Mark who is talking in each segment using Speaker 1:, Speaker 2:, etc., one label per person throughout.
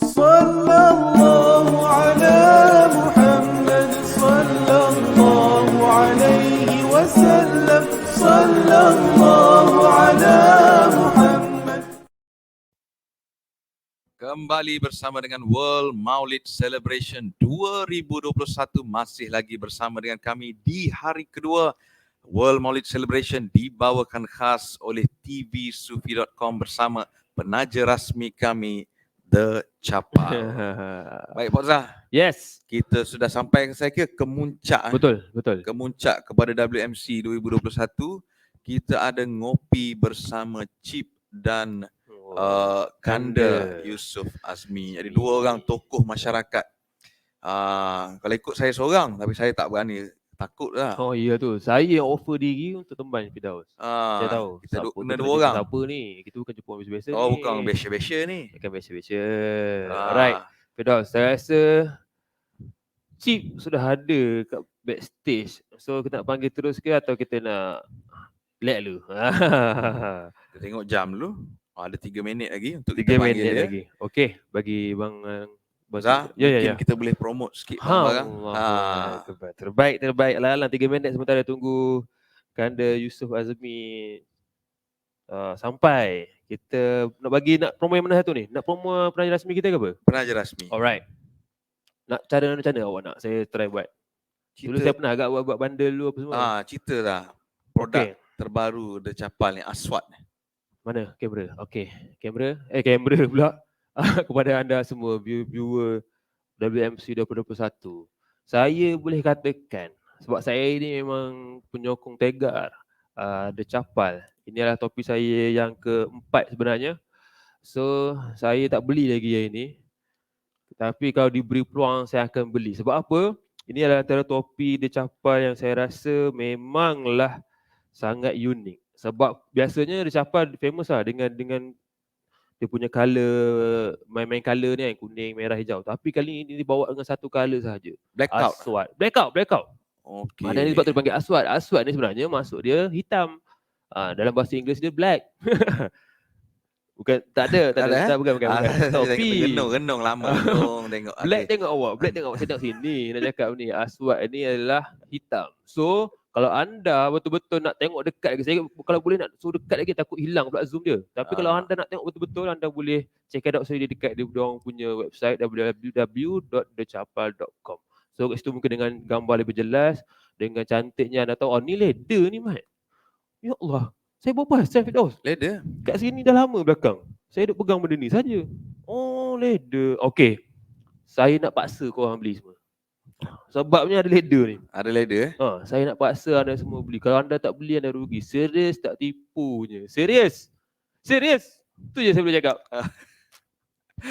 Speaker 1: صلى الله على محمد صلى الله عليه وسلم صلى الله على محمد.
Speaker 2: Kembali bersama dengan World Maulid Celebration 2021, masih lagi bersama dengan kami di hari kedua. World Maulid Celebration dibawakan khas oleh tvsufi.com bersama penaja rasmi kami, The Chapal. Baik Pak Zah,
Speaker 3: Yes,
Speaker 2: kita sudah sampai saya kira ke muncak.
Speaker 3: betul.
Speaker 2: Ke muncak kepada WMC 2021. Kita ada ngopi bersama Chip dan Kanda Yusof Azmi. Jadi dua orang tokoh masyarakat. Kalau ikut saya seorang, tapi saya tak berani, takut lah.
Speaker 3: Oh iya tu, saya yang offer diri untuk teman Firdaus. Saya tahu.
Speaker 2: Kita
Speaker 3: Siapa
Speaker 2: kena
Speaker 3: kita
Speaker 2: dua
Speaker 3: nak
Speaker 2: orang.
Speaker 3: Siapa ni? Kita bukan jumpa biasa-biasa ni.
Speaker 2: Oh, bukan biasa-biasa ni.
Speaker 3: Bukan biasa-biasa. Alright, Firdaus, saya rasa Chip sudah ada kat backstage. So kita nak panggil terus ke atau kita nak let lu?
Speaker 2: Kita tengok jam dulu. Ada 3 minit lagi untuk
Speaker 3: 3
Speaker 2: kita panggil
Speaker 3: minit
Speaker 2: dia.
Speaker 3: lagi. Okey, bagi Bang
Speaker 2: Zah, mungkin kita boleh promote sikit barang.
Speaker 3: Terbaik. Alang-alang 3 minit sementara tunggu Kanda Yusof Azmi sampai. Kita nak promo yang mana satu ni? Nak promo penaja rasmi kita ke apa?
Speaker 2: Penaja rasmi.
Speaker 3: Alright. Nak cara macam mana awak nak? Saya try buat. Dulu saya pernah agak buat bundle dulu apa semua.
Speaker 2: Cerita dah. Produk terbaru The Chapal ni, Aswad ni.
Speaker 3: Mana kamera? Okey, kamera pula. Kepada anda semua viewer WMC 2021. Saya boleh katakan sebab saya ini memang penyokong tegar The Chapal. Ini adalah topi saya yang keempat sebenarnya. So, saya tak beli lagi yang ini. Tapi kalau diberi peluang saya akan beli. Sebab apa? Ini adalah antara topi The Chapal yang saya rasa memanglah sangat unik. Sebab biasanya The Chapal famous lah dengan dia punya color, main-main color ni yang kuning, merah, hijau. Tapi kali ini dibawa dengan satu color sahaja.
Speaker 2: Blackout.
Speaker 3: Aswad. Blackout.
Speaker 2: Okey.
Speaker 3: Maknanya sebab tu dia panggil aswad. Aswad ni sebenarnya maksud dia hitam. Dalam bahasa Inggeris dia black. Bukan, tak ada. Bukan. Topi.
Speaker 2: Renung lama tengok.
Speaker 3: Black tengok awak. Saya tengok sini nak cakap ni. Aswad ni adalah hitam. So, kalau anda betul-betul nak tengok dekat lagi, saya kalau boleh nak suruh dekat lagi takut hilang pula zoom dia. Tapi kalau anda nak tengok betul-betul, anda boleh check it out sendiri dekat dia orang punya website www.thechapal.com. So kat situ mungkin dengan gambar lebih jelas, dengan cantiknya anda tahu, ni leather ni Mat. Ya Allah, saya bawa pasal Firdaus.
Speaker 2: Leather?
Speaker 3: Kat sini dah lama belakang. Saya duk pegang benda ni saja. Oh, leather. Okey. Saya nak paksa korang beli semua. Sebabnya ada leather ni.
Speaker 2: Ada leather
Speaker 3: Saya nak paksa anda semua beli. Kalau anda tak beli, anda rugi. Serius tak tipunya. Serius. Tu je saya boleh cakap.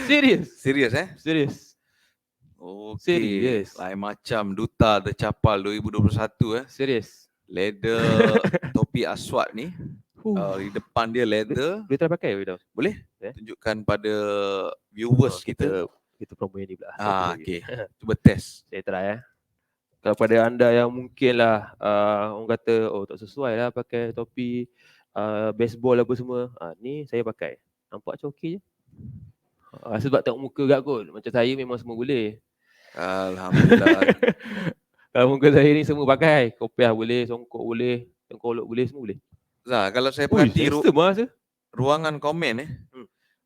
Speaker 3: Serius.
Speaker 2: Serius Okey. Lain macam Duta The Chapal 2021
Speaker 3: Serius.
Speaker 2: Leather topi Aswad ni. Di depan dia leather.
Speaker 3: Boleh try pakai ke?
Speaker 2: Boleh. Tunjukkan pada viewers kita.
Speaker 3: Kita promo yang ni pula.
Speaker 2: Okey. Cuba test.
Speaker 3: Saya try Kepada anda yang mungkinlah orang kata tak sesuai lah pakai topi baseball apa semua. Ni saya pakai. Nampak macam okey je. Sebab tengok muka gak kot. Macam saya memang semua boleh.
Speaker 2: Alhamdulillah.
Speaker 3: Kalau muka saya ni semua pakai. Kopiah boleh, songkok boleh, tengkolok boleh, semua boleh.
Speaker 2: Zah, kalau saya perhati ruangan komen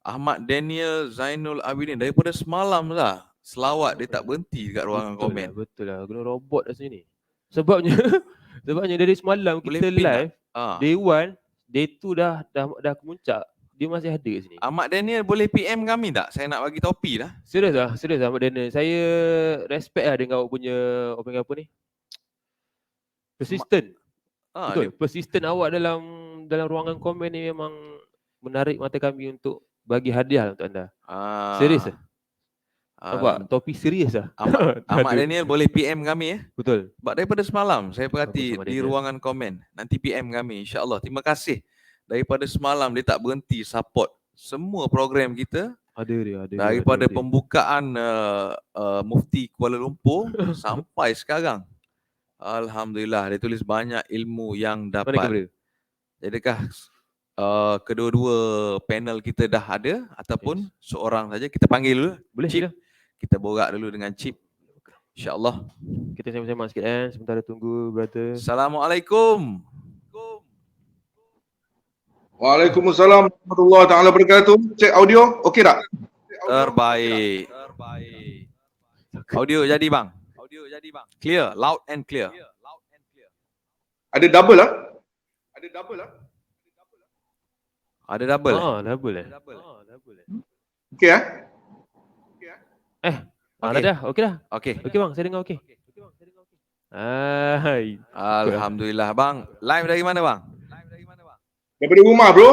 Speaker 2: Ahmad Daniel Zainul Abidin daripada semalam lah selawat dia tak berhenti dekat ruangan komen.
Speaker 3: Betul lah. Guna robot kat sini. Sebabnya dari semalam kita live, day 1, day 2 dah kemuncak. Dia masih ada kat sini.
Speaker 2: Ahmad Daniel boleh PM kami tak? Saya nak bagi topi dah.
Speaker 3: Serius Ahmad Daniel. Saya respect lah dengan awak punya apa ni? Persistent. Betul. Persistent awak dalam ruangan komen ni memang menarik mata kami untuk bagi hadiah untuk anda. Serius nampak? Topi serius lah.
Speaker 2: Ahmad Daniel boleh PM kami
Speaker 3: Betul.
Speaker 2: Sebab daripada semalam saya perhati di ruangan komen. Nanti PM kami insya-Allah. Terima kasih. Daripada semalam dia tak berhenti support semua program kita.
Speaker 3: Ada.
Speaker 2: Daripada pembukaan Mufti Kuala Lumpur sampai sekarang. Alhamdulillah dia tulis banyak ilmu yang dapat.
Speaker 3: Mana kamera?
Speaker 2: Jadikah kedua-dua panel kita dah ada ataupun seorang saja kita panggil dulu.
Speaker 3: Boleh
Speaker 2: Cip.
Speaker 3: sila.
Speaker 2: Kita borak dulu dengan Cip. InsyaAllah.
Speaker 3: Kita sembang-sembang sikit kan. Sementara tunggu brother.
Speaker 2: Assalamualaikum.
Speaker 4: Waalaikumsalam warahmatullahi taala wabarakatuh. Cek audio, okey tak?
Speaker 2: Terbaik. Audio jadi bang. Clear, loud and clear.
Speaker 4: Ada double lah.
Speaker 2: Ada double.
Speaker 3: Oh, double eh.
Speaker 4: Okey
Speaker 3: Dah
Speaker 2: Okey.
Speaker 3: dah. Okey dah.
Speaker 2: Okey.
Speaker 3: Okey bang, saya dengar okey. Hai.
Speaker 2: Alhamdulillah bang. Live dari mana bang?
Speaker 4: Daripada rumah bro.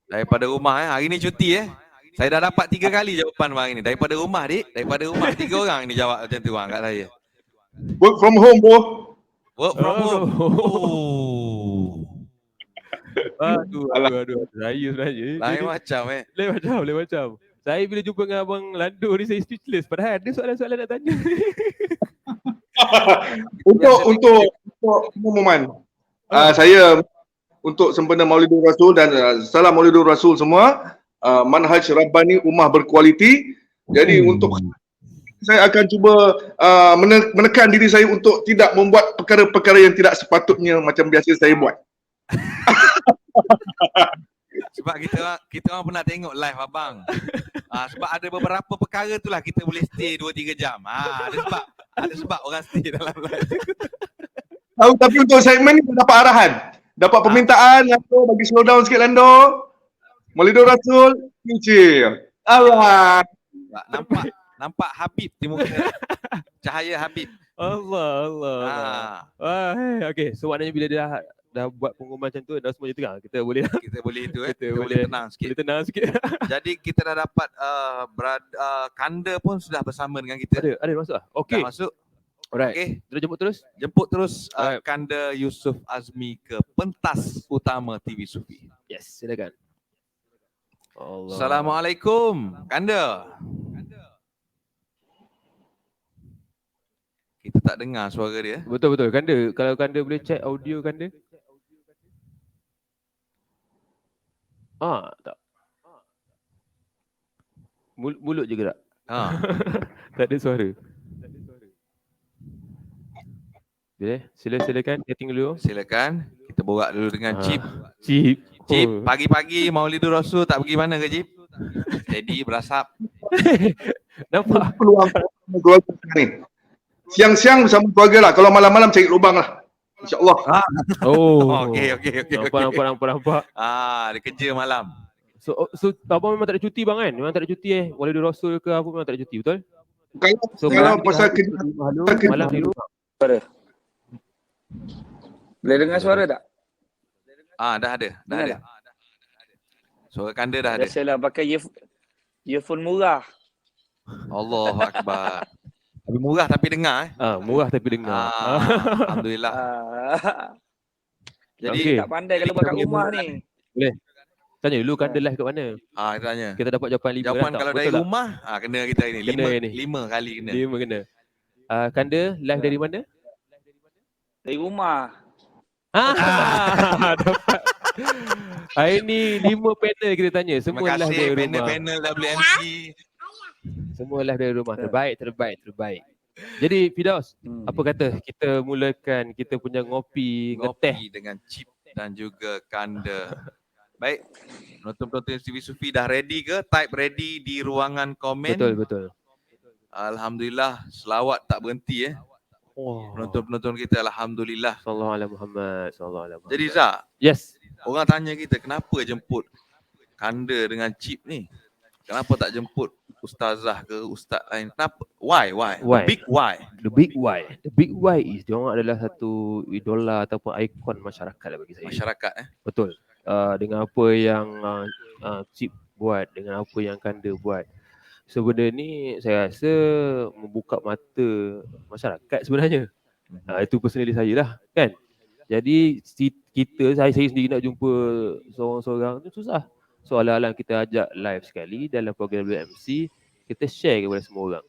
Speaker 2: Daripada rumah Hari ni cuti Saya dah dapat 3 kali jawapan bang ini. Daripada rumah dik. Daripada rumah 3 orang ni jawab macam tu bang kat saya.
Speaker 4: Work from home bro.
Speaker 2: Work from home.
Speaker 3: Aduh. Saya sebenarnya.
Speaker 2: Lain macam
Speaker 3: Lain macam. Saya bila jumpa dengan Abang Lando ni saya speechless. Padahal ada soalan-soalan nak tanya.
Speaker 4: Untuk pengumuman. Saya untuk sempena Maulidur Rasul dan salam Maulidur Rasul semua. Manhaj Rabbani Ummah Berkualiti. Jadi untuk saya akan cuba menekan diri saya untuk tidak membuat perkara-perkara yang tidak sepatutnya macam biasa saya buat.
Speaker 2: Sebab kita orang pernah tengok live abang. Sebab ada beberapa perkara tu lah kita boleh stay 2-3 jam. Ada sebab orang stay dalam live.
Speaker 4: Tahu, tapi untuk segmen ni dapat arahan. Dapat permintaan Lando bagi slow down sikit Lando. Maulidur Rasul, kecil. Allah.
Speaker 2: Nampak Habib di muka. Cahaya Habib.
Speaker 3: Allah. Okey, so maknanya bila dia dah buat pengumuman macam tu dah semua je tengah. Kita boleh
Speaker 2: Kita boleh itu
Speaker 3: Kita
Speaker 2: kita boleh tenang sikit.
Speaker 3: boleh tenang sikit.
Speaker 2: Jadi kita dah dapat Kanda pun sudah bersama dengan kita.
Speaker 3: Ada masuk ah? Okey.
Speaker 2: Dah masuk.
Speaker 3: Alright.
Speaker 2: Okey.
Speaker 3: Terus jemput terus.
Speaker 2: Jemput terus
Speaker 3: Alright.
Speaker 2: Kanda Yusuf Azmi ke pentas utama TV Sufi.
Speaker 3: Yes, silakan. Allah.
Speaker 2: Assalamualaikum Kanda. Kita tak dengar suara dia.
Speaker 3: Betul. Kanda, kalau Kanda boleh check audio Kanda. Tak. Mulut je gerak. Tak ada suara. Boleh? Silakan setting dulu.
Speaker 2: Silakan. Kita borak dulu dengan Cip.
Speaker 3: Cip.
Speaker 2: Cip, pagi-pagi Maulidur Rasul tak pergi mana ke Cip? Jadi berasap.
Speaker 3: Nampak?
Speaker 4: Peluang keluarga ni. Siang-siang bersama keluarga lah. Kalau malam-malam cari lubang lah. InsyaAllah.
Speaker 2: Okey.
Speaker 3: Nampak.
Speaker 2: Dia kerja malam.
Speaker 3: So abang memang tak ada cuti bang kan? Memang tak ada cuti Maulidur Rasul ke apa memang tak ada cuti, betul?
Speaker 4: Kalau pasal kerja
Speaker 3: malam di rumah.
Speaker 5: Boleh dengar suara tak?
Speaker 2: Dah ada. Suara Kanda dah ada.
Speaker 5: Biasalah pakai earphone murah.
Speaker 2: Allahu Akbar. Tapi murah tapi dengar
Speaker 3: Murah tapi dengar.
Speaker 2: Alhamdulillah. Jadi
Speaker 3: Okey.
Speaker 5: Tak pandai kalau pakai rumah ni.
Speaker 3: Tanya dulu Kanda live kat mana?
Speaker 2: kita tanya.
Speaker 3: Kita dapat jawapan 5
Speaker 2: Jawapan kalau dari rumah kena kita ini.
Speaker 3: Kena ni.
Speaker 2: 5 kali kena.
Speaker 3: 5 kena. Kanda live dari mana?
Speaker 5: Dari rumah.
Speaker 3: Dapat. Hari ni 5 panel kita tanya.
Speaker 2: Terima
Speaker 3: Semua live
Speaker 2: kasih
Speaker 3: dari rumah.
Speaker 2: panel-panel WMC.
Speaker 3: Semua live dari rumah. Terbaik. Jadi Firdaus, apa kata kita mulakan kita punya ngopi ngeteh.
Speaker 2: Dengan Cip dan juga Kanda. Baik. Penonton-penonton TV Sufi dah ready ke? Type ready di ruangan komen.
Speaker 3: Betul.
Speaker 2: Alhamdulillah selawat tak berhenti Penonton-penonton kita alhamdulillah.
Speaker 3: Sallallahu alaihi Muhammad.
Speaker 2: Jadi Zak,
Speaker 3: Yes.
Speaker 2: orang tanya kita kenapa jemput Kanda dengan Cip ni? Kenapa tak jemput ustazah ke ustaz lain? Kenapa? Why?
Speaker 3: Why?
Speaker 2: The big why.
Speaker 3: The big why is diorang adalah satu idola ataupun ikon masyarakat lah bagi saya.
Speaker 2: Masyarakat
Speaker 3: Betul. Dengan apa yang Cip buat, dengan apa yang Kanda buat. So benda ni saya rasa membuka mata masyarakat sebenarnya. Itu personally saya lah kan. Jadi saya sendiri nak jumpa seorang-seorang tu susah. So alang-alang kita ajak live sekali dalam program WMC, kita share kepada semua orang.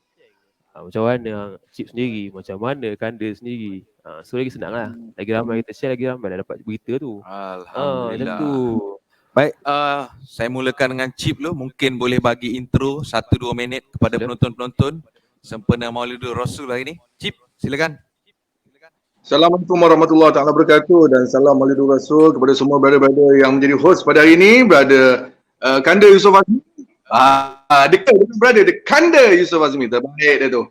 Speaker 3: Macam mana Cip sendiri, macam mana Kanda sendiri. So lagi senang lah. Lagi ramai kita share, lagi ramai dah dapat berita tu.
Speaker 2: Alhamdulillah.
Speaker 3: Macam tu.
Speaker 2: Baik, saya mulakan dengan Chip dulu. Mungkin boleh bagi intro 1-2 minit kepada
Speaker 3: Sila.
Speaker 2: penonton-penonton sempena Maulidur Rasul hari ini. Chip, silakan.
Speaker 4: Assalamualaikum warahmatullahi taala wabarakatuh dan salam Maulidur Rasul kepada semua brother-brother yang menjadi host pada hari ini. Brother Kanda Yusof Azmi. Dekat dengan brother Kanda Yusof Azmi, terbaik dia tu.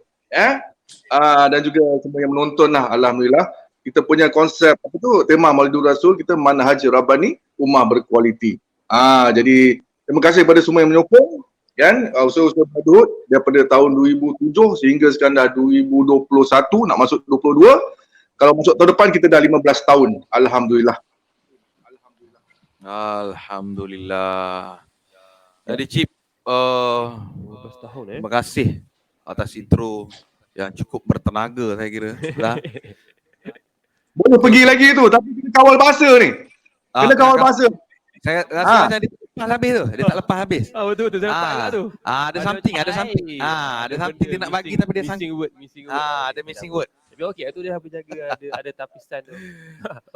Speaker 4: Dan juga semua yang menonton lah, alhamdulillah. Kita punya konsep apa tu, tema Maulidur Rasul kita manhaj rabbani ummah berkualiti. Jadi terima kasih kepada semua yang menyokong kan, usaha-usaha Brotherhood daripada tahun 2007 sehingga sekarang dah 2021 nak masuk 22. Kalau masuk tahun depan kita dah 15 tahun. Alhamdulillah.
Speaker 2: Alhamdulillah. Jadi Chip,
Speaker 3: 12 tahun
Speaker 2: terima kasih atas intro yang cukup bertenaga saya kira.
Speaker 4: Boleh pergi lagi tu tapi kena kawal bahasa ni. Kena kawal bahasa.
Speaker 2: Saya rasa macam dia lepas habis tu. Dia tak lepas habis.
Speaker 3: Betul saya lepas lah tu.
Speaker 2: Ada something. Ada something dia nak bagi tapi dia
Speaker 3: missing word.
Speaker 2: ada missing word.
Speaker 3: Tapi okey, tu dia berjaga ada tapisan tu.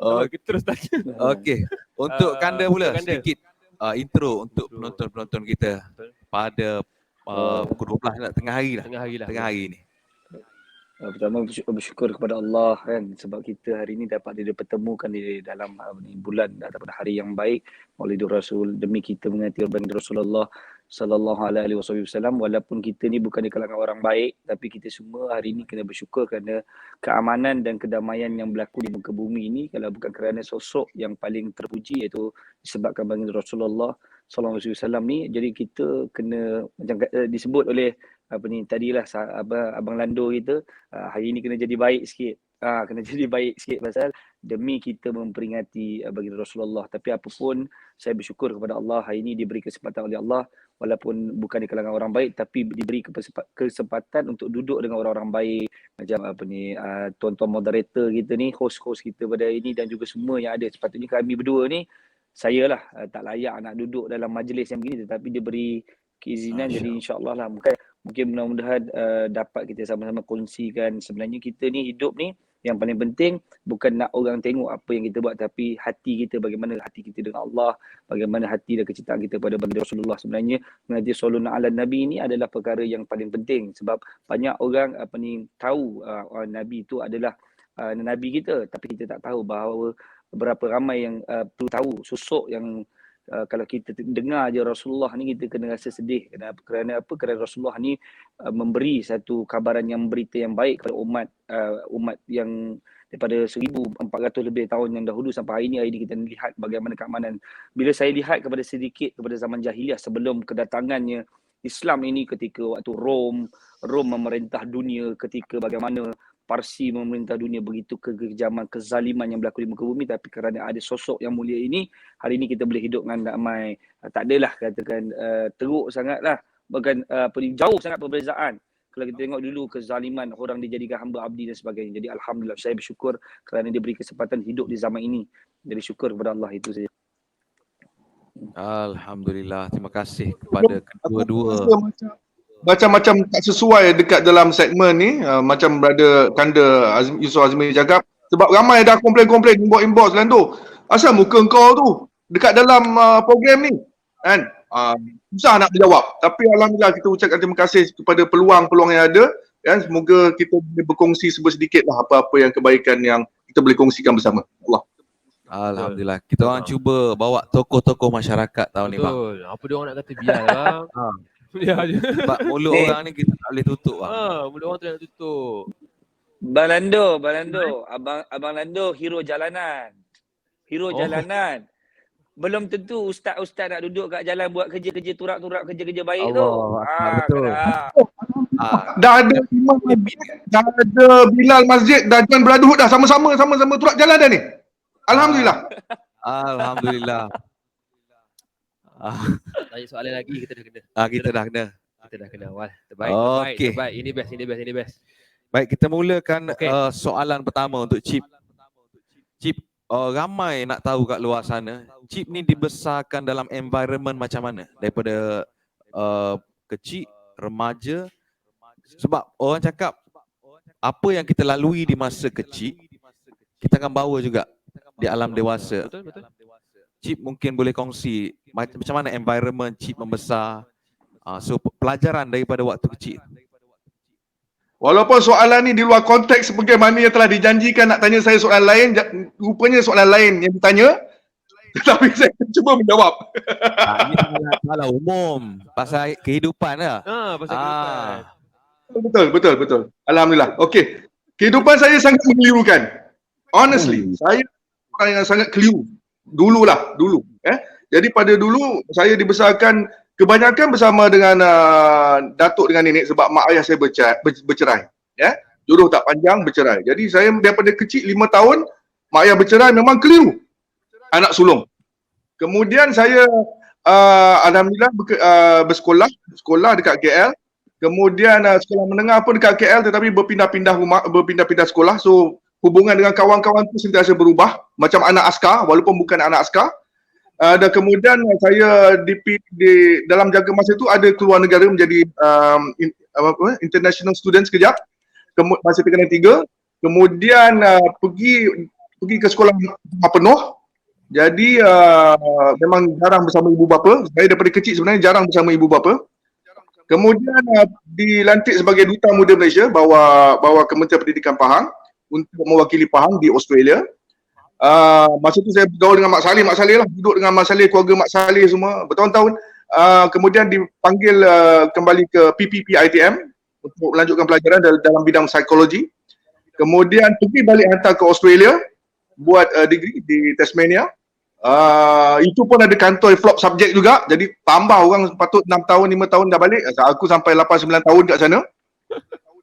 Speaker 2: Okey.
Speaker 3: Kita terus tanya.
Speaker 2: Okey. Untuk Kanda pula
Speaker 3: Kanda.
Speaker 2: sedikit intro untuk penonton-penonton kita pada pukul 12 nak tengah hari lah. Tengah hari ni.
Speaker 5: Pertama bersyukur kepada Allah kan, sebab kita hari ini dapat dipertemukan di dalam bulan ataupun hari yang baik Maulidur Rasul, demi kita mengingati baginda Rasulullah sallallahu alaihi wasallam. Walaupun kita ni bukan di kalangan orang baik, tapi kita semua hari ini kena bersyukur kerana keamanan dan kedamaian yang berlaku di muka bumi ini, kalau bukan kerana sosok yang paling terpuji iaitu disebabkan baginda Rasulullah sallallahu alaihi wasallam ni. Jadi kita kena macam disebut oleh tadilah Abang Lando kita, hari ini kena jadi baik sikit. Kena jadi baik sikit pasal demi kita memperingati baginda Rasulullah. Tapi apapun, saya bersyukur kepada Allah hari ini diberi kesempatan oleh Allah, walaupun bukan di kalangan orang baik tapi diberi kesempatan untuk duduk dengan orang-orang baik macam tuan-tuan moderator kita ni, host-host kita pada hari ini dan juga semua yang ada. Sepatutnya kami berdua ni, saya lah tak layak nak duduk dalam majlis yang begini, tetapi dia beri keizinan. Jadi insya-Allah lah, mungkin mudah-mudahan dapat kita sama-sama kongsikan. Sebenarnya kita ni hidup ni yang paling penting bukan nak orang tengok apa yang kita buat, tapi hati kita, bagaimana hati kita dengan Allah, bagaimana hati dan kecintaan kita pada baginda Rasulullah. Sebenarnya mengaji sallallahu ala nabi ini adalah perkara yang paling penting, sebab banyak orang tahu nabi itu adalah nabi kita, tapi kita tak tahu bahawa berapa ramai yang perlu tahu sosok yang kalau kita dengar je Rasulullah ni, kita kena rasa sedih. Kerana apa? Kerana Rasulullah ni memberi satu kabaran yang berita yang baik kepada umat yang daripada 1400 lebih tahun yang dahulu sampai hari ini kita lihat bagaimana keamanan. Bila saya lihat sedikit kepada zaman jahiliah sebelum kedatangannya Islam ini, ketika waktu Rom memerintah dunia, ketika bagaimana Parsi memerintah dunia, begitu kekejaman, kezaliman yang berlaku di muka bumi, tapi kerana ada sosok yang mulia ini, hari ini kita boleh hidup dengan damai. Tak adalah katakan teruk sangatlah, bahkan jauh sangat perbezaan. Kalau kita tengok dulu kezaliman, orang dijadikan hamba abdi dan sebagainya. Jadi alhamdulillah, saya bersyukur kerana diberi kesempatan hidup di zaman ini. Jadi syukur kepada Allah, itu saja.
Speaker 2: Alhamdulillah, terima kasih kepada kedua-dua.
Speaker 4: Macam tak sesuai dekat dalam segmen ni, macam brother Kanda Yusof Azmi cakap, sebab ramai dah komplain-komplain inbox Lando, asal muka kau tu dekat dalam program ni kan, susah nak menjawab. Tapi alhamdulillah kita ucapkan terima kasih kepada peluang-peluang yang ada kan. Semoga kita boleh berkongsi sedikit lah apa-apa yang kebaikan yang kita boleh kongsikan bersama Allah.
Speaker 2: Alhamdulillah. Kita orang cuba bawa tokoh-tokoh masyarakat tahun ni bang.
Speaker 3: Betul. Apa dia orang nak kata biar bang. Biar je.
Speaker 2: Sebab mulut orang ni kita tak boleh tutup bang.
Speaker 3: Mulut orang tu nak tutup.
Speaker 5: Bang Lando, Abang Lando hero jalanan. Jalanan. Belum tentu ustaz-ustaz nak duduk kat jalan buat kerja-kerja turak-turak, kerja-kerja baik tu.
Speaker 2: Betul.
Speaker 4: Dah ada imam masjid, dah ada Bilal masjid, dah join Brotherhood dah, sama-sama turak jalan dah ni. Alhamdulillah.
Speaker 2: Alhamdulillah.
Speaker 3: Tanya soalan lagi, kita dah kena.
Speaker 2: Kita dah kena.
Speaker 3: Wah, terbaik.
Speaker 2: Okey.
Speaker 3: Terbaik. Ini best.
Speaker 2: Baik, kita mulakan
Speaker 3: Okey.
Speaker 2: soalan pertama untuk Chip. Chip, ramai nak tahu kat luar sana, Chip ni dibesarkan dalam environment macam mana? Daripada kecil, remaja. Sebab orang cakap apa yang kita lalui di masa kecil, kita akan bawa juga di alam dewasa.
Speaker 3: Betul.
Speaker 2: Cip mungkin boleh kongsi macam mana environment Cip membesar, so pelajaran daripada waktu kecil.
Speaker 4: Walaupun soalan ni di luar konteks sebagaimana yang telah dijanjikan nak tanya saya soalan lain, rupanya soalan lain yang ditanya, tetapi saya cuba menjawab.
Speaker 2: Ini masalah umum, pasal kehidupan lah.
Speaker 3: Pasal kehidupan.
Speaker 4: Betul. Alhamdulillah. Okey. Kehidupan saya sangat mengelirukan. Honestly, saya orang yang sangat keliru. Dulu. Jadi pada dulu saya dibesarkan kebanyakan bersama dengan datuk dengan nenek sebab mak ayah saya bercerai. Ya. Jodoh tak panjang, bercerai. Jadi saya daripada kecil 5 tahun mak ayah bercerai memang keliru. Anak sulung. Kemudian saya alhamdulillah bersekolah dekat KL. Kemudian sekolah menengah pun dekat KL tetapi berpindah-pindah sekolah. So hubungan dengan kawan-kawan tu sentiasa berubah macam anak askar walaupun bukan anak askar. Dan kemudian saya di dalam jangka masa itu ada keluar negara menjadi international student sekejap. Masa tingkatan 3. Kemudian pergi ke sekolah penuh. Jadi memang jarang bersama ibu bapa. Saya daripada kecil sebenarnya jarang bersama ibu bapa. Kemudian dilantik sebagai Duta Muda Malaysia bawa Kementerian Pendidikan Pahang untuk mewakili Pahang di Australia. Masa tu saya bergaul dengan Mak Saleh lah, duduk dengan Mak Saleh, keluarga Mak Saleh semua bertahun-tahun. Kemudian dipanggil kembali ke PPP ITM untuk melanjutkan pelajaran dalam bidang psikologi. Kemudian pergi balik hantar ke Australia buat degree di Tasmania. Itu pun ada kantoi flop subjek juga. Jadi tambah orang patut 6 tahun, 5 tahun dah balik. Aku sampai 8-9 tahun kat sana.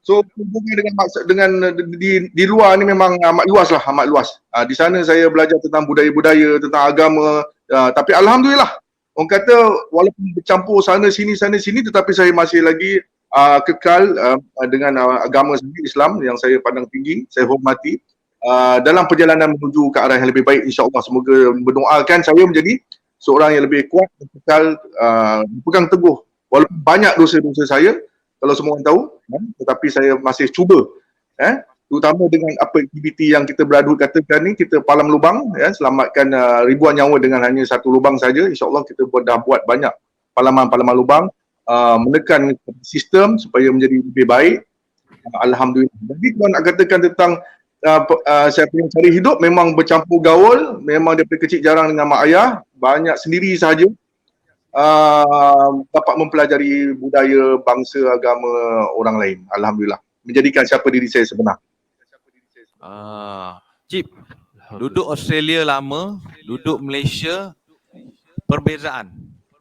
Speaker 4: So hubungan dengan di luar ni memang amat luas lah, amat luas. Di sana saya belajar tentang budaya-budaya, tentang agama. Tapi alhamdulillah, orang kata walaupun bercampur sana sini tetapi saya masih lagi kekal dengan agama sendiri, Islam yang saya pandang tinggi, saya hormati. Dalam perjalanan menuju ke arah yang lebih baik, insya-Allah semoga berdoakan saya menjadi seorang yang lebih kuat dan kekal berpegang teguh walaupun banyak dosa-dosa saya kalau semua orang tahu, tetapi saya masih cuba terutama dengan apa aktiviti yang kita beradu katakan ni, kita palam lubang selamatkan ribuan nyawa dengan hanya satu lubang saja. Insya-Allah kita dah buat banyak palaman lubang, menekan sistem supaya menjadi lebih baik. Alhamdulillah. Jadi kalau nak katakan tentang saya punya cari hidup memang bercampur gaul, memang daripada kecil jarang dengan mak ayah, banyak sendiri sahaja. Dapat mempelajari budaya, bangsa, agama orang lain. Alhamdulillah. Menjadikan siapa diri saya sebenar.
Speaker 2: Cip, duduk Australia lama, duduk Malaysia, perbezaan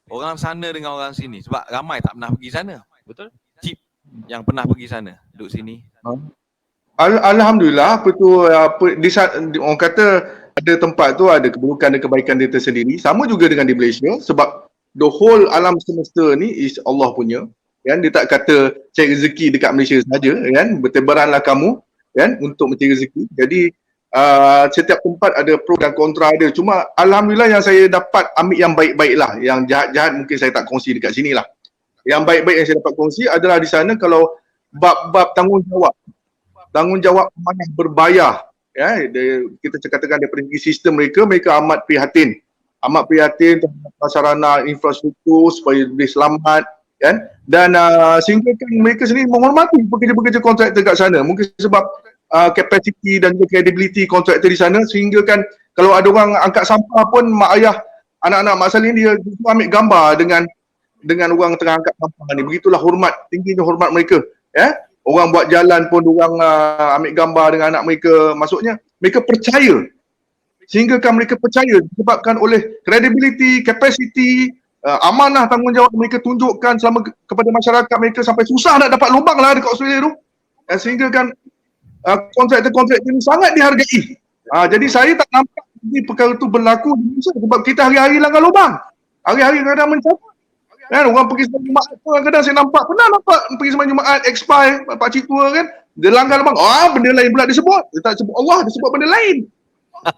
Speaker 2: orang sana dengan orang sini sebab ramai tak pernah pergi sana.
Speaker 3: Betul?
Speaker 2: Cip yang pernah pergi sana, duduk sini.
Speaker 4: Alhamdulillah, orang kata ada tempat tu ada keburukan dan kebaikan dia tersendiri. Sama juga dengan di Malaysia sebab the whole alam semesta ni is Allah punya. Kan? Dia tak kata cari rezeki dekat Malaysia saja, kan? Bertebaranlah kamu untuk mencari rezeki. Jadi setiap tempat ada pro dan kontra dia. Cuma alhamdulillah yang saya dapat ambil yang baik-baik lah. Yang jahat-jahat mungkin saya tak kongsi dekat sini lah. Yang baik-baik yang saya dapat kongsi adalah di sana kalau bab tanggungjawab amanah berbayar, kita katakan daripada segi sistem mereka amat prihatin terhadap prasarana infrastruktur supaya lebih selamat, kan? Dan sehingga kan mereka sendiri menghormati pekerja-pekerja kontraktor kat sana, mungkin sebab kapasiti dan juga credibility kontraktor di sana, sehingga kan kalau ada orang angkat sampah pun mak ayah anak-anak Mak Saleh dia ambil gambar dengan orang tengah angkat sampah ni. Begitulah tingginya hormat mereka, Orang buat jalan pun orang ambil gambar dengan anak mereka. Maksudnya mereka percaya. Sehingga kan mereka percaya disebabkan oleh credibility, capacity, amanah tanggungjawab mereka tunjukkan selama kepada masyarakat mereka sampai susah nak dapat lubang lah dekat Australia tu. Sehingga kan kontraktor-kontraktor ini sangat dihargai. Jadi saya tak nampak perkara tu berlaku di Malaysia sebab kita hari-hari langgar lubang. Hari-hari kadang mencapai. Orang pergi sembahyang Jumaat pun kadang saya pernah nampak pergi sembahyang Jumaat expire pakcik tua kan, dia langgar lubang. Benda lain pula disebut. Dia tak sebut Allah, dia sebut benda lain.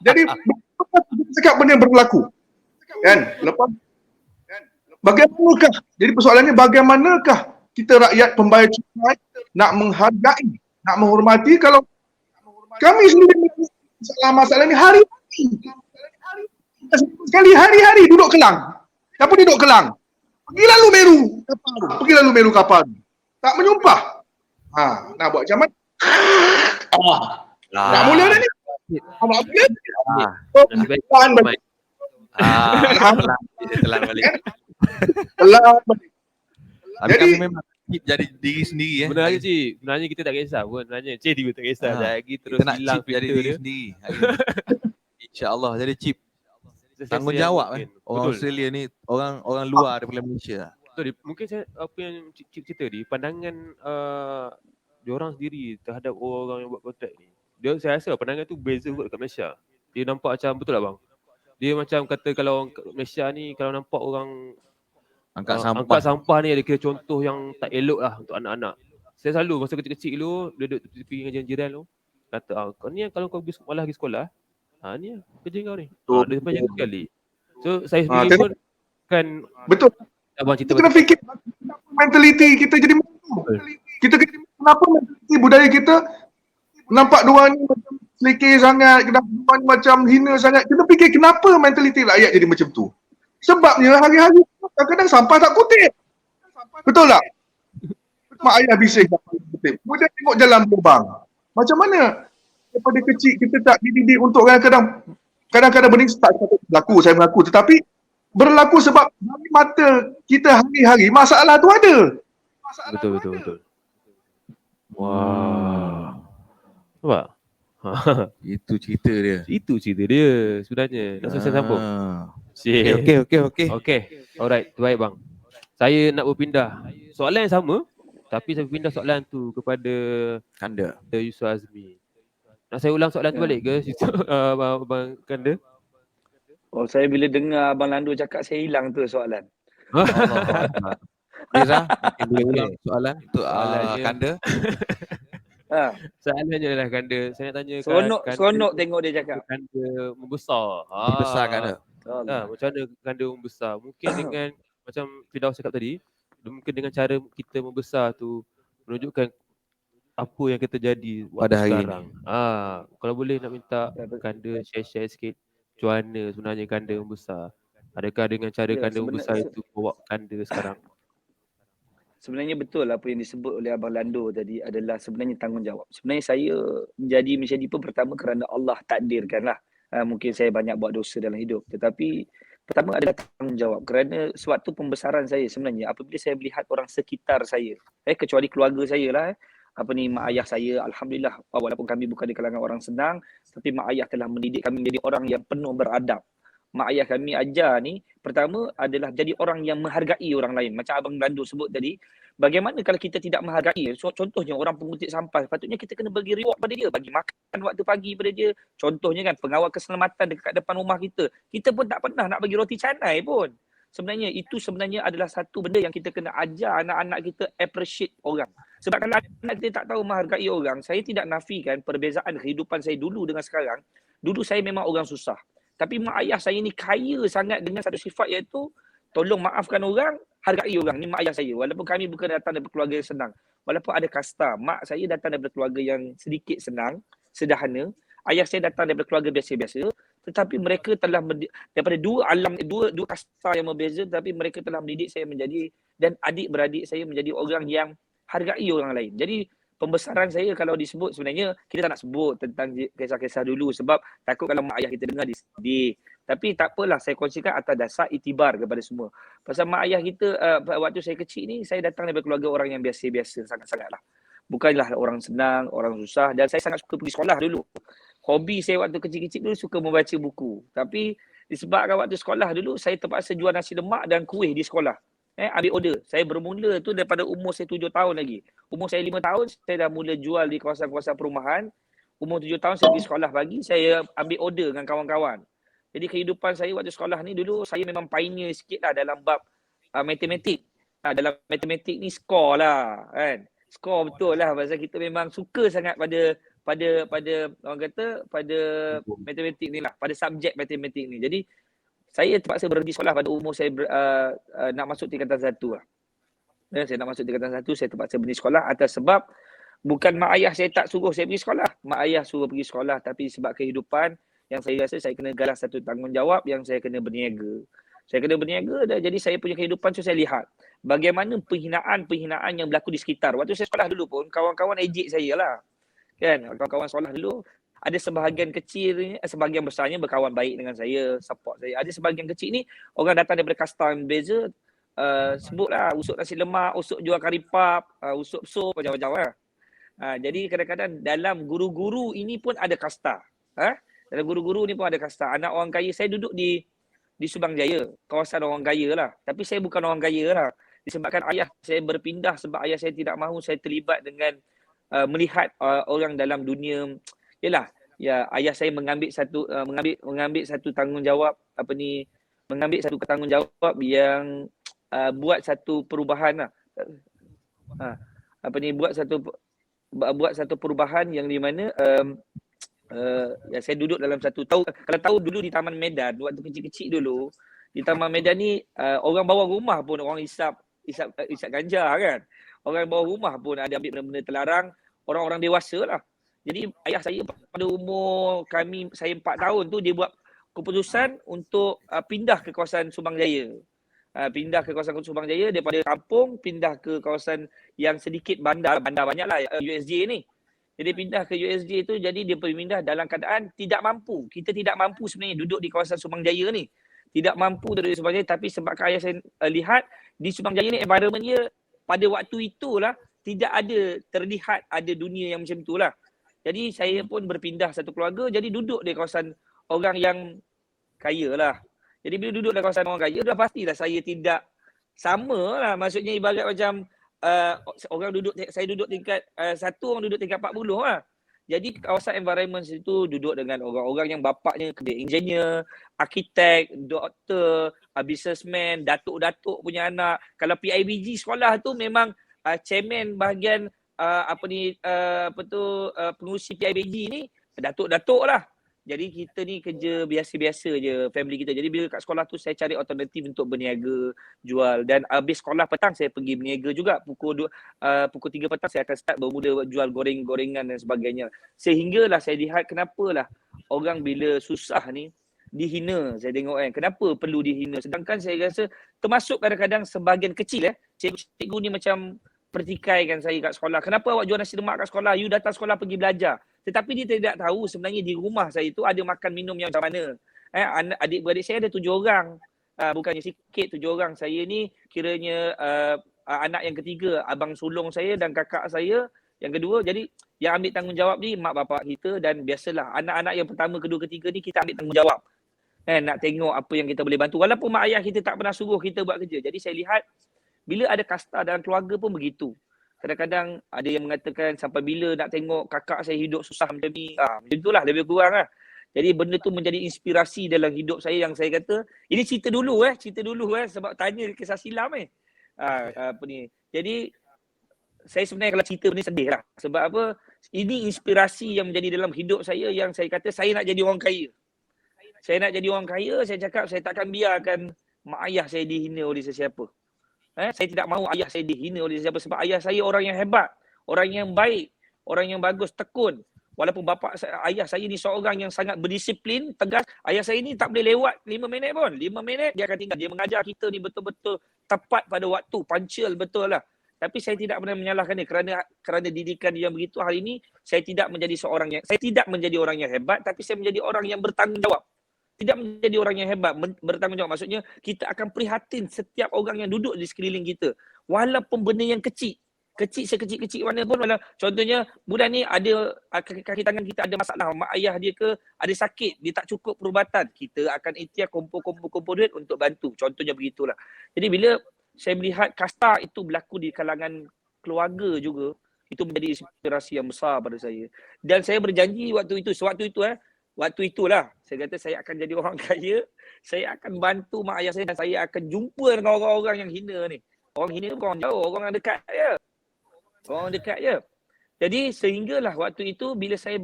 Speaker 4: Jadi kita cakap benda yang berlaku. Kan? Lepas bagaimanakah? Jadi persoalannya bagaimanakah kita rakyat pembayar cukai nak menghargai, nak menghormati kalau kami sendiri masalah ni hari-hari. sekali hari-hari duduk Kelang. Siapa duduk Kelang? Pergi lalu Meru kapal. Pergi lalu Meru kapal. Tak menyumpah. Nak buat macam mana? Nak mula dah ni. Nak mula.
Speaker 3: Baik.
Speaker 4: Telan balik.
Speaker 2: Telan balik.
Speaker 4: Telan balik.
Speaker 2: Tapi
Speaker 4: Jadi-
Speaker 2: kami memang keep jadi diri sendiri
Speaker 3: Sebenarnya Cik, sebenarnya kita tak kisah pun sebenarnya. Cik juga tak kisah. Lagi terus
Speaker 2: Kita nak
Speaker 3: hilang
Speaker 2: chip jadi
Speaker 3: filter
Speaker 2: diri
Speaker 3: dia.
Speaker 2: sendiri. hari ni. InsyaAllah jadi chip. Tanggungjawab
Speaker 3: Mungkin.
Speaker 2: Orang
Speaker 3: Betul.
Speaker 2: Australia ni orang luar daripada Malaysia.
Speaker 3: Betul. Mungkin saya apa yang Cik cerita ni, pandangan diorang sendiri terhadap orang yang buat kontak ni. Saya rasa pandangan tu beza kot dekat Malaysia. Dia nampak macam, betul tak bang? Dia macam kata kalau orang kat Malaysia ni kalau nampak orang
Speaker 2: Angkat
Speaker 3: angkat
Speaker 2: sampah.
Speaker 3: sampah ni ada kira contoh yang tak elok lah untuk anak-anak. Saya selalu masa kecil-kecil dulu duduk tepi dengan jiran tu kata kau ni kalau kau pergi sekolah ni lah kerja kau ni. Dia sampai jaga sekali. So saya sendiri pun kan
Speaker 4: Betul.
Speaker 3: abang cerita
Speaker 4: Kita kena fikir mentaliti kita jadi macam. Kita kena kenapa mentaliti budaya kita nampak diorang ni macam selekeh sangat, kenapa diorang ni macam hina sangat. Kita fikir kenapa mentaliti rakyat jadi macam tu. Sebabnya hari-hari kadang-kadang sampah tak kutip. Betul tak? Mak ayah bising tak kutip. Kemudian tengok jalan berlubang. Macam mana daripada kecil kita tak dididik untuk kadang-kadang benda ni tak berlaku, saya mengaku. Tetapi berlaku sebab dari mata kita hari-hari masalah tu ada.
Speaker 3: betul. Wah. Nampak?
Speaker 2: Itu cerita dia.
Speaker 3: Itu cerita dia sebenarnya. Nak saya sambung. Siap.
Speaker 2: Okey.
Speaker 3: Okey. Alright, baik bang. Saya nak berpindah. Soalan yang sama tapi saya berpindah soalan tu kepada
Speaker 2: Kanda.
Speaker 3: Yusuf Azmi. Nak saya ulang soalan tu balik ke Abang Kanda?
Speaker 5: Oh, saya bila dengar Abang Lando cakap saya hilang tu soalan.
Speaker 2: Allah. Reza, boleh ulang soalan untuk
Speaker 3: Soalannya-
Speaker 2: Kanda.
Speaker 3: Soalannya adalah Kanda. Saya nak tanya
Speaker 5: Seronok tengok dia cakap.
Speaker 3: Kanda membesar.
Speaker 2: Dibesar Kanda.
Speaker 3: Macam mana Kanda membesar? Mungkin dengan macam Firdaus cakap tadi, mungkin dengan cara kita membesar tu menunjukkan apa yang kita jadi waktu
Speaker 2: Pada hari
Speaker 3: sekarang. Kalau boleh nak minta Kanda share sikit macam mana sebenarnya Kanda membesar. Adakah dengan cara
Speaker 5: Ya,
Speaker 3: Kanda membesar itu bawa Kanda sekarang?
Speaker 5: Sebenarnya betul apa yang disebut oleh Abang Lando tadi adalah sebenarnya tanggungjawab. Sebenarnya saya menjadi Malaysia Deeper pertama kerana Allah takdirkanlah. Mungkin saya banyak buat dosa dalam hidup. Tetapi pertama adalah tanggungjawab. Kerana sewaktu pembesaran saya sebenarnya apabila saya melihat orang sekitar saya, kecuali keluarga saya lah, mak ayah saya, alhamdulillah, walaupun kami bukan di kalangan orang senang, tapi mak ayah telah mendidik kami menjadi orang yang penuh beradab. Mak ayah kami ajar ni, pertama adalah jadi orang yang menghargai orang lain. Macam Abang Lando sebut tadi, bagaimana kalau kita tidak menghargai? So, contohnya orang pengutip sampah, patutnya kita kena bagi reward pada dia, bagi makan waktu pagi pada dia. Contohnya kan, pengawal keselamatan dekat depan rumah kita. Kita pun tak pernah nak bagi roti canai pun. Sebenarnya itu adalah satu benda yang kita kena ajar anak-anak kita appreciate orang. Sebab kalau anak kita tak tahu menghargai orang, saya tidak nafikan perbezaan kehidupan saya dulu dengan sekarang. Dulu saya memang orang susah. Tapi mak ayah saya ni kaya sangat dengan satu sifat iaitu tolong maafkan orang, hargai orang. Ni mak ayah saya. Walaupun kami bukan datang daripada keluarga yang senang. Walaupun ada kasta, mak saya datang daripada keluarga yang sedikit senang, sederhana. Ayah saya datang daripada keluarga biasa-biasa. Tetapi mereka telah daripada dua kasta yang berbeza, tapi mereka telah mendidik saya menjadi, dan adik-beradik saya menjadi orang yang hargai orang lain. Jadi pembesaran saya kalau disebut sebenarnya kita tak nak sebut tentang kisah-kisah dulu sebab takut kalau mak ayah kita dengar dia sedih. Tapi tak apalah, saya kongsikan atas dasar itibar kepada semua. Pasal mak ayah kita waktu saya kecil ni, saya datang daripada keluarga orang yang biasa-biasa sangat-sangatlah. Bukanlah orang senang, orang susah, dan saya sangat suka pergi sekolah dulu. Hobi saya waktu kecil-kecil dulu suka membaca buku. Tapi disebabkan waktu sekolah dulu saya terpaksa jual nasi lemak dan kuih di sekolah. Ambil order. Saya bermula tu daripada umur saya 7 tahun lagi. Umur saya 5 tahun, saya dah mula jual di kawasan-kawasan perumahan. Umur 7 tahun saya pergi sekolah pagi, saya ambil order dengan kawan-kawan. Jadi kehidupan saya waktu sekolah ni dulu, saya memang pioneer sikit lah dalam bab matematik. Dalam matematik ni skor lah kan. Skor betul lah, pasal kita memang suka sangat pada orang kata pada matematik ni lah, pada subjek matematik ni. Jadi saya terpaksa berhenti sekolah pada umur saya nak masuk tingkatan 1 lah. Saya nak masuk tingkatan 1, saya terpaksa berhenti sekolah atas sebab bukan mak ayah saya tak suruh saya pergi sekolah. Mak ayah suruh pergi sekolah tapi sebab kehidupan yang saya rasa saya kena galas satu tanggungjawab yang saya kena berniaga. Saya kena berniaga dah, jadi saya punya kehidupan tu saya lihat bagaimana penghinaan yang berlaku di sekitar. Waktu saya sekolah dulu pun kawan-kawan ejek saya lah. Kan, kawan-kawan sekolah dulu ada sebahagian kecil, sebahagian besarnya berkawan baik dengan saya, support saya. Ada sebahagian kecil ni orang datang daripada kasta yang berbeza, sebutlah usuk nasi lemak, usuk jual karipap, usuk sup macam-macam lah. Jadi kadang-kadang dalam guru-guru ini pun ada kasta. Dalam guru-guru ni pun ada kasta. Anak orang kaya, saya duduk di Subang Jaya, kawasan orang kaya lah. Tapi saya bukan orang kaya lah. Disebabkan ayah saya berpindah sebab ayah saya tidak mahu saya terlibat dengan melihat orang dalam dunia. Yalah, ya ayah saya mengambil satu tanggungjawab mengambil satu tanggungjawab yang buat satu perubahan lah. Buat satu perubahan yang di mana saya duduk dalam satu kalau tahu dulu di Taman Medan waktu kecil-kecil dulu di Taman Medan ni orang bawah rumah pun orang isap ganja kan. Orang bawah rumah pun ada ambil benda-benda terlarang, orang-orang dewasa lah. Jadi ayah saya pada umur saya 4 tahun tu dia buat keputusan untuk pindah ke kawasan Subang Jaya. Pindah ke kawasan Subang Jaya daripada kampung pindah ke kawasan yang sedikit bandar banyaklah USJ ni. Jadi pindah ke USJ tu, jadi dia pindah dalam keadaan tidak mampu. Kita tidak mampu sebenarnya duduk di kawasan Subang Jaya ni. Tidak mampu duduk di Subang Jaya, tapi sebab ayah saya lihat di Subang Jaya ni environmentnya pada waktu itulah tidak ada terlihat ada dunia yang macam itulah. Jadi saya pun berpindah satu keluarga, jadi duduk di kawasan orang yang kaya lah. Jadi bila duduk di kawasan orang kaya, dah pastilah saya tidak sama lah. Maksudnya ibarat macam saya duduk tingkat 1, orang duduk tingkat 40 lah. Jadi kawasan environment situ duduk dengan orang-orang yang bapaknya kerja engineer, arkitek, doktor, businessman, datuk-datuk punya anak. Kalau PIBG sekolah tu memang chairman bahagian pengurusi PIBG ni datuk-datuk lah. Jadi kita ni kerja biasa-biasa je family kita. Jadi bila kat sekolah tu saya cari alternatif untuk berniaga, jual. Dan habis sekolah petang saya pergi berniaga juga. Pukul 3 petang saya akan start bermula jual goreng-gorengan dan sebagainya. Sehinggalah saya lihat kenapalah orang bila susah ni dihina. Saya tengok kan kenapa perlu dihina. Sedangkan saya rasa termasuk kadang-kadang sebahagian kecil cikgu ni macam pertikaikan saya kat sekolah. Kenapa awak jual nasi lemak kat sekolah? You datang sekolah pergi belajar. Tetapi dia tidak tahu sebenarnya di rumah saya itu ada makan minum yang macam mana. Adik-beradik saya ada 7 orang. Bukannya sikit 7 orang. Saya ni kiranya anak yang ketiga. Abang sulung saya dan kakak saya yang kedua. Jadi yang ambil tanggungjawab ni mak bapak kita. Dan biasalah anak-anak yang pertama, kedua, ketiga ni kita ambil tanggungjawab. Nak tengok apa yang kita boleh bantu. Walaupun mak ayah kita tak pernah suruh kita buat kerja. Jadi saya lihat bila ada kasta dalam keluarga pun begitu. Kadang-kadang ada yang mengatakan sampai bila nak tengok kakak saya hidup susah macam ni. Macam itulah lebih kurang lah. Jadi benda tu menjadi inspirasi dalam hidup saya yang saya kata, ini cerita dulu sebab tanya kisah silam Jadi saya sebenarnya kalau cerita ni sedih lah. Sebab apa? Ini inspirasi yang menjadi dalam hidup saya yang saya kata saya nak jadi orang kaya. Saya nak jadi orang kaya, saya cakap saya takkan biarkan mak ayah saya dihina oleh sesiapa. Saya tidak mahu ayah saya dihina oleh siapa sebab ayah saya orang yang hebat, orang yang baik, orang yang bagus, tekun. Walaupun ayah saya ni seorang yang sangat berdisiplin, tegas. Ayah saya ni tak boleh lewat 5 minit pun. 5 minit dia akan tinggal. Dia mengajar kita ni betul-betul tepat pada waktu, punctual betul lah. Tapi saya tidak pernah menyalahkan dia kerana didikan dia yang begitu. Hari ini saya tidak menjadi orang yang hebat, tapi saya menjadi orang yang bertanggungjawab. Tidak menjadi orang yang hebat, bertanggungjawab. Maksudnya kita akan prihatin setiap orang yang duduk di sekeliling kita. Walaupun benda yang kecil sekecil-kecil mana pun. Contohnya bulan ni ada kaki tangan kita ada masalah. Mak ayah dia ada sakit, dia tak cukup perubatan. Kita akan ikhtiar kumpul duit untuk bantu. Contohnya begitulah. Jadi bila saya melihat kasta itu berlaku di kalangan keluarga juga, itu menjadi inspirasi yang besar pada saya. Dan saya berjanji waktu itulah saya kata saya akan jadi orang kaya, saya akan bantu mak ayah saya dan saya akan jumpa dengan orang-orang yang hina ni. Orang hina bukan orang jauh, orang dekat je. Orang dekat je. Jadi sehinggalah waktu itu bila saya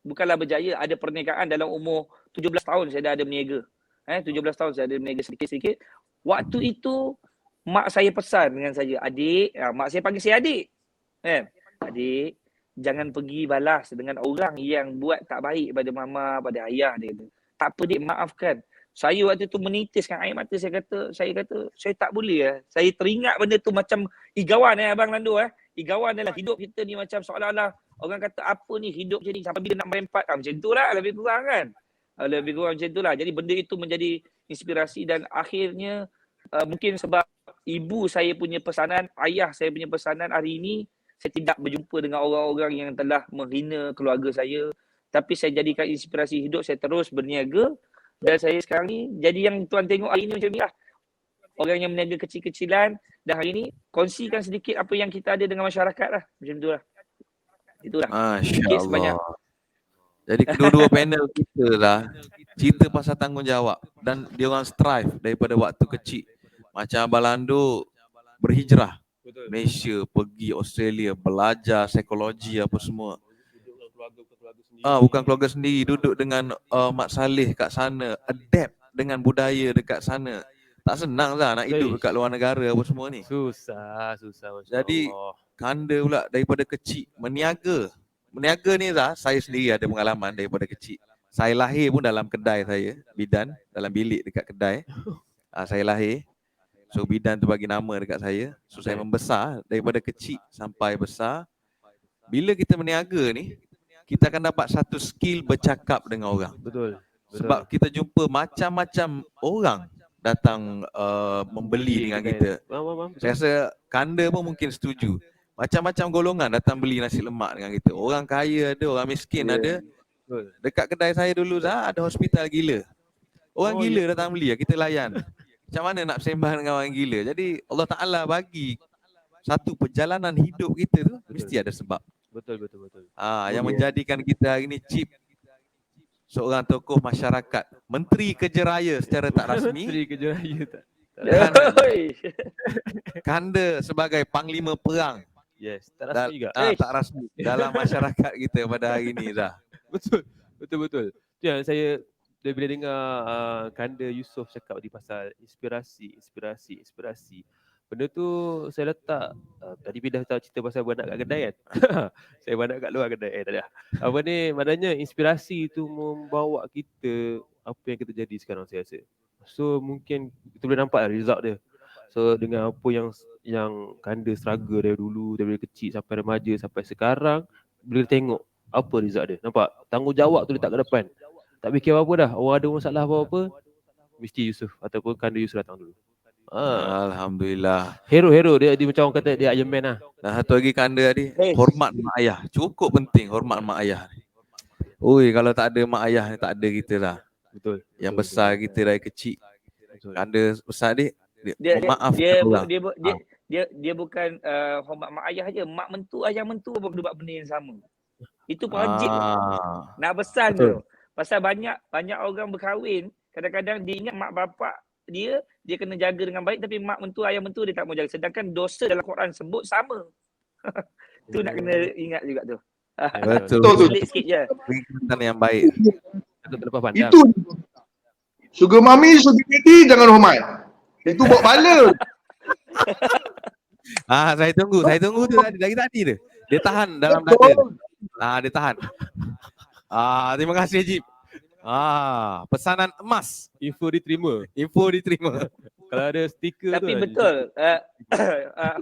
Speaker 5: bukanlah berjaya, ada perniagaan dalam umur 17 tahun saya dah ada berniaga. 17 tahun saya ada berniaga sedikit-sedikit. Waktu itu mak saya pesan dengan saya, adik, mak saya panggil saya adik. Adik, jangan pergi balas dengan orang yang buat tak baik pada mama, pada ayah dia kata. Tak apa dik, maafkan. Saya waktu tu menitiskan air mata, saya kata saya tak boleh lah. Saya teringat benda tu macam igawan Abang Lando Igawan adalah hidup kita ni macam seolah-olah orang kata apa ni hidup macam ni sampai bila nak merempat macam tu lah lebih kurang kan. Lebih kurang macam tu lah. Jadi benda itu menjadi inspirasi dan akhirnya mungkin sebab ibu saya punya pesanan, ayah saya punya pesanan hari ini saya tidak berjumpa dengan orang-orang yang telah menghina keluarga saya. Tapi saya jadikan inspirasi hidup, saya terus berniaga. Dan saya sekarang ni, jadi yang tuan tengok hari ni macam ni lah. Orang yang berniaga kecil-kecilan dan hari ni kongsikan sedikit apa yang kita ada dengan masyarakat lah. Macam tu lah. Itulah.
Speaker 2: Masya
Speaker 5: Sebanyak.
Speaker 2: Allah. Jadi kedua-dua panel kita lah cerita pasal tanggungjawab dan dia orang strive daripada waktu kecil. Macam Abang Lando berhijrah Malaysia, pergi Australia, belajar psikologi apa semua. Bukan keluarga sendiri, duduk dengan Mak Saleh kat sana, adapt dengan budaya dekat sana. Tak senang lah nak hidup dekat luar negara apa semua ni.
Speaker 3: Susah Masya
Speaker 2: Jadi
Speaker 3: Allah.
Speaker 2: Kanda pula daripada kecil meniaga. Meniaga ni lah, saya sendiri ada pengalaman daripada kecil. Saya lahir pun dalam kedai saya, bidan, dalam bilik dekat kedai. Saya lahir. So bidan tu bagi nama dekat saya. So saya membesar daripada kecil sampai besar. Bila kita meniaga ni, kita akan dapat satu skill bercakap dengan orang.
Speaker 3: Betul.
Speaker 2: Sebab kita jumpa macam-macam orang datang membeli dengan kita. Saya rasa Kanda pun mungkin setuju. Macam-macam golongan datang beli nasi lemak dengan kita. Orang kaya ada, orang miskin ada. Dekat kedai saya dulu ada hospital gila. Orang gila datang beli, kita layan. Macam mana nak bersembang dengan orang gila? Jadi Allah Ta'ala bagi satu perjalanan hidup kita tu mesti ada sebab.
Speaker 3: Betul.
Speaker 2: Yang menjadikan kita hari ni Cip seorang tokoh masyarakat, Menteri Kerja Raya secara tak rasmi.
Speaker 3: Menteri Kerja Raya tak.
Speaker 2: Dan Kanda sebagai Panglima Perang.
Speaker 3: Yes, tak rasmi juga.
Speaker 2: Tak rasmi dalam masyarakat kita pada hari ni dah.
Speaker 3: Betul. Tu yang saya bila dengar Kanda Yusof cakap di pasal inspirasi. Benda tu saya letak tadi Pidah tahu cerita pasal beranak kat kedai kan. Saya beranak kat luar kedai. Tak ada. Apa ni maknanya inspirasi tu membawa kita apa yang kita jadi sekarang saya rasa. So mungkin kita boleh nampak result dia. So dengan apa yang Kanda struggle dari dulu, dari kecil sampai remaja sampai sekarang, bila tengok apa result dia. Nampak? Tanggungjawab tu letak ke depan. Tak fikir apa-apa dah. Orang ada masalah apa-apa, mesti Yusof ataupun Kanda Yusof datang dulu.
Speaker 2: Alhamdulillah.
Speaker 3: Hero dia macam orang kata dia Iron Man lah.
Speaker 2: Dan satu lagi Kanda tadi, hormat mak ayah. Cukup penting hormat mak ayah. Kalau tak ada mak ayah, tak ada kita lah.
Speaker 3: Betul.
Speaker 2: Yang besar kita dari kecil. Kanda besar dia maaf
Speaker 5: dia bukan hormat mak ayah je, mak mentua, ayah mentua pun buat benda yang sama. Itu wajib nak besar tu. Pasal banyak orang berkahwin, kadang-kadang dia ingat mak bapak dia kena jaga dengan baik, tapi mak mentua, ayah mentua dia tak mau jaga. Sedangkan dosa dalam Quran sebut sama. Tu nak kena ingat juga tu.
Speaker 2: Betul.
Speaker 5: Sikit je.
Speaker 2: Peringatan yang baik.
Speaker 4: Itu sugar mami, sugar daddy jangan hormat. Itu bawa bala.
Speaker 2: Saya tunggu tu dari tadi dia. Dia tahan dalam dada. Dia tahan. Terima kasih Jip. Pesanan emas.
Speaker 3: Info diterima. Kalau ada stiker
Speaker 5: tapi
Speaker 3: tu.
Speaker 5: Tapi betul.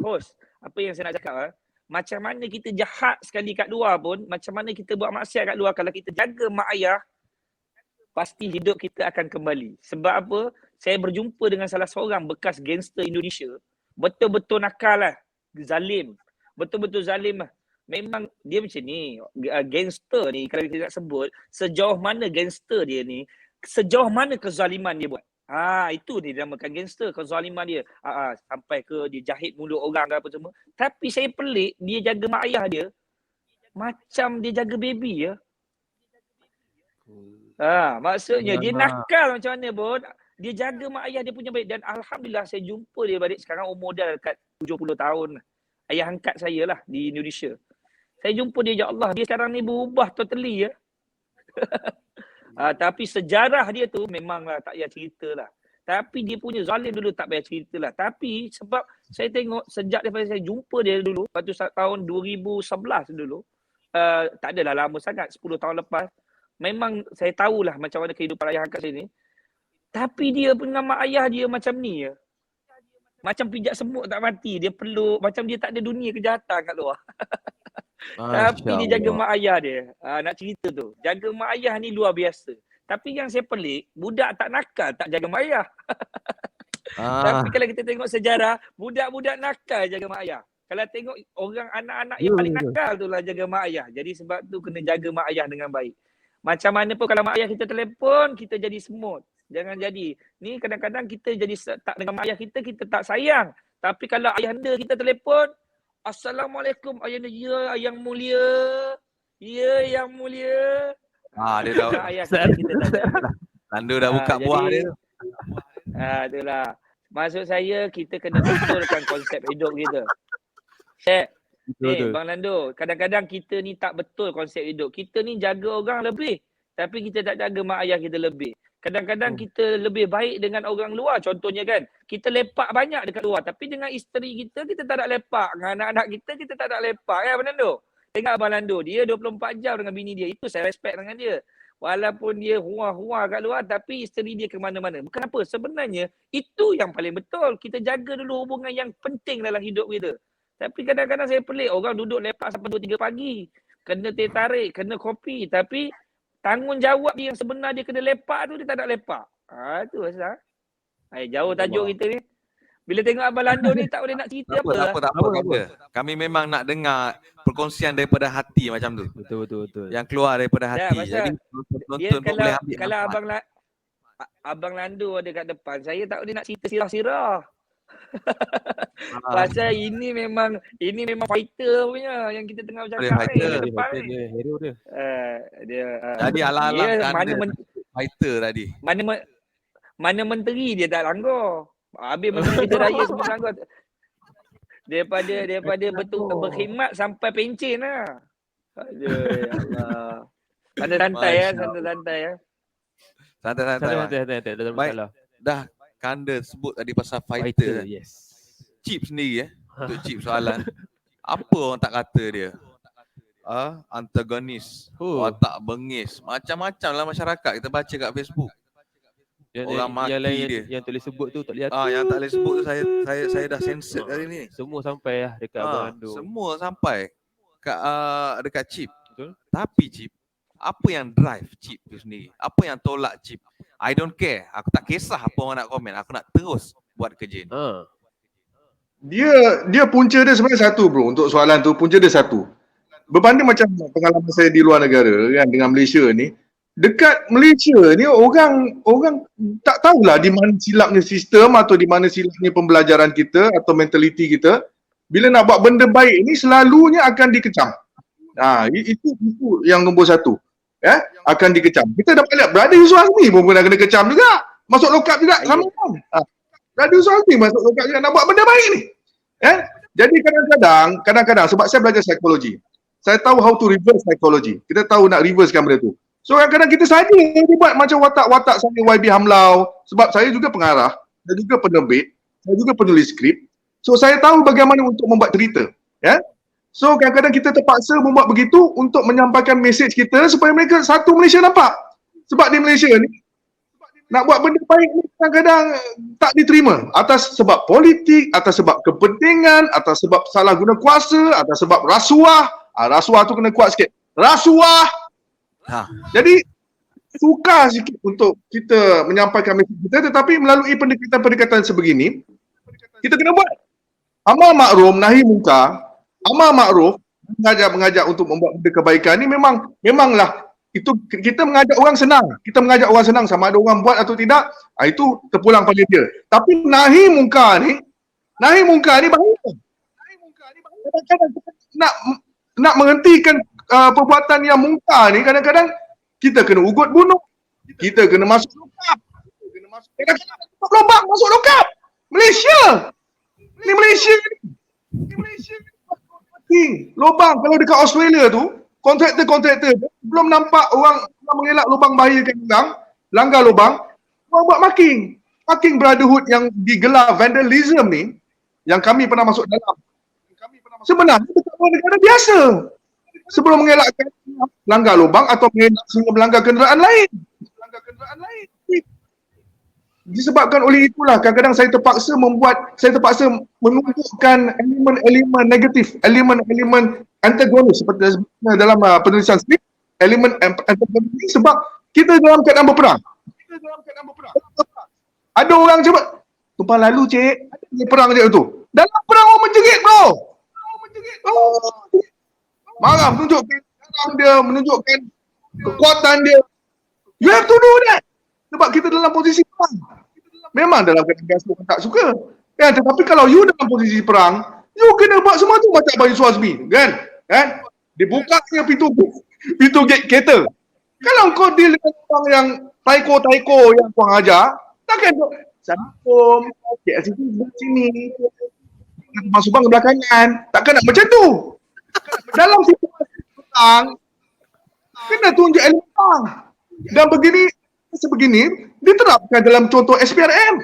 Speaker 5: Host, apa yang saya nak cakap macam mana kita jahat sekali kat luar pun, macam mana kita buat maksiat kat luar, kalau kita jaga mak ayah, pasti hidup kita akan kembali. Sebab apa? Saya berjumpa dengan salah seorang bekas gangster Indonesia. Betul-betul nakal lah. Zalim. Betul-betul zalim lah. Memang dia macam ni. Gangster ni, kalau kita nak sebut, sejauh mana gangster dia ni, sejauh mana kezaliman dia buat. Itu dia dinamakan gangster, kezaliman dia. Sampai ke dia jahit mulut orang ke apa semua. Tapi saya pelik, dia jaga mak ayah dia macam dia jaga baby ya. Maksudnya dia nakal macam mana pun, dia jaga mak ayah dia punya baik. Dan alhamdulillah saya jumpa dia balik sekarang umur dia dekat 70 tahun. Ayah angkat saya lah di Indonesia. Saya jumpa dia, ya Allah, dia sekarang ni berubah totally ya. Tapi sejarah dia tu memanglah tak payah cerita lah. Tapi dia punya zalim dulu tak payah cerita lah. Tapi sebab saya tengok sejak daripada saya jumpa dia dulu, waktu tahun 2011 dulu, tak adalah lama sangat, 10 tahun lepas. Memang saya tahulah macam mana kehidupan ayah angkat saya ni. Tapi dia dengan mak ayah dia macam ni je. Macam pijak semut tak mati. Dia peluk. Macam dia tak ada dunia kejahatan kat luar. Tapi dia jaga mak ayah dia. Nak cerita tu. Jaga mak ayah ni luar biasa. Tapi yang saya pelik, budak tak nakal tak jaga mak ayah. Tapi kalau kita tengok sejarah, budak-budak nakal jaga mak ayah. Kalau tengok orang anak-anak yang paling nakal tu lah jaga mak ayah. Jadi sebab tu kena jaga mak ayah dengan baik. Macam mana pun kalau mak ayah kita telefon, kita jadi semut. Jangan jadi. Ni kadang-kadang kita jadi tak dengan mak ayah kita tak sayang. Tapi kalau ayahanda kita telefon, Assalamualaikum ayahanda. Ya, yang mulia. Ya, yang mulia.
Speaker 2: Dia dah
Speaker 5: Ayah kita tak.
Speaker 2: Tanda dah buka buah dia.
Speaker 5: Itulah. Maksud saya kita kena betulkan konsep hidup kita. Bang Lando, kadang-kadang kita ni tak betul konsep hidup. Kita ni jaga orang lebih, tapi kita tak jaga mak ayah kita lebih. Kadang-kadang kita lebih baik dengan orang luar. Contohnya kan, kita lepak banyak dekat luar, tapi dengan isteri kita tak nak lepak. Dengan anak-anak kita tak nak lepak. Ya, Abang Lando? Tengok Abang Lando, dia 24 jam dengan bini dia. Itu saya respect dengan dia. Walaupun dia huar-huar kat luar, tapi isteri dia ke mana-mana. Bukan apa, sebenarnya itu yang paling betul. Kita jaga dulu hubungan yang penting dalam hidup kita. Tapi kadang-kadang saya pelik, orang duduk lepak sampai 2-3 pagi. Kena teh tarik, kena kopi. Tapi tanggungjawab dia yang sebenar dia kena lepak tu, dia tak nak lepak. Itu asal. Jauh tajuk kita ni. Bila tengok Abang Lando ni tak boleh nak cerita
Speaker 2: Tak apa. Kami memang nak dengar perkongsian daripada hati macam tu.
Speaker 3: Betul.
Speaker 2: Yang keluar daripada hati. Jadi penonton pun boleh ambil
Speaker 5: kalau Abang Lando ada kat depan, saya tak boleh nak cerita sirah-sirah. Pasal ini memang fighter punya yang kita tengah bercakap ni kat depan ni.
Speaker 3: Hero dia.
Speaker 2: Jadi ala-ala fighter tadi.
Speaker 5: Mana menteri dia tak langgar. Habis menteri kita raya semua langgar. Daripada betul berkhidmat sampai pencen lah. Aduh ya Allah. Santai-santai ya.
Speaker 2: Santai. Baik. Dah Kanda sebut tadi pasal fighter.
Speaker 3: Yes.
Speaker 2: Chip sendiri untuk chip soalan. Apa orang tak kata dia? Antagonis, watak bengis, macam-macam lah masyarakat kita baca kat Facebook. Orang maki dia.
Speaker 3: Yang tak boleh sebut tu tak boleh
Speaker 2: Yang tak boleh sebut tu saya dah censored hari ni.
Speaker 3: Semua sampai lah dekat Abang Lando.
Speaker 2: Semua sampai dekat Chip.
Speaker 3: Betul.
Speaker 2: Tapi Chip, apa yang drive Chip tu sendiri? Apa yang tolak Chip? I don't care. Aku tak kisah apa orang nak komen. Aku nak terus buat kerja ni.
Speaker 4: Dia punca dia sebenarnya satu bro. Untuk soalan tu punca dia satu. Berbanding macam pengalaman saya di luar negara kan, dengan Malaysia ni, dekat Malaysia ni orang tak tahulah di mana silapnya sistem atau di mana silapnya pembelajaran kita atau mentaliti kita. Bila nak buat benda baik ni selalunya akan dikecam. Itu yang nombor satu. Akan dikecam. Kita dapat lihat Brother Yusuf Azmi pun kena kecam juga. Masuk lokap juga sama kan. Brother Yusuf Azmi masuk lokap juga nak buat benda baik ni. Jadi kadang-kadang sebab saya belajar psikologi. Saya tahu how to reverse psychology. Kita tahu nak reversekan benda tu. So kadang-kadang kita saja dia buat macam watak-watak saya YB Hamlau. Sebab saya juga pengarah, saya juga penerbit, saya juga penulis skrip. So saya tahu bagaimana untuk membuat cerita. So kadang-kadang kita terpaksa membuat begitu untuk menyampaikan mesej kita supaya mereka satu Malaysia nampak. Sebab di Malaysia ni nak buat benda baik ni kadang-kadang tak diterima atas sebab politik, atas sebab kepentingan, atas sebab salah guna kuasa, atas sebab rasuah. Rasuah tu kena kuat sikit. Rasuah. Jadi sukar sikit untuk kita menyampaikan mesej kita, tetapi melalui pendekatan-pendekatan sebegini kita kena buat amal makruf nahi munkar. Amal makruf, mengajak untuk membuat benda kebaikan ni memanglah itu kita mengajak orang senang. Kita mengajak orang senang sama ada orang buat atau tidak, itu terpulang pada dia. Tapi nahi munkar ni bahaya. Kadang-kadang nak menghentikan perbuatan yang mungkar ni, kadang-kadang kita kena ugut bunuh. Kita kena masuk lokap. Kadang-kadang masuk lokap. Malaysia. Ni Malaysia ni. Lubang kalau dekat Australia tu, kontraktor belum nampak orang mengelak lubang bahayakan orang, langgar lubang, orang buat marking brotherhood yang digelar vandalism ni, yang kami pernah masuk dalam. Sebenarnya dekat negara biasa. sebelum mengelakkan melanggar lubang atau mengelak sehingga melanggar kenderaan lain. Disebabkan oleh itulah kadang-kadang saya terpaksa menunjukkan elemen-elemen negatif, elemen-elemen antagonis seperti dalam penulisan skrip, elemen antagonis ini sebab kita dalam keadaan berperang. Ada orang cakap, tumpang lalu cik, ada perang je tu. Dalam perang orang menjerit bro. Marah menunjukkan sekarang dia, menunjukkan kekuatan dia. You have to do that. Sebab kita dalam posisi perang. Memang dalam keadaan biasa orang tak suka. Kan? Tetapi kalau you dalam posisi perang, you kena buat semua tu macam Abang Yusuf Azmi. Kan? Dibuka pintu gate kereta. Kalau kau deal dengan orang yang taiko yang kau ajar, takkan tu. Assalamualaikum. Kat sini. Masuk bang belakangan. Takkan nak macam tu. Dalam situasi perang, kena tunjuk elemen perang. Dan sebegini diterapkan dalam contoh SPRM.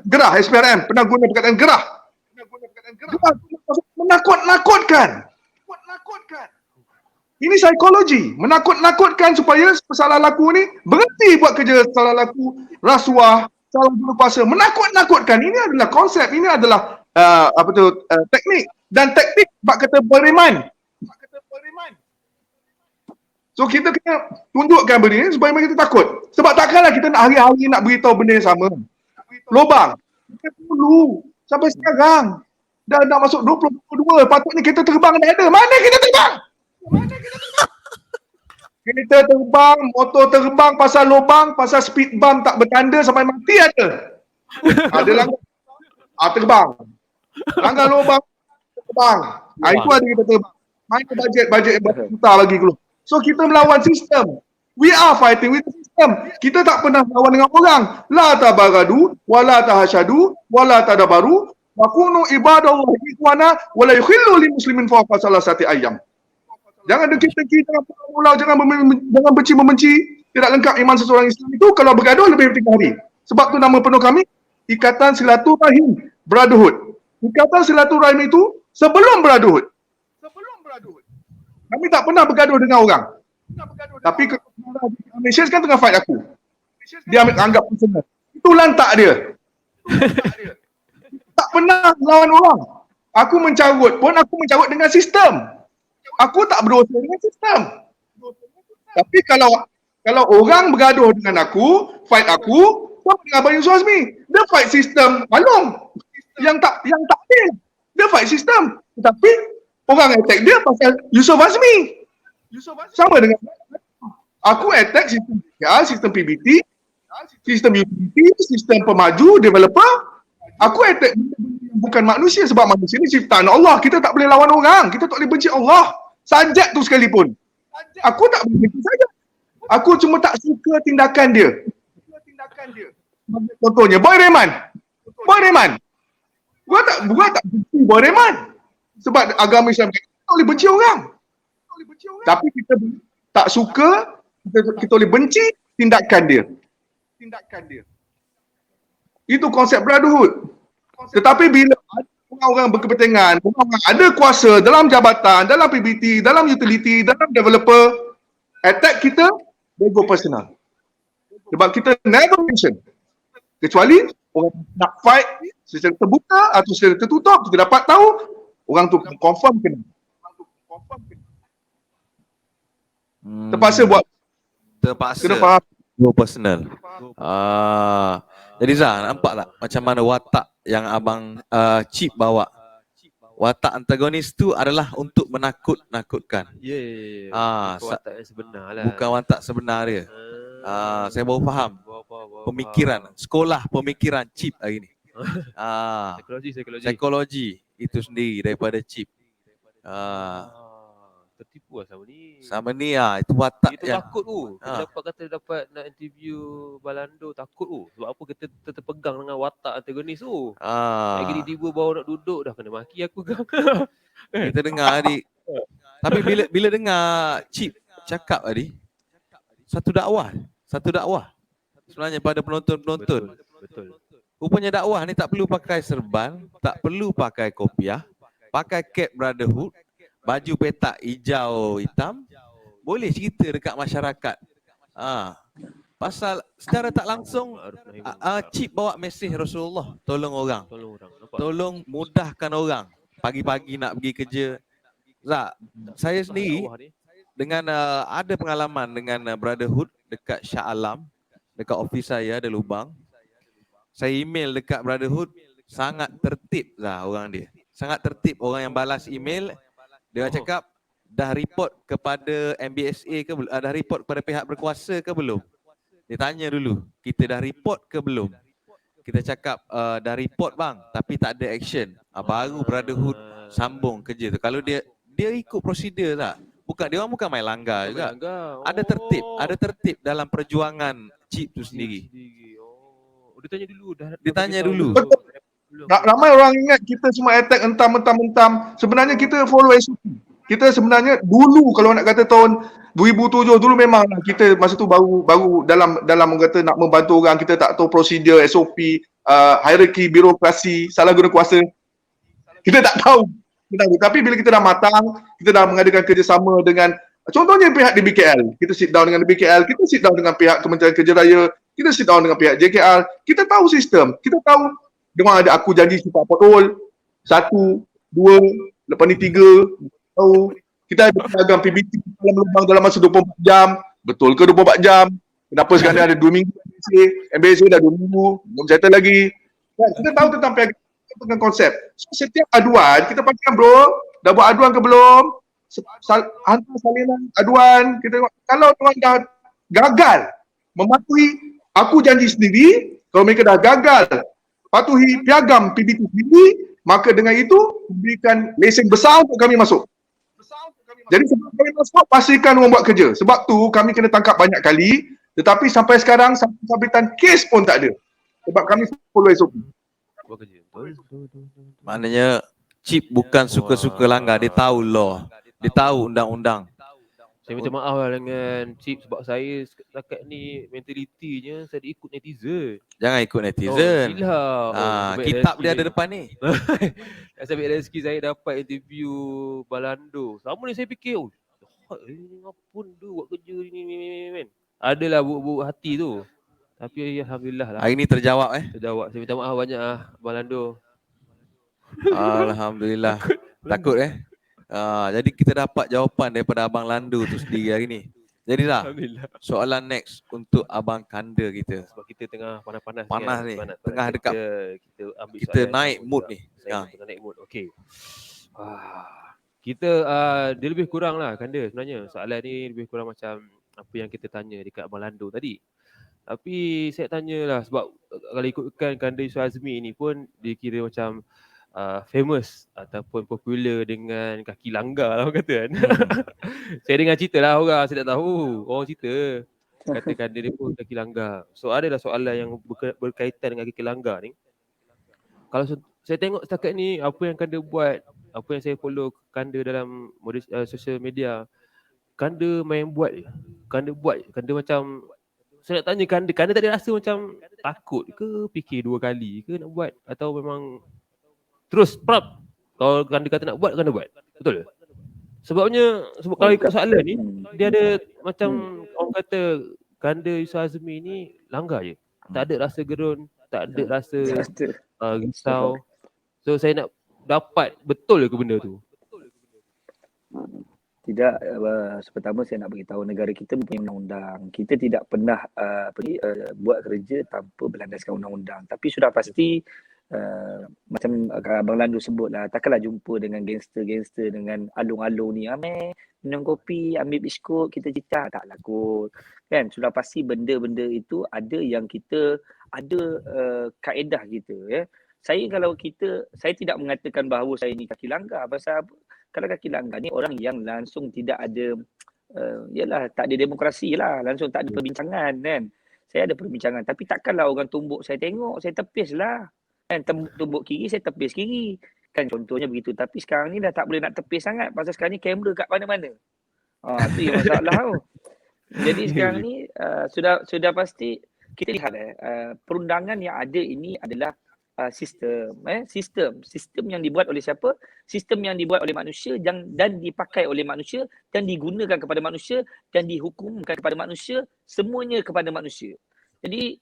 Speaker 4: Gerah SPRM. Pernah guna perkataan gerah. Menakut-nakutkan. Ini psikologi. Menakut-nakutkan supaya pesalah laku ni berhenti buat kerja salah laku, rasuah, salah guna kuasa. Menakut-nakutkan. Ini adalah konsep. Ini adalah teknik. Dan taktik bak kata beriman. So kita kena tunjukkan benda ni supaya kita takut. Sebab takkanlah kita nak hari-hari nak beritahu benda yang sama. Lobang. Kita dulu. Sampai sekarang. Dah nak masuk 2022. Patutnya kita terbang dah ada. Mana kita terbang? Kita terbang, motor terbang pasal lobang, pasal speed bump tak bertanda sampai mati ada. Ada langgar. Terbang. Langgar lobang, terbang. Itu ada kita terbang. Main bajet juta lagi keluar. So kita melawan sistem. We are fighting with the system. Kita tak pernah melawan dengan orang. La tabaradu, wala tahashadu, wala tadabaru, wa kunu ibadallahi ikhwana, wala yukhillu lil muslimin fawqa salasati ayyam. Jangan dengki-dengki, jangan benci-membenci. Tidak lengkap iman seseorang Islam itu kalau bergaduh lebih dari 3 hari. Sebab tu nama penuh kami, Ikatan Silaturahim Brotherhood. Ikatan Silaturahim itu sebelum Brotherhood. Kami tak pernah bergaduh dengan orang. Tapi Malaysia kan tengah fight aku. Dia anggap personal. Itu lantak dia. Tak pernah lawan orang. Aku mencarut pun aku mencarut dengan sistem. Aku tak berdosa dengan sistem. Tapi kalau orang bergaduh dengan aku, fight aku, sama dengan Abang Yusuf Azmi. Dia fight sistem maklum. Yang tak adil. Dia fight sistem. Tetapi orang attack dia pasal Yusuf Azmi. Sama dengan aku attack sistem PKR, sistem PBT, sistem utility, sistem pemaju, developer. Aku attack bukan manusia sebab manusia ni ciptaan Allah. Kita tak boleh lawan orang. Kita tak boleh benci Allah. Sajak tu sekalipun. Aku tak boleh benci sajak. Aku cuma tak suka tindakan dia. Contohnya Boy Rehman. Gua tak benci Boy Rehman. Sebab agama Islam kita tak boleh benci orang. Tapi kita tak suka, kita boleh benci tindakan dia. Itu konsep brotherhood. Tetapi bila orang-orang berkepentingan, orang ada kuasa dalam jabatan, dalam PBT, dalam utility, dalam developer, attack kita, they go personal. Sebab kita never mention. Kecuali orang nak fight secara terbuka atau secara tertutup, kita dapat tahu, orang tu confirm kena. Terpaksa buat. Kena faham.
Speaker 2: Go personal. Jadi Zah, nampak tak macam mana watak yang abang Chip bawa? Watak antagonis tu adalah untuk menakut-nakutkan.
Speaker 3: Watak yang sebenar lah.
Speaker 2: Bukan watak sebenar dia. Saya baru faham. Pemikiran, sekolah pemikiran Chip hari ni. Psikologi itu sendiri daripada Chip.
Speaker 3: Tertipu lah sama
Speaker 2: Sama ni itu watak
Speaker 3: itu
Speaker 2: yang
Speaker 3: takut tu. Kita dapat nak interview Balando takut tu. Sebab apa kita terpegang dengan watak antagonis tu. Lagi tiba baru nak duduk dah kena maki aku kan.
Speaker 2: Kita dengar adik. Tapi bila dengar Chip cakap tadi, satu dakwah sebenarnya pada penonton-penonton.
Speaker 3: Betul.
Speaker 2: Rupanya dakwah ni tak perlu pakai serban, tak perlu pakai kopiah, pakai cap brotherhood, baju petak hijau hitam, boleh cerita dekat masyarakat. Pasal secara tak langsung
Speaker 3: Ma'ruf nahi munkar.
Speaker 2: Cip bawa mesej Rasulullah, tolong orang.
Speaker 3: Tolong orang. Nampak?
Speaker 2: Tolong mudahkan orang. Pagi-pagi nak pergi kerja. Zak, saya sendiri
Speaker 3: Dakwah ni.
Speaker 2: dengan ada pengalaman dengan Brotherhood dekat Shah Alam, dekat office saya ada lubang. Saya email dekat Brotherhood, sangat tertib lah orang dia. Sangat tertib orang yang balas email. Dia cakap dah report kepada MBSA ke belum? Dah report kepada pihak berkuasa ke belum? Dia tanya dulu, kita dah report ke belum? Kita cakap dah report bang, tapi tak ada action. Baru Brotherhood sambung kerja tu. Kalau dia ikut prosedur tak? Dia orang bukan main langgar juga. Ada tertib dalam perjuangan Cip tu sendiri.
Speaker 3: Dia tanya dulu dah.
Speaker 2: Dia tanya dulu.
Speaker 4: Ramai orang ingat kita semua attack entam-entam. Sebenarnya kita follow SOP. Kita sebenarnya dulu kalau nak kata tahun 2007 dulu memang kita masa tu baru dalam kata nak membantu orang, kita tak tahu prosedur SOP, hierarki birokrasi, salah guna kuasa. Kita tak tahu. Tapi bila kita dah matang, kita dah mengadakan kerjasama dengan contohnya pihak DBKL. Kita sit down dengan DBKL, kita sit down dengan pihak Kementerian Kerja Raya, kita sit down dengan pihak JKR. Kita tahu sistem, kita tahu memang ada aku janji sifat pothole 1, 2, lepas ni 3. Tahu kita ada piagam PBT dalam lubang dalam masa 24 jam. Betul ke 24 jam? Kenapa sekarang ada 2 minggu MBSA dah 2 minggu, belum settle lagi. Kita tahu tentang piagam, tentang konsep. So, setiap aduan kita pastikan bro, dah buat aduan ke belum? Hantar salinan aduan. Kita tengok kalau tuan dah gagal mematuhi aku janji sendiri, kalau mereka dah gagal patuhi piagam PBT sendiri, maka dengan itu berikan lesen besar untuk kami masuk. Jadi sebab kami masuk, pastikan orang buat kerja. Sebab tu kami kena tangkap banyak kali, tetapi sampai sekarang sambutan kes pun tak ada. Sebab kami follow SOP.
Speaker 3: Buat kerja.
Speaker 2: Maknanya Cip bukan suka-suka langgar, dia tahu law. Dia tahu undang-undang.
Speaker 3: Saya minta maaf lah dengan Cip sebab saya setakat ni mentalitinya saya ikut netizen.
Speaker 2: Jangan ikut netizen. Kitab dia ada depan ni.
Speaker 3: Nasib rezeki saya dapat interview Balando. Sama ni saya fikir, ngapun tu buat kerja ni men. Adalah bubuk hati tu. Tapi alhamdulillah lah.
Speaker 2: Hari ni terjawab
Speaker 3: Terjawab. Saya minta maaf banyak Balando.
Speaker 2: Alhamdulillah. Takut jadi kita dapat jawapan daripada Abang Landu tu sendiri hari ni. Jadi dah, soalan next untuk Abang Kanda kita.
Speaker 3: Sebab kita tengah panas-panas
Speaker 2: ni. Tengah dekat
Speaker 3: kita ambil
Speaker 2: kita naik mood ni.
Speaker 3: Tengah naik mood. Okey. Kita dia lebih kurang lah Kanda sebenarnya. Soalan ni lebih kurang macam apa yang kita tanya dekat Abang Landu tadi. Tapi saya tanyalah sebab kalau ikutkan Kanda Yusof Azmi ni pun dia kira macam famous ataupun popular dengan kaki langgar lah orang kata kan. Saya dengar cerita lah orang, saya tak tahu. Orang cerita katakan dia pun kaki langgar. So adalah soalan yang berkaitan dengan kaki langgar ni. Kalau saya tengok setakat ni apa yang Kanda buat, apa yang saya follow Kanda dalam social media, Kanda main buat je. Kanda macam saya nak tanya Kanda tak ada rasa macam takut ke, fikir 2 kali ke nak buat atau memang terus prap. Kalau Kanda kata nak buat, Kanda buat. Betul ke? Sebab kalau ikut soalan ni, dia ada macam orang kata Kanda Yusof Azmi ni langgar je. Tak ada rasa gerun, tak ada rasa risau. So saya nak dapat betul ke benda tu?
Speaker 5: Tidak, pertama saya nak beritahu negara kita mempunyai undang-undang. Kita tidak pernah buat kerja tanpa berlandaskan undang-undang. Tapi sudah pasti macam Abang Landu sebutlah, takkanlah jumpa dengan gangster-gangster dengan alung-alung ni. Minum kopi, ambil biskut, kita cerita. Taklah kot. Kan? Sudah pasti benda-benda itu ada yang kita ada kaedah kita. Ya. Saya tidak mengatakan bahawa saya ni kaki langgar. Pasal kalau kaki langgar ni orang yang langsung tidak ada tak ada demokrasi lah, langsung tak ada perbincangan kan. Saya ada perbincangan tapi takkanlah orang tumbuk saya tengok, saya tepis lah. Kan tumbuk kiri saya tepis kiri. Kan contohnya begitu. Tapi sekarang ni dah tak boleh nak tepis sangat pasal sekarang ni kamera kat mana-mana. Tu yang masalah tu. Jadi sekarang ni sudah pasti kita lihat perundangan yang ada ini adalah sistem yang dibuat oleh siapa? Sistem yang dibuat oleh manusia dan dipakai oleh manusia dan digunakan kepada manusia dan dihukumkan kepada manusia, semuanya kepada manusia. Jadi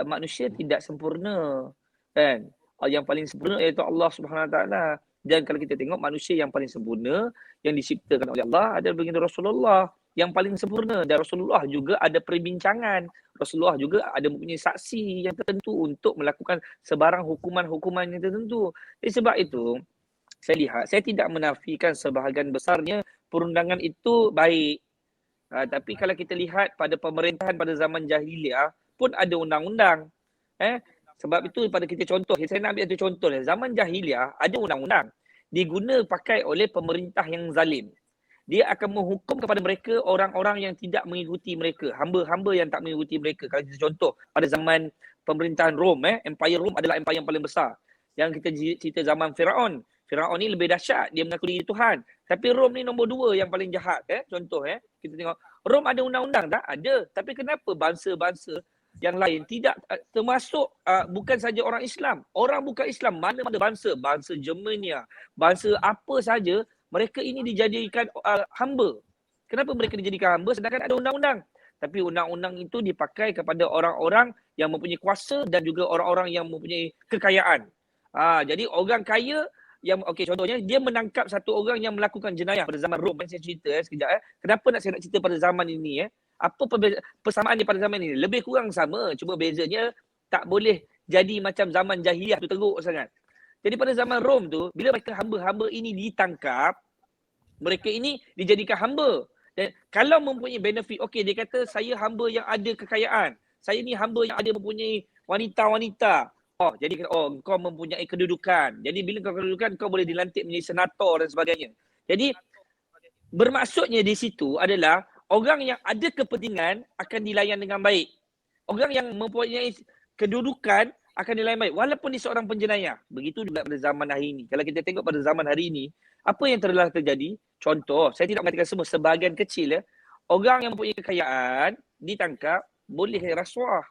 Speaker 5: manusia tidak sempurna, kan? Yang paling sempurna iaitu Allah Subhanahu Wa Taala. Dan kalau kita tengok manusia yang paling sempurna yang diciptakan oleh Allah adalah baginda Rasulullah yang paling sempurna, dan Rasulullah juga ada perbincangan. Rasulullah juga ada mempunyai saksi yang tertentu untuk melakukan sebarang hukuman-hukuman yang tertentu. Jadi sebab itu saya lihat, saya tidak menafikan sebahagian besarnya perundangan itu baik. Tapi kalau kita lihat pada pemerintahan pada zaman jahiliah pun ada undang-undang. Sebab itu pada kita contoh, saya nak ambil satu contoh. Zaman jahiliah ada undang-undang diguna pakai oleh pemerintah yang zalim. Dia akan menghukum kepada mereka orang-orang yang tidak mengikuti mereka, hamba-hamba yang tak mengikuti mereka. Kalau kita contoh pada zaman pemerintahan Rom, Empire Rom adalah empire yang paling besar. Yang kita cerita zaman Firaun. Firaun ni lebih dahsyat, dia mengaku diri Tuhan. Tapi Rom ni nombor 2 yang paling jahat. Contoh, kita tengok Rom ada undang-undang tak? Ada. Tapi kenapa bangsa-bangsa yang lain tidak, termasuk bukan saja orang Islam, orang bukan Islam, mana-mana bangsa, bangsa Germania, bangsa apa saja, mereka ini dijadikan hamba. Kenapa mereka dijadikan hamba sedangkan ada undang-undang? Tapi undang-undang itu dipakai kepada orang-orang yang mempunyai kuasa dan juga orang-orang yang mempunyai kekayaan. Jadi orang kaya yang, contohnya dia menangkap satu orang yang melakukan jenayah pada zaman Rom. Saya cerita sekejap. Kenapa saya nak cerita pada zaman ini? Apa persamaan dia pada zaman ini? Lebih kurang sama, cuma bezanya tak boleh jadi macam zaman jahiliah tu teruk sangat. Jadi pada zaman Rom tu, bila mereka hamba-hamba ini ditangkap, mereka ini dijadikan hamba. Dan kalau mempunyai benefit, dia kata saya hamba yang ada kekayaan. Saya ni hamba yang ada mempunyai wanita-wanita. Jadi kau mempunyai kedudukan. Jadi bila kau kedudukan, kau boleh dilantik menjadi senator dan sebagainya. Jadi bermaksudnya di situ adalah orang yang ada kepentingan akan dilayan dengan baik. Orang yang mempunyai kedudukan akan dilayan baik walaupun dia seorang penjenayah. Begitu juga pada zaman hari ini. Kalau kita tengok pada zaman hari ini, apa yang telah terjadi? Contoh, saya tidak mengatakan semua, sebahagian kecil orang yang mempunyai kekayaan ditangkap, boleh rasuah.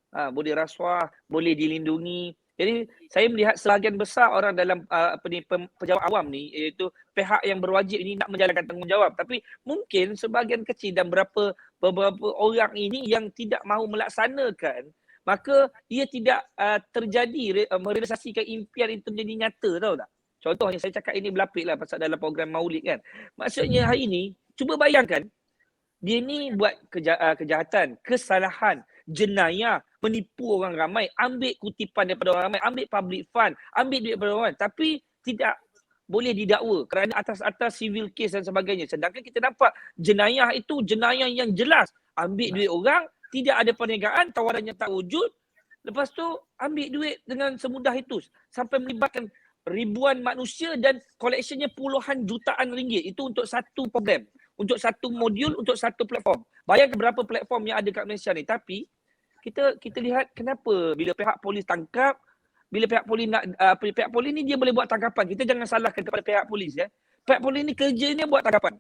Speaker 5: Boleh rasuah, boleh dilindungi. Jadi saya melihat sebahagian besar orang dalam pejabat awam ni, iaitu pihak yang berwajib ini nak menjalankan tanggungjawab. Tapi mungkin sebahagian kecil dan beberapa orang ini yang tidak mahu melaksanakan, maka ia tidak terjadi merealisasikan impian itu menjadi nyata, tahu tak? Contohnya saya cakap ini berlapik lah pasal dalam program Maulid kan. Maksudnya hari ini, cuba bayangkan, dia ni buat kejahatan, kesalahan, jenayah, menipu orang ramai, ambil kutipan daripada orang ramai, ambil public fund, ambil duit daripada orang ramai, tapi tidak boleh didakwa kerana atas civil case dan sebagainya. Sedangkan kita nampak jenayah itu jenayah yang jelas, ambil duit orang, tidak ada perniagaan, tawarannya tak wujud, lepas tu ambil duit dengan semudah itu sampai melibatkan ribuan manusia dan collectionnya puluhan jutaan ringgit. Itu untuk satu program, untuk satu modul, untuk satu platform. Bayangkan berapa platform yang ada kat Malaysia ni. Tapi kita lihat kenapa bila pihak polis tangkap, bila pihak polis ni dia boleh buat tangkapan. Kita jangan salahkan kepada pihak polis. Pihak polis ni kerjanya buat tangkapan.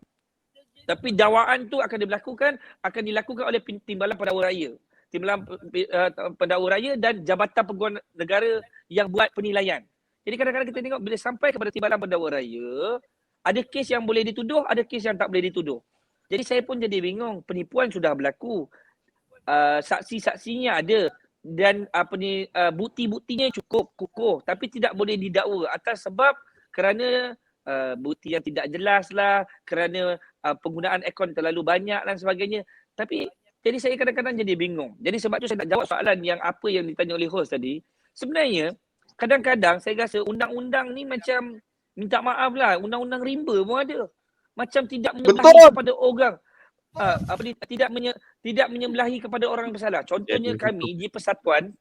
Speaker 5: Tapi dakwaan tu akan dilakukan oleh Timbalan Pendakwa Raya. Timbalan Pendakwa Raya dan Jabatan Peguam Negara yang buat penilaian. Jadi kadang-kadang kita tengok bila sampai kepada Timbalan Pendakwa Raya, ada kes yang boleh dituduh, ada kes yang tak boleh dituduh. Jadi saya pun jadi bingung, penipuan sudah berlaku. Saksi-saksinya ada dan bukti-buktinya cukup kukuh, tapi tidak boleh didakwa atas sebab kerana bukti yang tidak jelas lah, kerana penggunaan akaun terlalu banyak dan sebagainya. Tapi jadi saya kadang-kadang jadi bingung. Jadi sebab tu saya nak jawab soalan yang apa yang ditanya oleh host tadi. Sebenarnya kadang-kadang saya rasa undang-undang ni macam, minta maaf lah, undang-undang rimba pun ada. Macam tidak menyebelahi kepada orang. Tidak menyebelahi kepada orang yang bersalah. Contohnya kami di Persatuan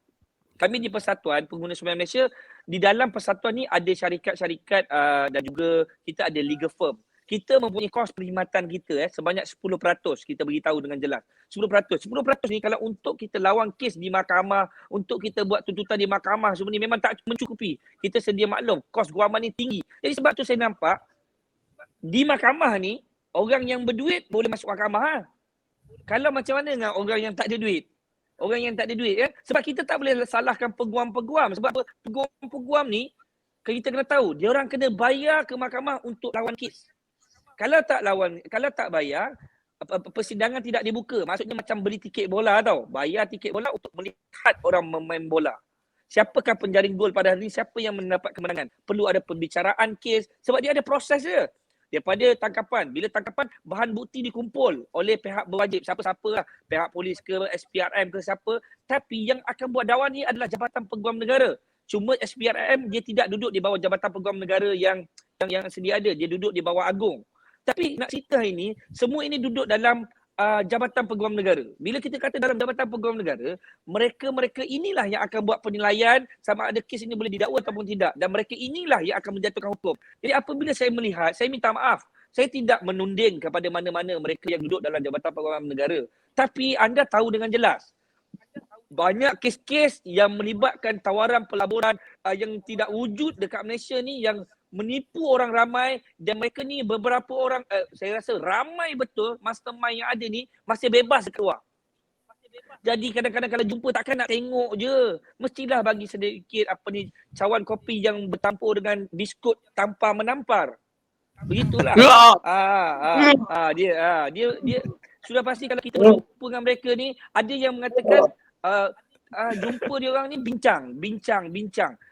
Speaker 5: Pengguna Sumber Malaysia, di dalam persatuan ni ada syarikat-syarikat dan juga kita ada legal firm. Kita mempunyai kos perkhidmatan kita sebanyak 10%, kita beritahu dengan jelas. 10%. 10% ni kalau untuk kita lawan kes di mahkamah, untuk kita buat tuntutan di mahkamah semua ni memang tak mencukupi. Kita sedia maklum, kos guaman ni tinggi. Jadi sebab tu saya nampak di mahkamah ni orang yang berduit boleh masuk mahkamah. Kalau macam mana dengan orang yang tak ada duit? Orang yang tak ada duit ya. Sebab kita tak boleh salahkan peguam-peguam. Sebab apa? Peguam-peguam ni kita kena tahu dia orang kena bayar ke mahkamah untuk lawan kes. Kalau tak bayar, persidangan tidak dibuka. Maksudnya macam beli tiket bola tau. Bayar tiket bola untuk melihat orang memain bola. Siapakah penjaring gol pada hari ini? Siapa yang mendapat kemenangan? Perlu ada pembicaraan kes. Sebab dia ada proses dia. Daripada tangkapan. Bila tangkapan, bahan bukti dikumpul oleh pihak berwajib. Siapa-siapa lah. Pihak polis ke, SPRM ke siapa. Tapi yang akan buat dakwah ni adalah Jabatan Peguam Negara. Cuma SPRM dia tidak duduk di bawah Jabatan Peguam Negara yang sedia ada. Dia duduk di bawah Agung. Tapi nak cerita ini, semua ini duduk dalam Jabatan Peguam Negara. Bila kita kata dalam Jabatan Peguam Negara, mereka inilah yang akan buat penilaian sama ada kes ini boleh didakwa ataupun tidak. Dan mereka inilah yang akan menjatuhkan hukum. Jadi apabila saya melihat, saya minta maaf. Saya tidak menunding kepada mana-mana mereka yang duduk dalam Jabatan Peguam Negara. Tapi anda tahu dengan jelas, banyak kes-kes yang melibatkan tawaran pelaburan yang tidak wujud dekat Malaysia ni yang menipu orang ramai dan mereka ni beberapa orang saya rasa ramai betul mastermind yang ada ni masih bebas keluar. Jadi kadang-kadang kalau jumpa takkan nak tengok je. Mestilah bagi sedikit cawan kopi yang bertampur dengan biskut tanpa menampar. Begitulah. Dia sudah pasti kalau kita berjumpa dengan mereka ni ada yang mengatakan jumpa dia orang ni bincang.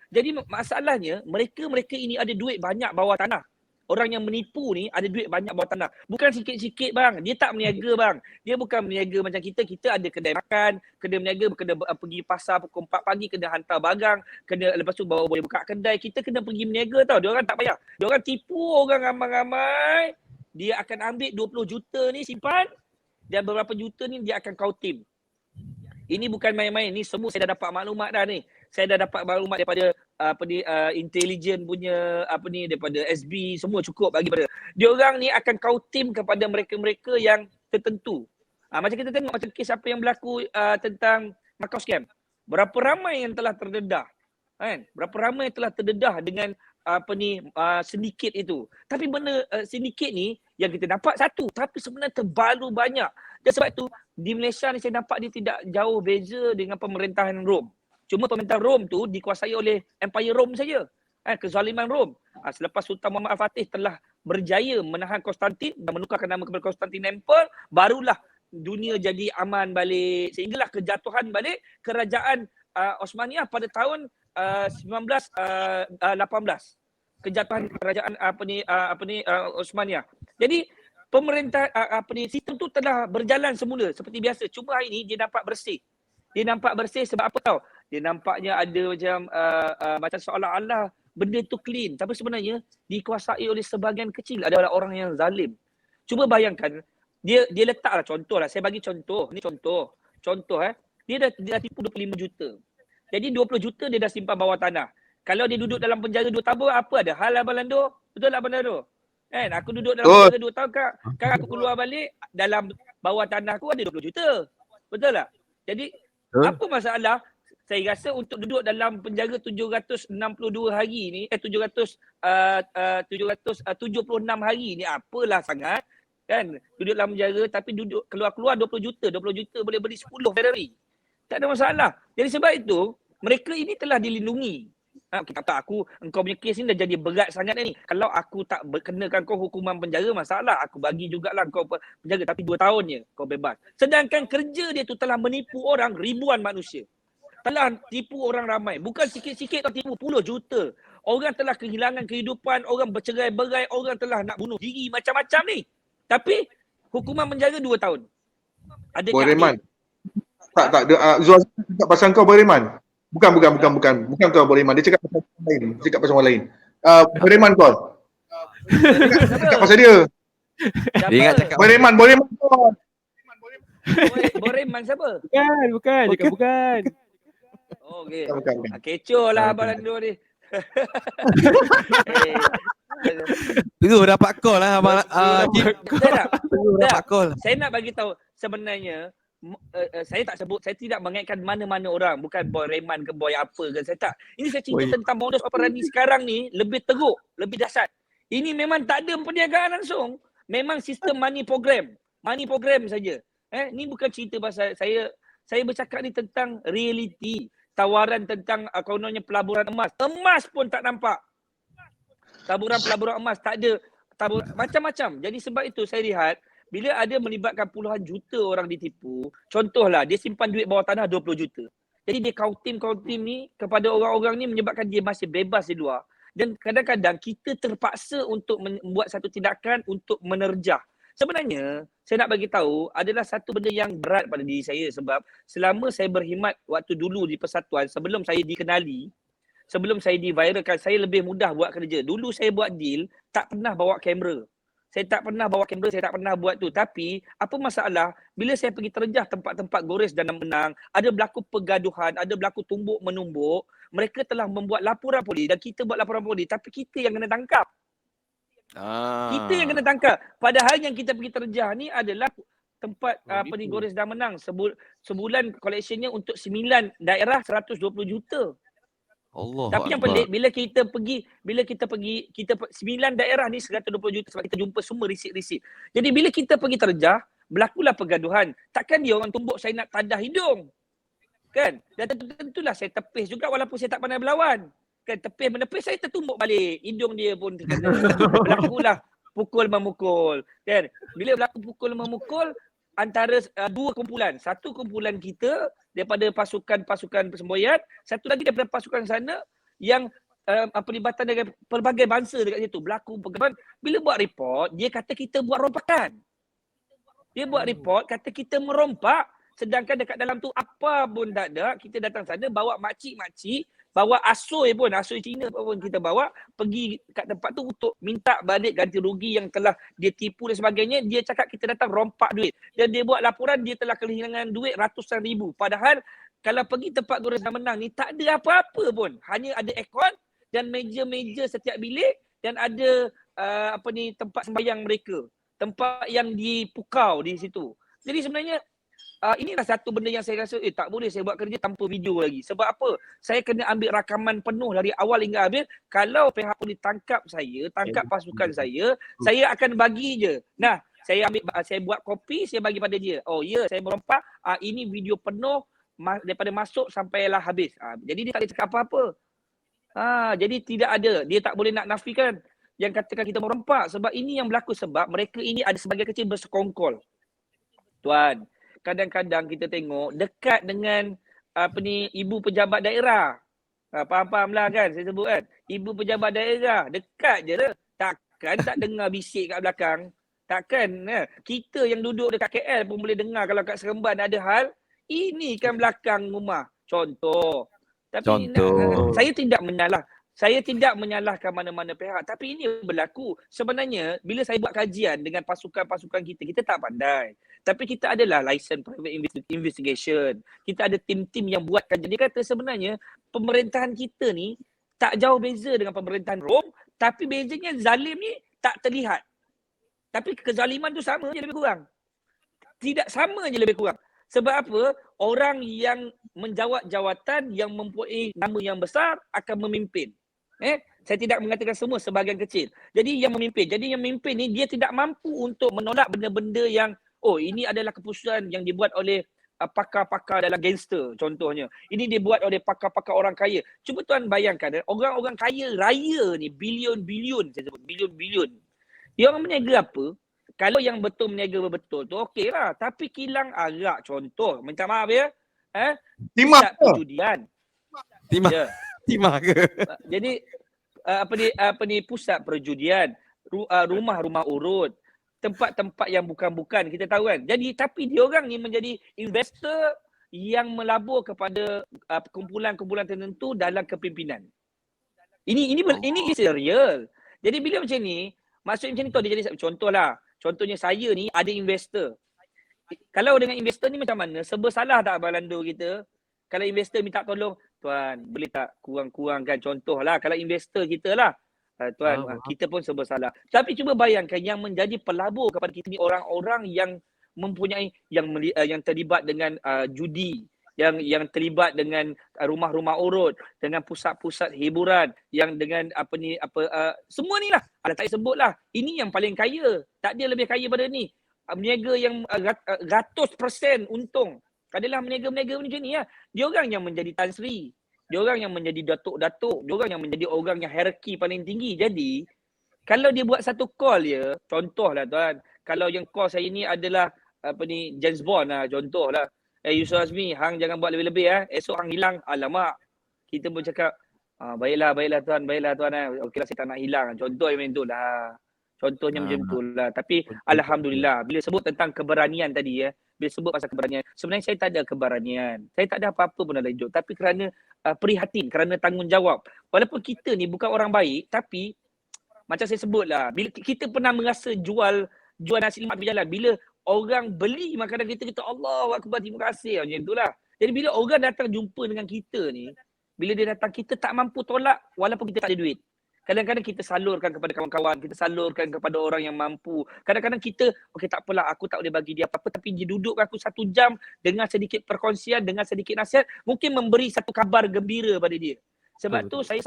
Speaker 5: Jadi masalahnya mereka ini ada duit banyak bawah tanah. Orang yang menipu ni ada duit banyak bawah tanah. Bukan sikit-sikit bang. Dia tak berniaga bang. Dia bukan berniaga macam kita. Kita ada kedai makan, kena berniaga, kena pergi pasar pukul 4 pagi, kena hantar barang, kena lepas tu baru boleh buka kedai. Kita kena pergi berniaga tau. Dia orang tak payah. Dia orang tipu orang ramai-ramai. Dia akan ambil 20 juta ni simpan dan beberapa juta ni dia akan kau tim. Ini bukan main-main. Ni semua saya dah dapat maklumat dah ni. Saya dah dapat maklumat daripada intelijen punya daripada SB, semua cukup bagi pada. Dia orang ni akan kau tim kepada mereka-mereka yang tertentu. Macam kita tengok macam kes apa yang berlaku tentang Macau scam. Berapa ramai yang telah terdedah. Kan? Berapa ramai yang telah terdedah dengan sindiket itu. Tapi benda sindiket ni yang kita nampak satu tapi sebenarnya terlalu banyak. Dan sebab itu di Malaysia ni saya nampak dia tidak jauh beza dengan pemerintahan Rom. Cuma pemerintahan Rom tu dikuasai oleh Empire Rom saja. Kezaliman Rom. Selepas Sultan Muhammad Al-Fatih telah berjaya menahan Konstantin dan menukarkan nama kepada Konstantinopel, barulah dunia jadi aman balik. Sehinggalah kejatuhan balik kerajaan Osmaniyah pada tahun 1918. Kejatuhan kerajaan Osmaniyah. Jadi pemerintah sistem tu telah berjalan semula seperti biasa. Cuma hari ini dia nampak bersih. Dia nampak bersih sebab apa tahu? Dia nampaknya ada macam seolah-olah benda tu clean. Tapi sebenarnya dikuasai oleh sebahagian kecil adalah orang yang zalim. Cuba bayangkan, dia letaklah contohlah. Saya bagi contoh. Ni contoh. Dia dah tipu 25 juta. Jadi 20 juta dia dah simpan bawah tanah. Kalau dia duduk dalam penjara 2 tahun, apa ada? Hal Abang Lando? Betul tak Abang Lando? Kan? Aku duduk dalam penjara 2 tahun, kan aku keluar balik, dalam bawah tanah aku ada 20 juta. Betul tak? Jadi, apa masalah? Saya rasa untuk duduk dalam penjara 762 hari ni, 776 hari ni, apalah sangat. Kan? Duduk dalam penjara tapi duduk keluar-keluar 20 juta. 20 juta boleh beli 10 Ferrari. Tak ada masalah. Jadi sebab itu, mereka ini telah dilindungi. Kita tak engkau punya kes ni dah jadi berat sangat ni. Kalau aku tak kenakan kau hukuman penjara, masalah. Aku bagi jugalah kau penjara tapi 2 tahun je kau bebas. Sedangkan kerja dia tu telah menipu orang ribuan manusia. Telah tipu orang ramai. Bukan sikit-sikit kau tipu puluh juta. Orang telah kehilangan kehidupan, orang bercerai-berai, orang telah nak bunuh diri macam-macam ni. Tapi hukuman penjara 2 tahun. Adakah
Speaker 4: Boy Reman. Tak. Zuhaz cakap pasal kau Boy Reman. Bukan kau Boy Reman. Dia cakap pasal orang lain. Boy Reman kau. Cakap pasal dia.
Speaker 2: Dia ingat cakap.
Speaker 4: Boy Reman kau.
Speaker 5: Boreman siapa?
Speaker 3: Bukan.
Speaker 5: Oh, okey.
Speaker 4: Bukan.
Speaker 5: Kecoh lah Abang Lando ni.
Speaker 2: Terus dapat call lah Abang dapat call.
Speaker 5: Saya nak bagi tahu sebenarnya saya tak sebut, saya tidak mengaitkan mana-mana orang, bukan Boy Reman ke Boy apa ke, saya tak. Ini saya cerita tentang modus operandi sekarang ni lebih teruk, lebih dahsyat. Ini memang tak ada perniagaan langsung. Memang sistem money program saja. Ni bukan cerita pasal saya Saya bercakap ni tentang realiti. Tawaran tentang kononnya pelaburan emas. Emas pun tak nampak. Pelaburan emas tak ada. Macam-macam. Jadi sebab itu saya lihat bila ada melibatkan puluhan juta orang ditipu, contohlah dia simpan duit bawah tanah 20 juta. Jadi dia kautim ni kepada orang-orang ni menyebabkan dia masih bebas di luar. Dan kadang-kadang kita terpaksa untuk membuat satu tindakan untuk menerjah. Sebenarnya saya nak bagi tahu adalah satu benda yang berat pada diri saya sebab selama saya berkhidmat waktu dulu di persatuan, sebelum saya dikenali, sebelum saya diviralkan, saya lebih mudah buat kerja. Dulu saya buat deal, tak pernah bawa kamera. Saya tak pernah bawa kamera, saya tak pernah buat tu. Tapi apa masalah bila saya pergi terjah tempat-tempat gores dan menang, ada berlaku pergaduhan, ada berlaku tumbuk menumbuk, mereka telah membuat laporan polis dan kita buat laporan polis tapi kita yang kena tangkap. Kita yang kena tangkap. Padahal yang kita pergi terjah ni adalah tempat gores dan menang. Sebulan collectionnya untuk 9 daerah 120 juta.
Speaker 2: Allah.
Speaker 5: Tapi yang pelik bila kita pergi 9 daerah ni 120 juta sebab kita jumpa semua risit-risit. Jadi bila kita pergi terjah, berlakulah pergaduhan. Takkan dia orang tumbuk saya nak tadah hidung. Kan? Dan tentulah saya tepis juga walaupun saya tak pandai berlawan. Kan tepis menepis saya tertumbuk balik. Hidung dia pun terkena. Berlakulah pukul memukul. Kan? Bila berlaku pukul memukul antara dua kumpulan. Satu kumpulan kita daripada pasukan persemboyan, satu lagi daripada pasukan sana yang pelibatan dengan pelbagai bangsa dekat situ. Berlaku pergaduhan. Bila buat report, dia kata kita buat rompakan. Dia buat report kata kita merompak. Sedangkan dekat dalam tu apa pun tak ada. Kita datang sana bawa makcik-makcik, bawa asoi Cina pun kita bawa pergi kat tempat tu untuk minta balik ganti rugi yang telah dia tipu dan sebagainya. Dia cakap kita datang rompak duit. Dan dia buat laporan dia telah kehilangan duit ratusan ribu. Padahal kalau pergi tempat gores dan menang ni tak ada apa-apa pun. Hanya ada aircon dan meja-meja setiap bilik dan ada tempat sembahyang mereka. Tempat yang dipukau di situ. Jadi sebenarnya inilah satu benda yang saya rasa tak boleh saya buat kerja tanpa video lagi. Sebab apa? Saya kena ambil rakaman penuh dari awal hingga habis. Kalau pihak polis tangkap pasukan saya akan bagi je. Nah, saya buat kopi, saya bagi pada dia. Oh ya, saya merompak, ini video penuh daripada masuk sampailah habis. Jadi dia tak boleh cakap apa-apa. Jadi tidak ada. Dia tak boleh nak nafikan yang katakan kita merompak. Sebab ini yang berlaku sebab mereka ini ada sebagai kecil bersekongkol. Tuan, kadang-kadang kita tengok dekat dengan ibu pejabat daerah. Faham-fahamlah kan saya sebut kan. Ibu pejabat daerah dekat je lah. Takkan tak dengar bisik kat belakang. Takkan kita yang duduk dekat KL pun boleh dengar kalau kat Seremban ada hal. Ini kan belakang rumah. Contoh. Tapi saya tidak menyalahkan mana-mana pihak. Tapi ini berlaku. Sebenarnya bila saya buat kajian dengan pasukan-pasukan kita tak pandai. Tapi kita adalah license private investigation. Kita ada tim-tim yang buat kajian. Dia kata sebenarnya pemerintahan kita ni tak jauh beza dengan pemerintahan Rom. Tapi bezanya zalim ni tak terlihat. Tapi kezaliman tu sama je lebih kurang. Tidak sama je lebih kurang. Sebab apa? Orang yang menjawat jawatan yang mempunyai nama yang besar akan memimpin. Saya tidak mengatakan semua, sebahagian kecil. Jadi yang memimpin ni dia tidak mampu untuk menolak benda-benda yang ini adalah keputusan yang dibuat oleh pakar-pakar dalam gangster contohnya. Ini dibuat oleh pakar-pakar orang kaya. Cuba tuan bayangkan orang-orang kaya raya ni bilion-bilion, saya sebut bilion-bilion. Dia orang berniaga apa? Kalau yang betul berniaga betul tu okey lah. Tapi kilang arak contoh, minta maaf ya.
Speaker 4: Timah
Speaker 5: perjudian.
Speaker 2: Timah ke?
Speaker 5: Jadi pusat perjudian, rumah-rumah urut, tempat-tempat yang bukan-bukan kita tahu kan. Jadi tapi dia orang ni menjadi investor yang melabur kepada kumpulan-kumpulan tertentu dalam kepimpinan. Ini is real. Jadi bila macam ni, maksud macam ni tu dia jadi contohlah. Contohnya saya ni ada investor. Kalau dengan investor ni macam mana? Serba salah tak Abang Lando kita? Kalau investor minta tolong, tuan boleh tak kurang-kurangkan contohlah kalau investor kita lah. Tuan, kita pun serba salah. Tapi cuba bayangkan yang menjadi pelabur kepada kita ni orang-orang yang mempunyai yang terlibat dengan judi, yang terlibat dengan rumah-rumah urut, dengan pusat-pusat hiburan, yang dengan semua ni lah. Tak sebutlah. Ini yang paling kaya. Tak dia lebih kaya pada ni. Berniaga yang 100% untung. Adalah menega-menega macam ni lah. Dia orang yang menjadi Tan Sri. Dia orang yang menjadi datuk-datuk. Dia orang yang menjadi orang yang hierarki paling tinggi. Jadi, kalau dia buat satu call je, contohlah tuan, kalau yang call saya ni adalah James Bond lah, contohlah. Yusuf Azmi, hang jangan buat lebih-lebih esok hang hilang. Alamak. Kita pun cakap, baiklah tuan. Okeylah saya tak nak hilang. Contoh yang macam tu lah. Contohnya macam tu lah. Tapi alhamdulillah, bila sebut tentang keberanian tadi bila sebut pasal keberanian, sebenarnya saya tak ada keberanian. Saya tak ada apa-apa pun dalam hidup. Tapi kerana prihatin, kerana tanggungjawab. Walaupun kita ni bukan orang baik, tapi macam saya sebut lah, bila kita pernah merasa jual nasi lemak di jalan, bila orang beli makanan kita Allahu Akbar, terima kasih macam itulah. Jadi bila orang datang jumpa dengan kita ni, bila dia datang kita tak mampu tolak walaupun kita tak ada duit. Kadang-kadang kita salurkan kepada kawan-kawan, kita salurkan kepada orang yang mampu. Kadang-kadang kita, okey tak apalah, aku tak boleh bagi dia apa-apa, tapi dia duduk aku 1 jam dengan sedikit perkongsian, dengan sedikit nasihat, mungkin memberi satu kabar gembira pada dia. Sebab tu saya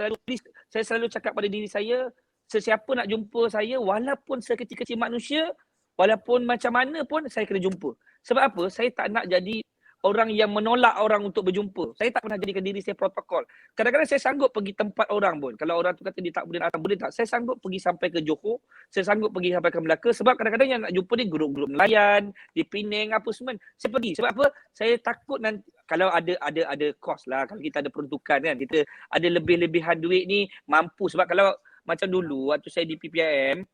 Speaker 5: selalu cakap pada diri saya, sesiapa nak jumpa saya, walaupun sekecil-kecil manusia, walaupun macam mana pun saya kena jumpa. Sebab apa? Saya tak nak jadi orang yang menolak orang untuk berjumpa. Saya tak pernah jadikan diri saya protokol. Kadang-kadang saya sanggup pergi tempat orang pun. Kalau orang tu kata dia tak boleh datang, boleh tak? Saya sanggup pergi sampai ke Johor. Saya sanggup pergi sampai ke Melaka. Sebab kadang-kadang yang nak jumpa ni grup-grup nelayan, di Penang, apa semua. Saya pergi. Sebab apa? Saya takut nanti, kalau ada kos lah. Kalau kita ada peruntukan kan. Kita ada lebih-lebihan duit ni, mampu. Sebab kalau macam dulu, waktu saya di PPIM,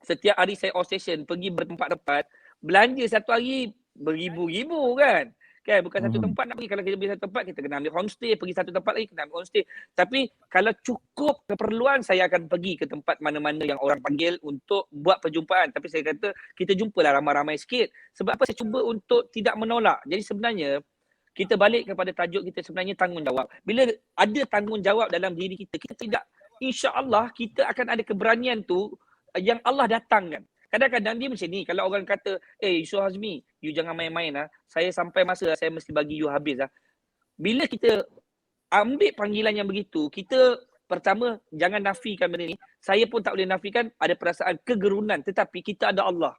Speaker 5: setiap hari saya off station, pergi bertempat-tempat, belanja satu hari beribu-ribu kan. Bukan satu tempat nak pergi. Kalau kita pergi satu tempat, kita kena ambil homestay. Pergi satu tempat lagi, kena ambil homestay. Tapi kalau cukup keperluan, saya akan pergi ke tempat mana-mana yang orang panggil untuk buat perjumpaan. Tapi saya kata, kita jumpalah ramai-ramai sikit. Sebab apa? Saya cuba untuk tidak menolak. Jadi sebenarnya, kita balik kepada tajuk kita sebenarnya tanggungjawab. Bila ada tanggungjawab dalam diri kita, kita tidak, insya-Allah kita akan ada keberanian tu yang Allah datangkan. Kadang-kadang dia macam ni, kalau orang kata, Yusuf Azmi, you jangan main-main lah. Saya sampai masa saya mesti bagi you habis lah. Bila kita ambil panggilan yang begitu, kita pertama jangan nafikan benda ni. Saya pun tak boleh nafikan ada perasaan kegerunan, tetapi kita ada Allah.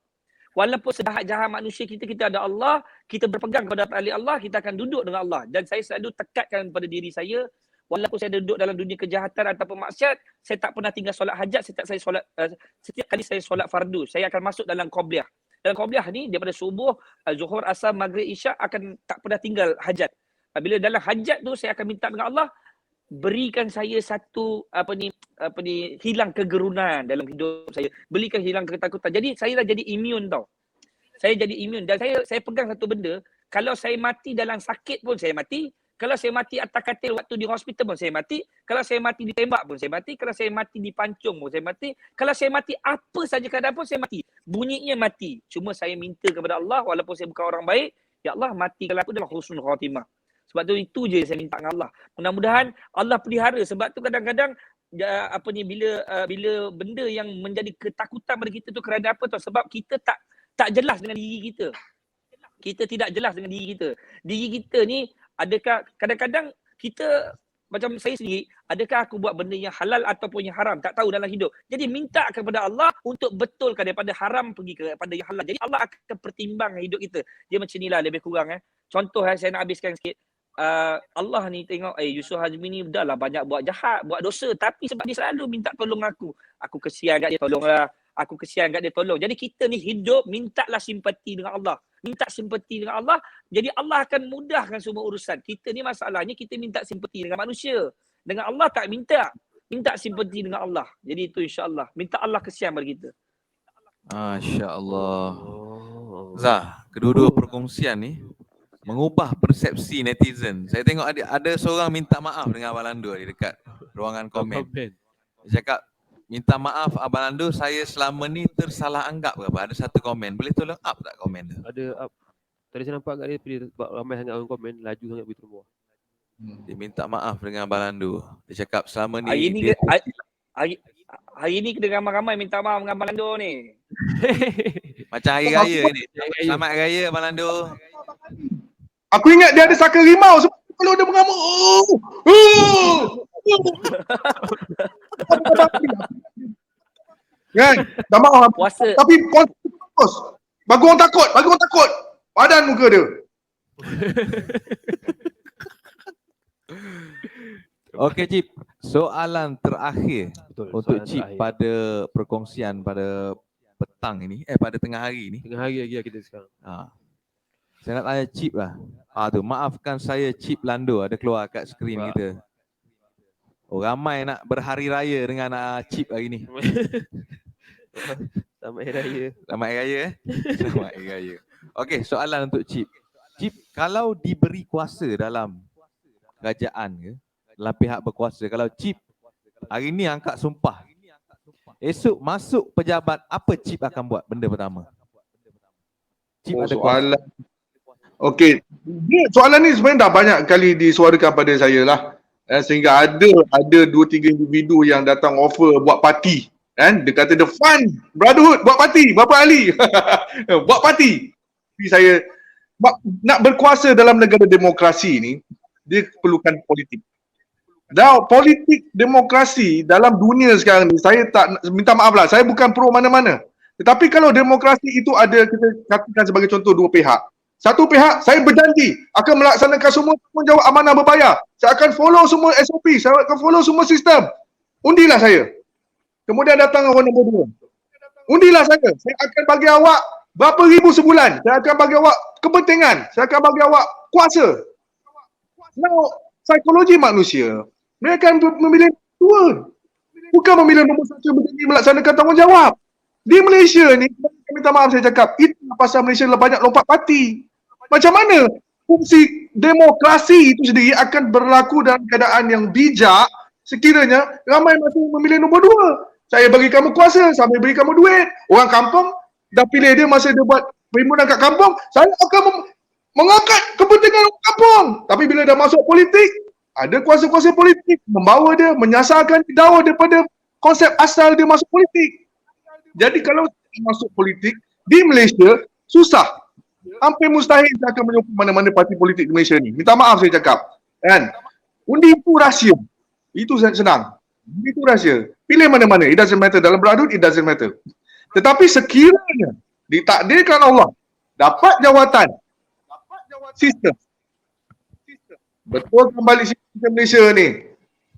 Speaker 5: Walaupun sejahat-jahat manusia kita ada Allah, kita berpegang kepada tali Allah, kita akan duduk dengan Allah. Dan saya selalu tekatkan pada diri saya, walaupun saya duduk dalam dunia kejahatan ataupun maksiat, saya tak pernah tinggal solat hajat. Setiap kali saya solat fardu, saya akan masuk dalam qobliyah. Dalam qobliyah ni daripada subuh, zuhur, asar, maghrib, isyak akan tak pernah tinggal hajat. Bila dalam hajat tu saya akan minta dengan Allah, berikan saya satu hilang kegerunan dalam hidup saya. Berikan hilang ketakutan. Jadi saya dah jadi imun tau. Saya jadi imun dan saya pegang satu benda, kalau saya mati dalam sakit pun saya mati. Kalau saya mati atas katil waktu di hospital pun saya mati. Kalau saya mati ditembak pun saya mati. Kalau saya mati dipancung pun saya mati. Kalau saya mati apa saja keadaan pun saya mati. Bunyinya mati. Cuma saya minta kepada Allah walaupun saya bukan orang baik. Ya Allah, matikanlah aku dalam husnul khatimah. Sebab tu itu je saya minta dengan Allah. Mudah-mudahan Allah pelihara. Sebab tu kadang-kadang bila benda yang menjadi ketakutan pada kita tu kerana apa tu? Sebab kita tak jelas dengan diri kita. Kita tidak jelas dengan diri kita. Diri kita ni, adakah kadang-kadang kita macam saya sendiri, adakah aku buat benda yang halal ataupun yang haram? Tak tahu dalam hidup. Jadi minta kepada Allah untuk betulkan daripada haram pergi kepada yang halal. Jadi Allah akan pertimbang hidup kita. Dia macam inilah lebih kurang. Contoh saya nak habiskan sikit. Allah ni tengok, Yusuf Azmi ni dah lah banyak buat jahat, buat dosa. Tapi sebab dia selalu minta tolong aku. Aku kesian kat dia, tolonglah. Aku kesian kat dia, tolong. Jadi kita ni hidup, mintalah simpati dengan Allah. Minta simpati dengan Allah, jadi Allah akan mudahkan semua urusan. Kita ni masalahnya kita minta simpati dengan manusia. Dengan Allah tak minta. Minta simpati dengan Allah. Jadi itu insya-Allah. Minta Allah kesian pada kita.
Speaker 2: Masya-Allah. Zah, kedua-dua perkongsian ni mengubah persepsi netizen. Saya tengok ada seorang minta maaf dengan Abang Lando di dekat ruangan komen. Dia cakap, minta maaf Abang Lando, saya selama ni tersalah anggap ke apa? Ada satu komen. Boleh tolong up tak komen tu?
Speaker 3: Ada up. Tadi saya nampak kat dia sebab ramai sangat orang komen, laju sangat pergi terbuah.
Speaker 2: Dia minta maaf dengan Abang Lando. Dia cakap selama ni
Speaker 5: hari ni kena ramai-ramai minta maaf dengan Abang Lando ni.
Speaker 2: Macam hari raya ni. Selamat hari raya Abang Lando.
Speaker 4: Aku ingat dia ada saka rimau sebab kalau dia mengamuk. Kan? Dah maaf.
Speaker 5: Puasa.
Speaker 4: Tapi terus. Bagi orang takut. Padan muka dia.
Speaker 2: Okey Cip, soalan terakhir
Speaker 3: Betul.
Speaker 2: untuk
Speaker 3: soalan
Speaker 2: Cip
Speaker 3: terakhir.
Speaker 2: pada perkongsian pada petang ini, pada tengah hari ini.
Speaker 3: Tengah hari lagi lah kita sekarang.
Speaker 2: Saya nak tanya Cip lah. Tu maafkan saya Cip Lando ada keluar kat skrin
Speaker 3: Nampak.
Speaker 2: kita. Ramai nak berhari raya dengan Cip hari ni.
Speaker 3: Selamat Hari Raya.
Speaker 2: Selamat Hari Raya Selamat Hari Raya. Okey, soalan untuk Cip. Cip, kalau diberi kuasa dalam kerajaan ke, dalam pihak berkuasa, kalau Cip hari ni angkat sumpah, esok masuk pejabat, apa Cip akan buat benda pertama? Cip ada kuasa.
Speaker 4: Soalan. Okey, soalan ni sebenarnya dah banyak kali disuarakan pada saya lah. Sehingga ada 2-3 individu yang datang offer buat parti. Dia kata the fun, brotherhood, buat parti, berapa ahli. Buat parti. Tapi saya nak berkuasa dalam negara demokrasi ni, dia perlukan politik. Dan politik demokrasi dalam dunia sekarang ni, saya tak, minta maaf lah, saya bukan pro mana-mana. Tetapi kalau demokrasi itu ada, kita katakan sebagai contoh dua pihak. Satu pihak, saya berjanji akan melaksanakan semua tanggungjawab amanah berbayar. Saya akan follow semua SOP, saya akan follow semua sistem. Undilah saya. Kemudian datang orang nombor dua. Undilah saya akan bagi awak berapa ribu sebulan. Saya akan bagi awak kepentingan. Saya akan bagi awak kuasa. Now, psikologi manusia, mereka akan memilih dua. Bukan memilih nombor satu yang berjanji melaksanakan tanggungjawab. Di Malaysia ni, minta maaf saya cakap, itulah pasal Malaysia banyak lompat parti. Macam mana fungsi demokrasi itu sendiri akan berlaku dalam keadaan yang bijak sekiranya ramai masih memilih nombor dua. Saya bagi kamu kuasa, sambil beri kamu duit. Orang kampung dah pilih dia masa dia buat perhimpunan kat kampung, saya akan mengangkat kepentingan orang kampung. Tapi bila dah masuk politik, ada kuasa-kuasa politik membawa dia, menyasarkan jauh daripada konsep asal dia masuk politik. Jadi kalau masuk politik di Malaysia, susah. Hampir mustahil saya akan menyokong mana-mana parti politik di Malaysia ni. Minta maaf saya cakap. Undi itu rahsia. Itu senang. Undi itu rahsia. Pilih mana-mana. It doesn't matter. Dalam beradu, it doesn't matter. Tetapi sekiranya ditakdirkan Allah dapat jawatan, sistem. Betul kembali sistem Malaysia ni.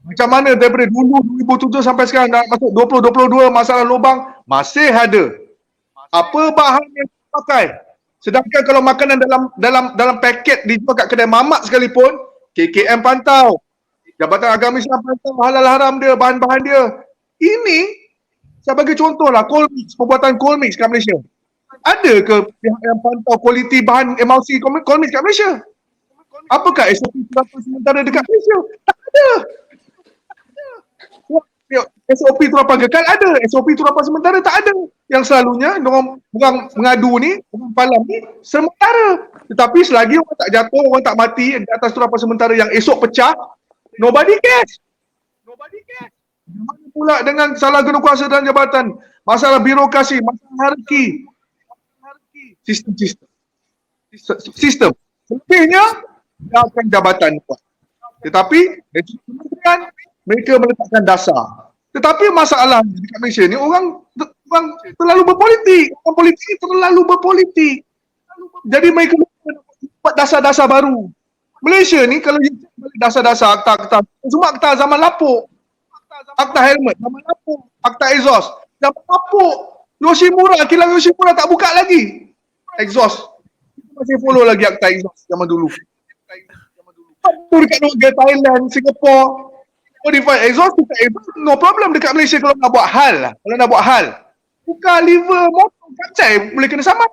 Speaker 4: Macam mana daripada dulu 2007 sampai sekarang dah masuk 2022 masalah lubang masih ada. Apa bahan yang dipakai? Sedangkan kalau makanan dalam paket dijual kat kedai mamak sekalipun, KKM pantau, Jabatan Agama Islam pantau halal haram dia, bahan-bahan dia. Ini saya bagi contohlah Colmix, pembuatan Colmix kat Malaysia. Ada ke pihak yang pantau kualiti bahan emulsi Colmix kat Malaysia? Apakah SOP terapan sementara dekat Malaysia? Tak ada. SOP terapan kekal ada, SOP terapan sementara tak ada. Yang selalunya orang mengadu ni, orang palam ni sementara. Tetapi selagi orang tak jatuh, orang tak mati di atas terapan sementara yang esok pecah, nobody cares. Mana pula dengan salah guna kuasa dan jabatan, masalah birokrasi, masalah hierarki, sistem. Selebihnya akan jabatan kuat. Tetapi kementerian mereka meletakkan dasar. Tetapi masalah dekat Malaysia ni orang terlalu berpolitik. Orang politik terlalu berpolitik. Jadi mereka buat dasar-dasar baru. Malaysia ni kalau dasar-dasar akta-akta, semua akta zaman lapuk. Akta helmet zaman lapuk, akta exhaust zaman lapuk. Yoshimura, kilang Yoshimura tak buka lagi exhaust. Kita masih follow lagi akta exhaust zaman dulu. Apa dekat negara Thailand, Singapura, modify exhaust, no problem dekat Malaysia kalau nak buat hal lah. Kalau nak buat hal, buka liver motor, kacai boleh kena sama.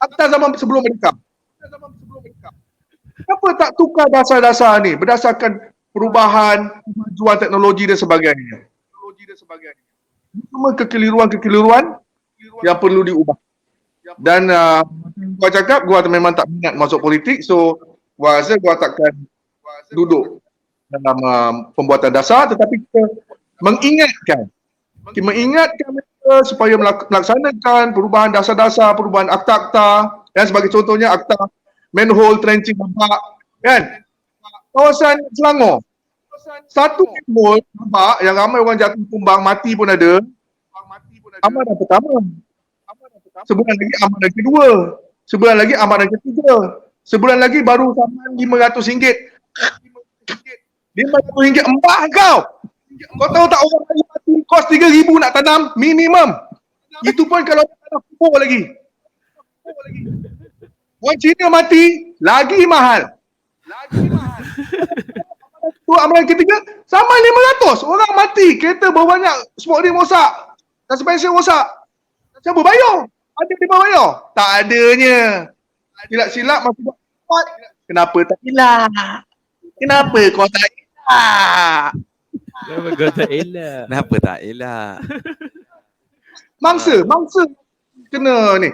Speaker 4: Akta zaman sebelum Merdeka. Kenapa tak tukar dasar-dasar ni berdasarkan perubahan, kemajuan teknologi dan sebagainya? Semua kekeliruan yang perlu diubah. Dan gua cakap, gua memang tak minat masuk politik, so gua rasa gua takkan duduk dalam pembuatan dasar, tetapi kita mengingatkan mereka supaya melaksanakan perubahan dasar-dasar, perubahan akta-akta, dan sebagai contohnya akta manhole trenching babak, kan? Kawasan Selangor, satu manhole babak yang ramai orang jatuh tumbang, mati pun ada. Amanah pertama, sebulan lagi amanah kedua. Sebulan lagi amaran ketiga. Sebulan lagi baru saman RM500. RM500 embah kau. Kau tahu tak orang Melayu mati kos 3,000 nak tanam minimum. Itu pun kalau tanam pupuk lagi. Orang Cina mati lagi mahal. Tu amalan ketiga sama 500 orang mati, kereta baru banyak, sport rim rosak, suspension rosak. Siapa bayar? Ada dia bayar? Tak adanya. Silap-silap masih buat. Kenapa tak elak? Kenapa kau tak elak?
Speaker 3: Kenapa kau tak elak?
Speaker 2: Kenapa tak elak?
Speaker 4: Mangsa kena ni.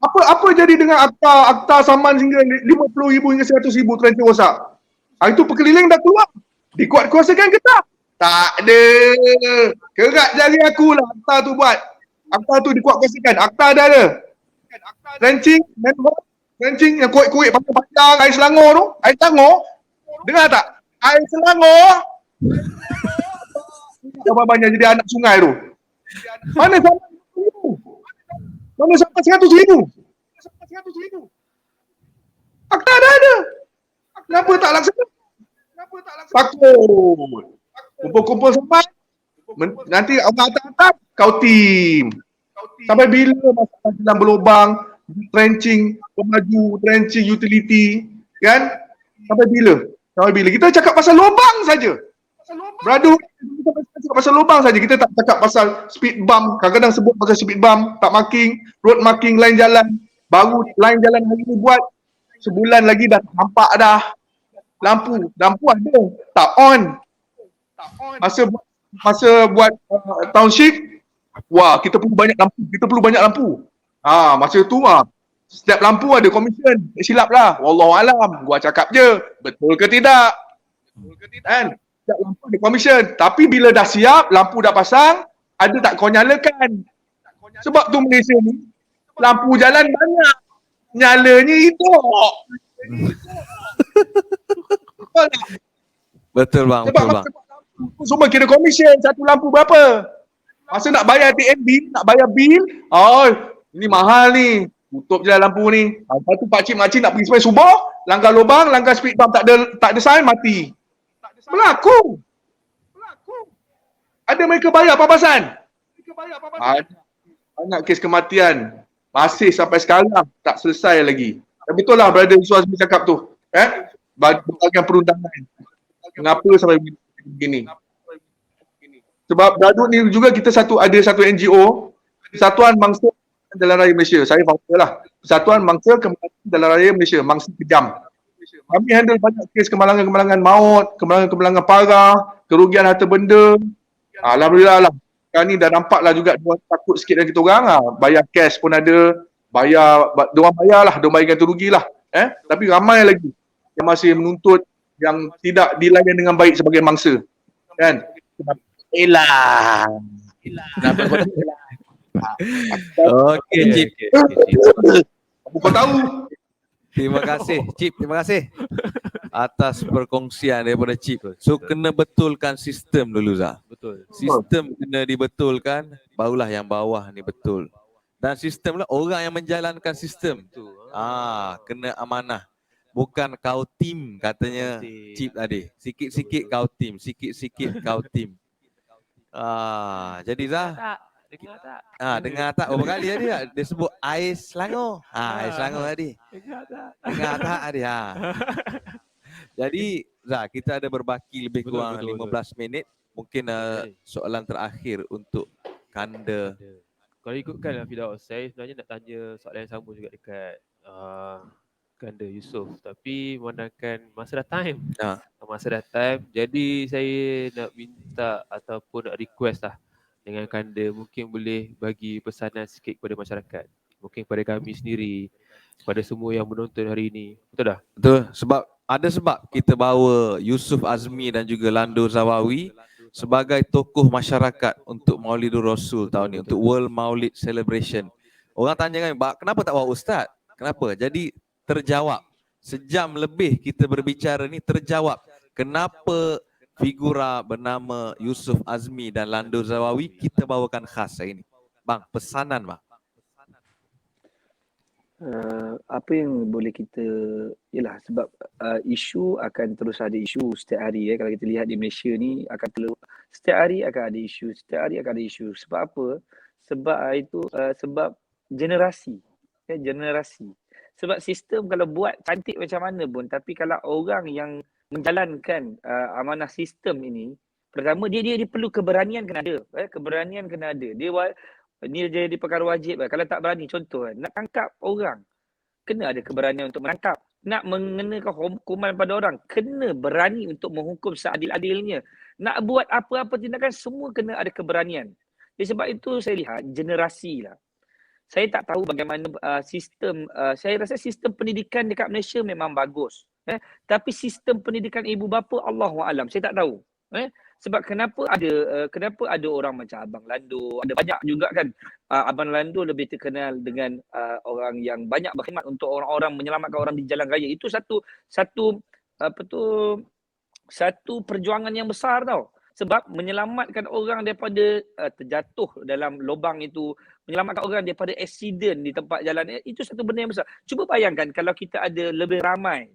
Speaker 4: Apa jadi dengan akta saman hingga 50,000 hingga 100,000 transit rosak? Itu perkeliling dah keluar. Dikuat kuasakan ke tak? Tak ada. Kerat jari aku lah akta tu buat. Akta tu dikuat kuasakan. Akta dah ada. Ranching yang kuik-kuik panjang air Selangor tu. Air Selangor. Dengar tak? Air Selangor. Berapa banyak jadi anak sungai tu? Mana saman 100,000? Mana saman 100,000? Akta dah ada. Kenapa tak laksana? Takut. Kumpul-kumpul saman. Nanti Allah atas kau tim. Sampai bila masalah jalan berlubang, trenching, pemaju, trenching utility, kan? Sampai bila? Kita cakap pasal lubang saja. Beradu, kita cakap pasal lubang saja. Kita tak cakap pasal speed bump. Kadang-kadang sebut pasal speed bump, tak marking, road marking, line jalan. Baru line jalan hari ni buat, sebulan lagi dah nampak dah. Lampu ada, tak on. Masa buat township, wah kita perlu banyak lampu. Masa tu setiap lampu ada komisen. Silap lah. Wallahualam. Gua cakap je, betul ke tidak? Kan? Setiap lampu ada komisen. Tapi bila dah siap, lampu dah pasang, ada tak kau nyalakan? Sebab tu Malaysia ni, lampu jalan banyak. Nyalanya hidup.
Speaker 2: Betul bang, betul bang.
Speaker 4: Semua kira komisen, satu lampu berapa? Masa nak bayar TNB, nak bayar bil, ini mahal ni. Tutup je lah lampu ni. Lepas tu pakcik-makcik nak pergi sampai subuh, langgar lubang, langgar speed bump, tak ada sign, mati. Berlaku. Ada mereka bayar papasan? Banyak kes kematian. Masih sampai sekarang tak selesai lagi. Betul lah brother Yusuf Azmi cakap tu. Berbagai perundangan. Kenapa sampai begini? Sebab Dadut ni juga kita ada satu NGO, Persatuan Mangsa Jalan Raya Malaysia. Saya founder lah. Persatuan Mangsa Kemalangan Jalan Raya Malaysia, Mangsa Kejam. Kami handle banyak kes kemalangan-kemalangan maut, kemalangan-kemalangan parah, kerugian harta benda. Alhamdulillah lah. Sekarang ni dah nampak lah juga diorang takut sikit dengan kita orang lah. Bayar cash pun ada, diorang bayar lah, diorang bayar ganti rugi lah. Tapi ramai lagi yang masih menuntut yang tidak dilayan dengan baik sebagai mangsa. Kan? Elah. Kenapa kau tak elah?
Speaker 2: Okey Cip.
Speaker 4: Kau tahu.
Speaker 2: Terima kasih Cip, terima kasih atas perkongsian daripada Cip. So kena betulkan sistem dulu Zah.
Speaker 3: Betul.
Speaker 2: Sistem kena dibetulkan, barulah yang bawah ni betul. Dan sistem lah orang yang menjalankan sistem. Kena amanah. Bukan kau tim katanya Cip tadi. Sikit-sikit kau tim, sikit-sikit kau tim. Jadi Zah,
Speaker 3: Dengar tak?
Speaker 2: dengar tak berapa kali tadi tak? Dia sebut air Selangor. Air Selangor tadi. Dengar tak tadi? Jadi Zah, kita ada berbaki lebih kurang 15 minit. Mungkin soalan terakhir untuk Kanda.
Speaker 3: Kalau ikutkan Fidaus, saya sebenarnya nak tanya soalan yang sama juga dekat Kanda Yusof. Tapi memandangkan masa dah time. Masa dah time. Jadi saya nak minta ataupun nak request lah dengan Kanda mungkin boleh bagi pesanan sikit kepada masyarakat. Mungkin kepada kami sendiri, kepada semua yang menonton hari ini. Betul tak?
Speaker 2: Betul. Sebab kita bawa Yusuf Azmi dan juga Lando Zawawi sebagai tokoh masyarakat untuk Maulidur Rasul tahun ni, untuk World Maulid Celebration. Orang tanya kan, kenapa tak bawa ustaz? Kenapa? Jadi terjawab. Sejam lebih kita berbicara ni terjawab. Kenapa figura bernama Yusuf Azmi dan Lando Zawawi kita bawakan khas hari ini. Bang, pesanan bang.
Speaker 5: Apa yang boleh kita, ialah sebab isu akan terus ada isu setiap hari. Kalau kita lihat di Malaysia ni akan setiap hari akan ada isu, setiap hari akan ada isu. Sebab apa? Sebab itu sebab generasi. Generasi. Sebab sistem kalau buat cantik macam mana pun, tapi kalau orang yang menjalankan amanah sistem ini, pertama dia perlu keberanian kena ada. Keberanian kena ada. Ni jadi perkara wajib. Kalau tak berani, contoh nak tangkap orang, kena ada keberanian untuk menangkap. Nak mengenakan hukuman pada orang, kena berani untuk menghukum seadil-adilnya. Nak buat apa-apa tindakan, semua kena ada keberanian. Jadi sebab itu saya lihat generasi lah. Saya tak tahu bagaimana sistem, saya rasa sistem pendidikan dekat Malaysia memang bagus. Tapi sistem pendidikan ibu bapa, Allahualam, saya tak tahu. Sebab kenapa ada orang macam Abang Lando, ada banyak juga kan. Abang Lando lebih terkenal dengan orang yang banyak berkhidmat untuk orang-orang, menyelamatkan orang di jalan raya. Itu satu perjuangan yang besar tau. Sebab menyelamatkan orang daripada terjatuh dalam lubang itu, menyelamatkan orang daripada accident di tempat jalan, itu satu benda yang besar. Cuba bayangkan kalau kita ada lebih ramai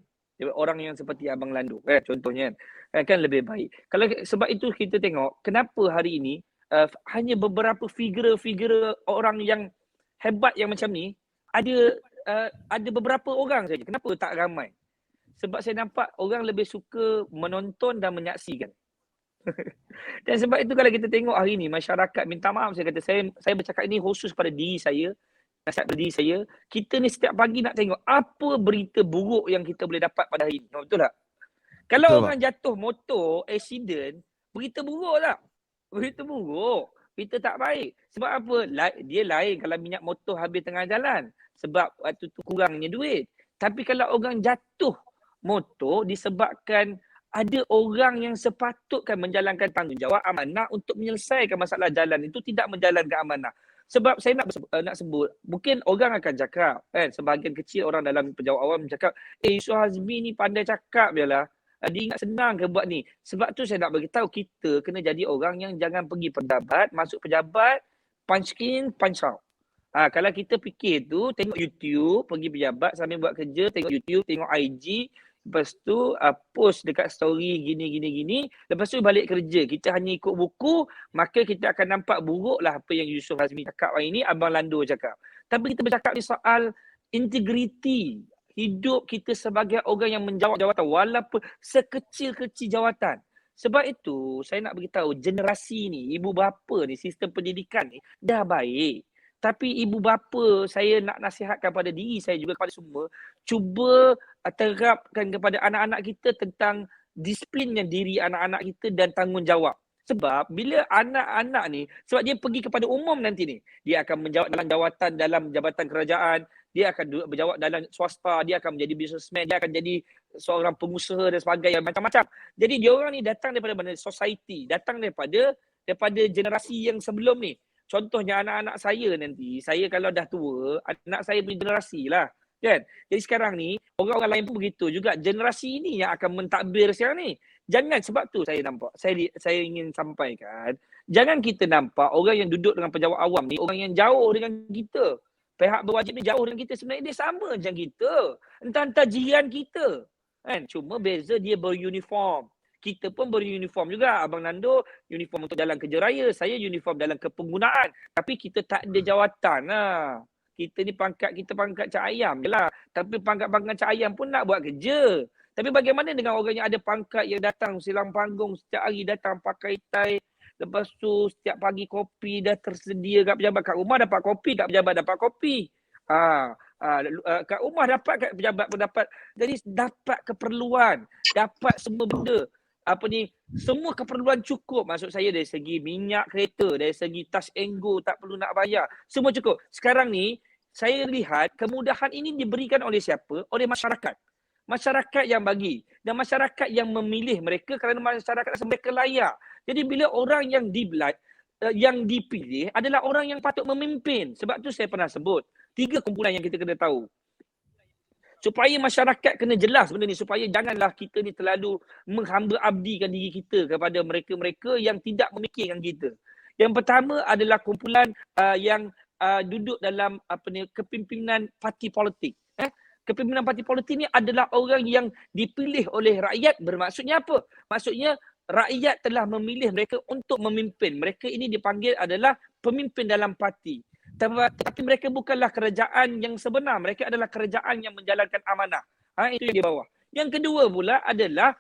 Speaker 5: orang yang seperti Abang Lando, contohnya kan lebih baik. Kalau sebab itu kita tengok kenapa hari ini hanya beberapa figura orang yang hebat yang macam ni, ada beberapa orang saja. Kenapa tak ramai? Sebab saya nampak orang lebih suka menonton dan menyaksikan. Dan sebab itu kalau kita tengok hari ni masyarakat, minta maaf saya kata, saya bercakap ini khusus pada diri saya, nasihat pada diri saya. Kita ni setiap pagi nak tengok apa berita buruk yang kita boleh dapat pada hari ni. Betul tak? Kalau
Speaker 2: Betul,
Speaker 5: orang jatuh motor, accident, berita buruk tak? Berita buruk. Berita tak baik. Sebab apa? Dia lain kalau minyak motor habis tengah jalan. Sebab waktu tu kurangnya duit. Tapi kalau orang jatuh motor disebabkan ada orang yang sepatutkan menjalankan tanggungjawab amanah untuk menyelesaikan masalah jalan itu tidak menjalankan amanah. Sebab saya nak sebut, mungkin orang akan cakap, kan, sebahagian kecil orang dalam pejabat awam cakap, Yusuf Hazmi ni pandai cakap je lah. Dia ingat senang ke buat ni. Sebab tu saya nak beritahu, kita kena jadi orang yang jangan pergi pejabat, masuk pejabat, punch in, punch out. Kalau kita fikir tu, tengok YouTube, pergi pejabat sambil buat kerja, tengok YouTube, tengok IG, lepas tu post dekat story gini. Lepas tu balik kerja. Kita hanya ikut buku, maka kita akan nampak buruk lah apa yang Yusuf Hazmi cakap hari ni, Abang Lando cakap. Tapi kita bercakap ni soal integriti. Hidup kita sebagai orang yang menjawab jawatan, walaupun sekecil-kecil jawatan. Sebab itu saya nak beritahu, generasi ni, ibu bapa ni, sistem pendidikan ni dah baik. Tapi ibu bapa, saya nak nasihatkan pada diri saya juga, kepada semua, cuba terapkan kepada anak-anak kita tentang disiplinnya diri anak-anak kita dan tanggungjawab. Sebab bila anak-anak ni, sebab dia pergi kepada umum nanti ni, dia akan menjawab dalam jawatan dalam jabatan kerajaan, dia akan berjawab dalam swasta, dia akan menjadi businessman, dia akan jadi seorang pengusaha dan sebagainya, macam-macam. Jadi dia orang ni datang daripada mana? Society, datang daripada generasi yang sebelum ni. Contohnya anak-anak saya nanti, saya kalau dah tua, anak saya punya generasi lah. Kan? Jadi sekarang ni, orang-orang lain pun begitu juga. Generasi ini yang akan mentadbir sekarang ni. Jangan, sebab tu saya nampak, saya ingin sampaikan, jangan kita nampak orang yang duduk dengan pejabat awam ni, orang yang jauh dengan kita. Pihak berwajib ni jauh dengan kita, sebenarnya dia sama macam kita. Entah-entah jiran kita. Kan? Cuma beza dia beruniform. Kita pun beruniform juga. Abang Nando uniform untuk jalan kerja raya. Saya uniform dalam kepenggunaan. Tapi kita tak ada jawatan lah. Kita ni pangkat cak ayam je lah. Tapi pangkat cak ayam pun nak buat kerja. Tapi bagaimana dengan orang yang ada pangkat yang datang silang panggung setiap hari, datang pakai tie. Lepas tu setiap pagi kopi dah tersedia kat pejabat. Kat rumah dapat kopi, kat pejabat dapat kopi. Kat rumah dapat, kat pejabat pun dapat. Jadi dapat keperluan. Dapat semua benda. Semua keperluan cukup, maksud saya dari segi minyak kereta, dari segi touch and go, tak perlu nak bayar, semua cukup. Sekarang ni saya lihat kemudahan ini diberikan oleh siapa? Oleh masyarakat. Masyarakat yang bagi dan masyarakat yang memilih mereka kerana masyarakat mereka layak. Jadi bila orang yang dipilih adalah orang yang patut memimpin. Sebab tu saya pernah sebut 3 kumpulan yang kita kena tahu. Supaya masyarakat kena jelas benda ni, supaya janganlah kita ni terlalu menghamba abdikan diri kita kepada mereka-mereka yang tidak memikirkan kita. Yang pertama adalah kumpulan yang duduk dalam kepimpinan parti politik. Kepimpinan parti politik ni adalah orang yang dipilih oleh rakyat. Bermaksudnya apa? Maksudnya rakyat telah memilih mereka untuk memimpin. Mereka ini dipanggil adalah pemimpin dalam parti. Tapi mereka bukanlah kerajaan yang sebenar. Mereka adalah kerajaan yang menjalankan amanah. Itu yang di bawah. Yang kedua pula adalah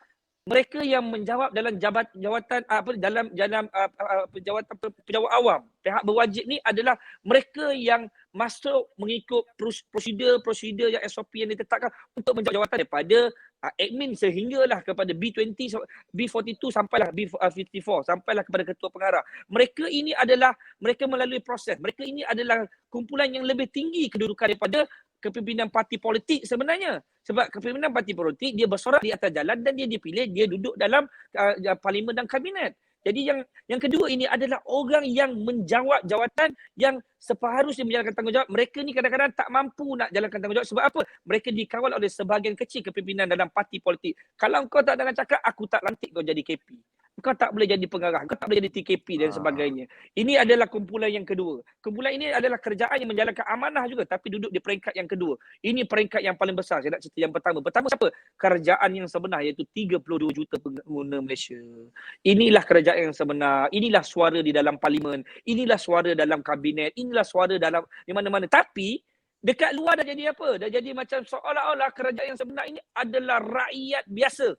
Speaker 5: mereka yang menjawab dalam jawatan dalam jawatan pejabat awam. Pihak berwajib ni adalah mereka yang masuk mengikut prosedur yang SOP yang ditetapkan untuk menjawab jawatan daripada admin sehinggalah kepada B20, B42 sampailah B54 sampailah kepada ketua pengarah. Mereka ini adalah mereka melalui proses. Mereka ini adalah kumpulan yang lebih tinggi kedudukan daripada kepimpinan parti politik sebenarnya. Sebab kepimpinan parti politik dia bersorak di atas jalan dan dia dipilih, dia duduk dalam parlimen dan kabinet. Jadi yang kedua ini adalah orang yang menjawab jawatan yang seharusnya menjalankan tanggungjawab. Mereka ni kadang-kadang tak mampu nak jalankan tanggungjawab. Sebab apa? Mereka dikawal oleh sebahagian kecil kepimpinan dalam parti politik. Kalau kau tak dengan cakap, aku tak lantik kau jadi KP. Kau tak boleh jadi pengarah, kau tak boleh jadi TKP dan sebagainya. Ini adalah kumpulan yang kedua. Kumpulan ini adalah kerajaan yang menjalankan amanah juga tapi duduk di peringkat yang kedua. Ini peringkat yang paling besar. Saya nak cerita yang pertama. Pertama siapa? Kerajaan yang sebenar iaitu 32 juta pengguna Malaysia. Inilah kerajaan yang sebenar. Inilah suara di dalam parlimen. Inilah suara dalam kabinet. Inilah suara dalam di mana-mana. Tapi dekat luar dah jadi apa? Dah jadi macam seolah-olah kerajaan yang sebenar ini adalah rakyat biasa.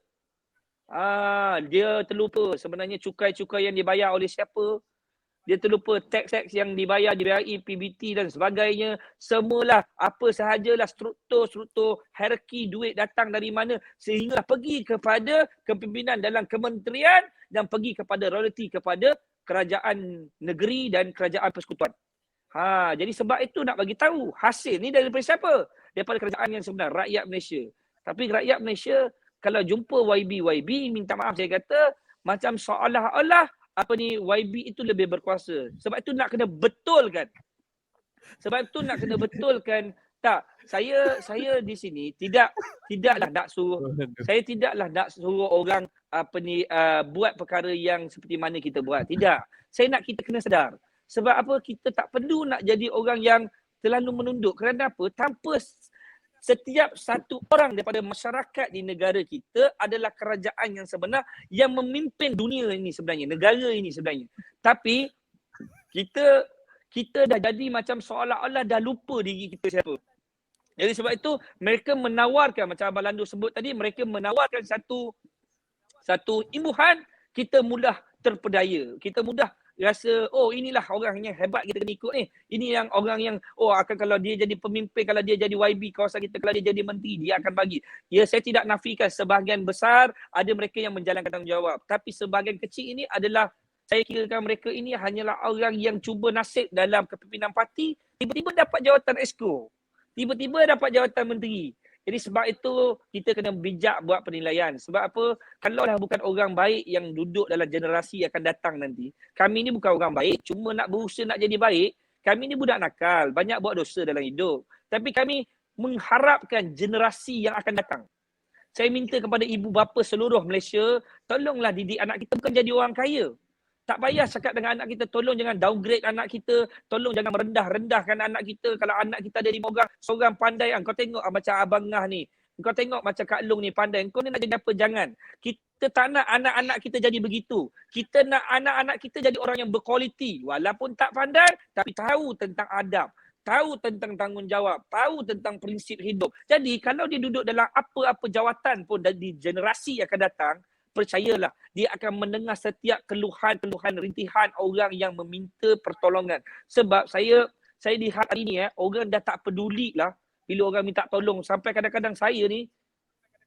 Speaker 5: Dia terlupa sebenarnya cukai-cukai yang dibayar oleh siapa. Dia terlupa teks-teks yang dibayar di BRI, PBT dan sebagainya. Semualah apa sahajalah struktur hierarki duit datang dari mana sehingga pergi kepada kepimpinan dalam kementerian dan pergi kepada royalty kepada kerajaan negeri dan kerajaan persekutuan. Jadi sebab itu nak bagi tahu hasil ni daripada siapa? Daripada kerajaan yang sebenar, rakyat Malaysia. Tapi rakyat Malaysia kalau jumpa YB, minta maaf saya kata macam seolah-olah YB itu lebih berkuasa. Sebab itu nak kena betulkan. Tak, saya di sini tidaklah nak suruh saya tidaklah nak suruh orang buat perkara yang seperti mana kita buat. Tidak. Saya nak kita kena sedar. Sebab apa? Kita tak perlu nak jadi orang yang terlalu menunduk. Kerana apa? Tanpa setiap satu orang daripada masyarakat di negara kita adalah kerajaan yang sebenar yang memimpin dunia ini sebenarnya, negara ini sebenarnya. Tapi kita dah jadi macam seolah-olah dah lupa diri kita siapa. Jadi sebab itu mereka menawarkan, macam Abang Landu sebut tadi, mereka menawarkan satu imbuhan, kita mudah terpedaya. Kita mudah rasa, inilah orang yang hebat kita kena ikut ni. Ini yang orang yang, akan kalau dia jadi pemimpin, kalau dia jadi YB kawasan kita, kalau dia jadi menteri, dia akan bagi. Ya, saya tidak nafikan sebahagian besar ada mereka yang menjalankan tanggungjawab. Tapi sebahagian kecil ini adalah, saya kirakan mereka ini hanyalah orang yang cuba nasib dalam kepimpinan parti, tiba-tiba dapat jawatan exco. Tiba-tiba dapat jawatan menteri. Jadi sebab itu kita kena bijak buat penilaian. Sebab apa? Kalaulah bukan orang baik yang duduk dalam generasi yang akan datang nanti. Kami ni bukan orang baik, cuma nak berusaha nak jadi baik. Kami ni budak nakal, banyak buat dosa dalam hidup. Tapi kami mengharapkan generasi yang akan datang. Saya minta kepada ibu bapa seluruh Malaysia, tolonglah didik anak kita bukan jadi orang kaya. Tak payah cakap dengan anak kita, tolong jangan downgrade anak kita, tolong jangan merendah-rendahkan anak kita. Kalau anak kita ada 5 orang, seorang pandai, kau tengok macam Abang Ngah ni, kau tengok macam Kak Long ni pandai, kau ni nak jadi apa? Jangan. Kita tak nak anak-anak kita jadi begitu. Kita nak anak-anak kita jadi orang yang berkualiti. Walaupun tak pandai, tapi tahu tentang adab, tahu tentang tanggungjawab, tahu tentang prinsip hidup. Jadi kalau dia duduk dalam apa-apa jawatan pun di generasi yang akan datang, percayalah, dia akan mendengar setiap keluhan-keluhan, rintihan orang yang meminta pertolongan. Sebab saya lihat hari ni, orang dah tak peduli lah bila orang minta tolong. Sampai kadang-kadang saya ni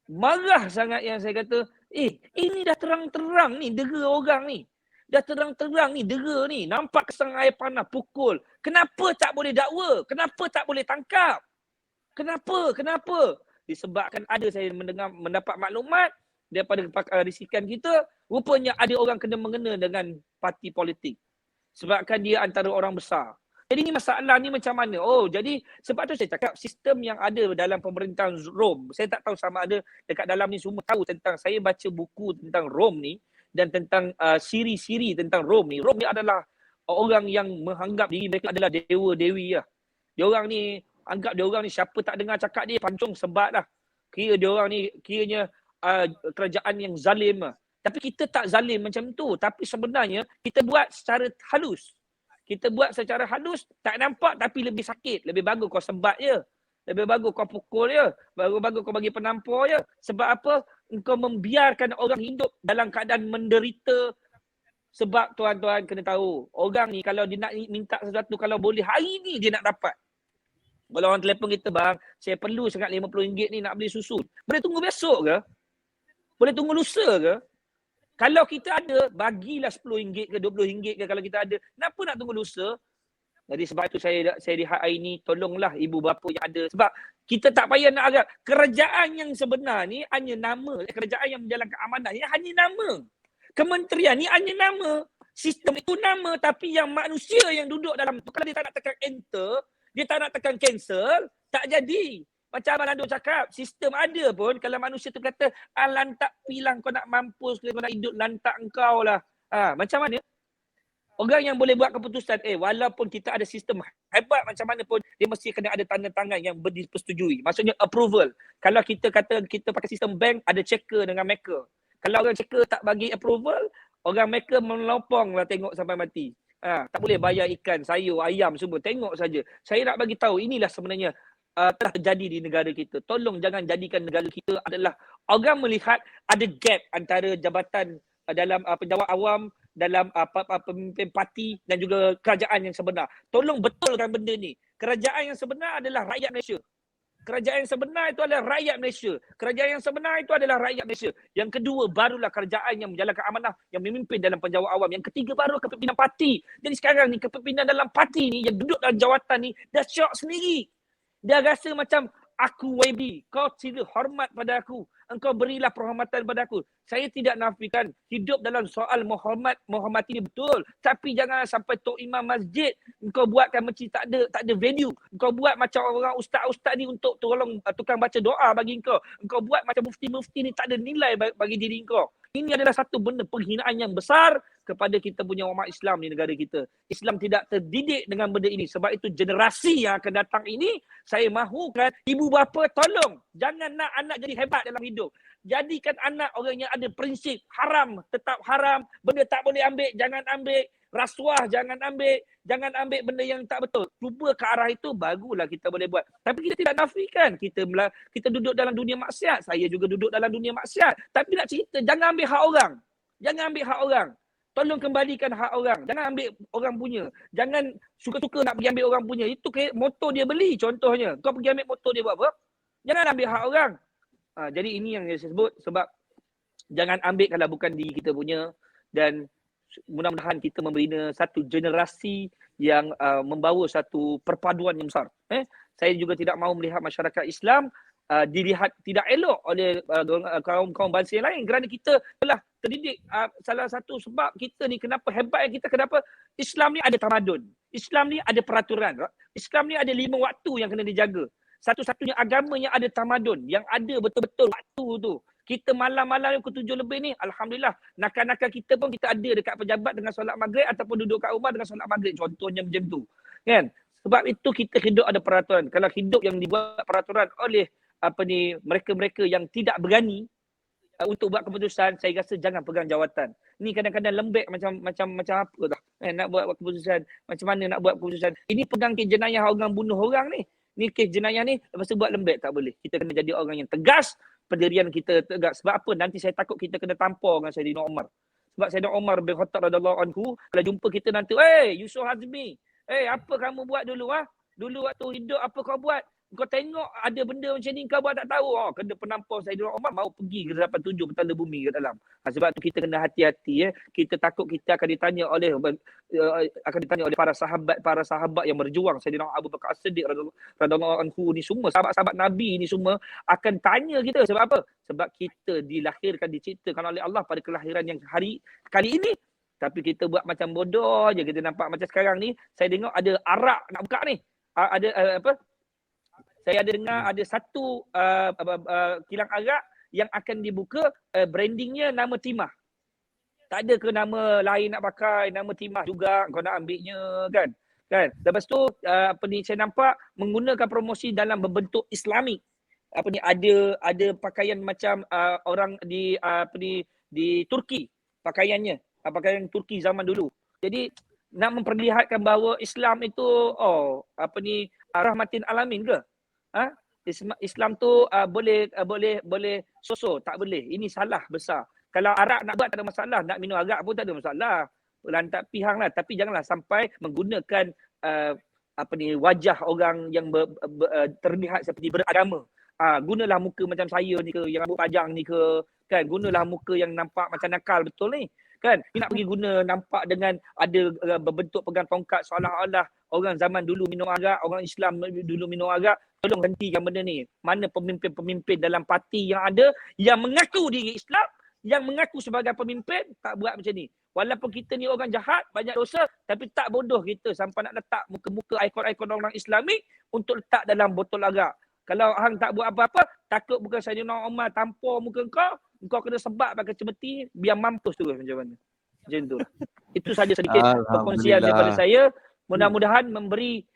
Speaker 5: marah sangat yang saya kata, ini dah terang-terang ni dera orang ni. Dah terang-terang ni dera ni. Nampak kesan air panas, pukul. Kenapa tak boleh dakwa? Kenapa tak boleh tangkap? Kenapa? Disebabkan ada saya mendapat maklumat daripada risikan kita, rupanya ada orang kena mengena dengan parti politik. Sebabkan dia antara orang besar. Jadi ni masalah ni macam mana? Jadi sebab tu saya cakap sistem yang ada dalam pemerintahan Rom. Saya tak tahu sama ada dekat dalam ni semua tahu tentang, saya baca buku tentang Rom ni dan tentang siri-siri tentang Rom ni. Rom ni adalah orang yang menganggap diri mereka adalah dewa dewi lah. Dia orang ni anggap dia orang ni siapa tak dengar cakap dia pancung sebat lah. Kira dia orang ni kiranya kerajaan yang zalim lah. Tapi kita tak zalim macam tu. Tapi sebenarnya kita buat secara halus. Kita buat secara halus, tak nampak tapi lebih sakit. Lebih bagus kau sebat je. Lebih bagus kau pukul je. Bagus kau bagi penampar je. Sebab apa? Engkau membiarkan orang hidup dalam keadaan menderita. Sebab tuan-tuan kena tahu, orang ni kalau dia nak minta sesuatu, kalau boleh hari ni dia nak dapat. Kalau orang telefon kita, bang, saya perlu sangat RM50 ni nak beli susu. Boleh tunggu besok ke? Boleh tunggu lusa ke? Kalau kita ada, bagilah RM10 ke RM20 ke kalau kita ada. Kenapa nak tunggu lusa? Jadi sebab itu saya di hari ini, tolonglah ibu bapa yang ada. Sebab kita tak payah nak agak. Kerajaan yang sebenar ni hanya nama. Kerajaan yang menjalankan amanah ni hanya nama. Kementerian ni hanya nama. Sistem itu nama, tapi yang manusia yang duduk dalam tu, kalau dia tak nak tekan enter, dia tak nak tekan cancel, tak jadi. Macam Abang Nando cakap, sistem ada pun kalau manusia tu kata, lantak pilang kau nak mampus ke, kau nak hidup lantak engkau lah. Macam mana? Orang yang boleh buat keputusan, walaupun kita ada sistem hebat macam mana pun, dia mesti kena ada tanda tangan yang dipersetujui. Maksudnya approval. Kalau kita kata kita pakai sistem bank, ada checker dengan maker. Kalau orang checker tak bagi approval, orang maker melopong lah tengok sampai mati. Tak boleh bayar ikan, sayur, ayam semua. Tengok saja. Saya nak bagi tahu inilah sebenarnya telah terjadi di negara kita. Tolong jangan jadikan negara kita adalah orang melihat ada gap antara jabatan dalam penjawat awam, dalam pemimpin parti dan juga kerajaan yang sebenar. Tolong betulkan benda ni. Kerajaan yang sebenar adalah rakyat Malaysia. Kerajaan yang sebenar itu adalah rakyat Malaysia. Kerajaan yang sebenar itu adalah rakyat Malaysia. Yang kedua barulah kerajaan yang menjalankan amanah, yang memimpin dalam penjawat awam. Yang ketiga baru kepimpinan parti. Jadi sekarang ni kepimpinan dalam parti ni yang duduk dalam jawatan ni dah syok sendiri. Dia rasa macam aku YB, kau sila hormat pada aku. Engkau berilah penghormatan pada aku. Saya tidak nafikan hidup dalam soal menghormati ni betul. Tapi jangan sampai tok imam masjid engkau buatkan macam tak ada value. Engkau buat macam orang ustaz-ustaz ni untuk tolong tukang baca doa bagi engkau. Engkau buat macam mufti-mufti ni tak ada nilai bagi diri engkau. Ini adalah satu benda penghinaan yang besar kepada kita punya umat Islam di negara kita. Islam tidak terdidik dengan benda ini. Sebab itu generasi yang akan datang ini, saya mahukan ibu bapa tolong. Jangan nak anak jadi hebat dalam hidup. Jadikan anak orang yang ada prinsip. Haram, tetap haram. Benda tak boleh ambil, jangan ambil. Rasuah, jangan ambil. Jangan ambil benda yang tak betul. Cuba ke arah itu, barulah kita boleh buat. Tapi kita tidak nafikan. Kita duduk dalam dunia maksiat. Saya juga duduk dalam dunia maksiat. Tapi nak cerita, jangan ambil hak orang. Jangan ambil hak orang. Tolong kembalikan hak orang. Jangan ambil orang punya. Jangan suka-suka nak pergi ambil orang punya. Itu motor dia beli contohnya. Kau pergi ambil motor dia buat apa? Jangan ambil hak orang. Jadi ini yang saya sebut. Sebab jangan ambil kalau bukan diri kita punya. Dan mudah-mudahan kita membina satu generasi yang membawa satu perpaduan yang besar. Saya juga tidak mahu melihat masyarakat Islam dilihat tidak elok oleh kaum-kaum bangsa yang lain kerana kita telah terdidik. Salah satu sebab kita ni kenapa hebat kita, kenapa Islam ni ada tamadun, Islam ni ada peraturan, Islam ni ada 5 waktu yang kena dijaga. Satu-satunya agama yang ada tamadun, yang ada betul-betul waktu tu. Kita malam-malam pukul 7 lebih ni, alhamdulillah, nakal-nakal kita pun kita ada dekat pejabat dengan solat maghrib ataupun duduk kat rumah dengan solat maghrib, contohnya macam tu. Kan? Sebab itu kita hidup ada peraturan. Kalau hidup yang dibuat peraturan oleh mereka-mereka yang tidak berani untuk buat keputusan, saya rasa jangan pegang jawatan. Ni kadang-kadang lembek macam apa dah. Nak buat keputusan, macam mana nak buat keputusan. Ini pegang kes jenayah orang bunuh orang ni. Ni kes jenayah ni, lepas tu buat lembek tak boleh. Kita kena jadi orang yang tegas, pendirian kita tegak. Sebab apa? Nanti saya takut kita kena tampar dengan Saidina Umar. Sebab Saidina Umar bin Khattab radhiyallahu anhu, kalau jumpa kita nanti, Yusuf Hazmi, apa kamu buat dulu Dulu waktu hidup apa kau buat? Kau tengok ada benda macam ni kau buat tak tahu. Kena penampar Saidina Umar mau pergi ke 87 petala bumi ke dalam. Sebab tu kita kena hati-hati. Kita takut kita akan ditanya oleh para sahabat yang berjuang. Saidina Abu Bakar As-Siddiq radhiyallahu anhu ni semua, sahabat-sahabat Nabi ni semua akan tanya kita. Sebab apa? Sebab kita dilahirkan, diciptakan oleh Allah pada kelahiran yang kali ini. Tapi kita buat macam bodoh je. Kita nampak macam sekarang ni, saya tengok ada arak nak buka ni. Saya ada dengar ada satu kilang arak yang akan dibuka, brandingnya nama Timah. Tak ada ke nama lain nak pakai, nama timah juga kau nak ambilnya kan. Lepas tu saya nampak menggunakan promosi dalam berbentuk Islamik. Ada pakaian macam orang di di Turki pakaiannya, pakaian Turki zaman dulu. Jadi nak memperlihatkan bahawa Islam itu rahmatin alamin ke? Islam tu boleh sosok, tak boleh. Ini salah besar. Kalau arak nak buat tak ada masalah, nak minum arak pun tak ada masalah. Lantak pihang lah, tapi janganlah sampai menggunakan wajah orang yang terlihat seperti beragama. Gunalah muka macam saya ni ke, yang rambut panjang ni ke, kan? Gunalah muka yang nampak macam nakal betul ni. Kan? Ni nak pergi guna nampak dengan ada berbentuk pegang tongkat seolah-olah orang zaman dulu minum arak, orang Islam dulu minum arak. Tolong hentikan benda ni. Mana pemimpin-pemimpin dalam parti yang ada yang mengaku diri Islam, yang mengaku sebagai pemimpin, tak buat macam ni. Walaupun kita ni orang jahat, banyak dosa, tapi tak bodoh kita sampai nak letak muka-muka ikon-ikon orang Islamik untuk letak dalam botol arak. Kalau hang tak buat apa-apa, takut bukan Sayyidina Umar tampar muka kau kena sebab pakai cemeti, biar mampus terus macam mana. Macam tu lah. Itu saja sedikit perkongsian daripada saya. Mudah-mudahan memberi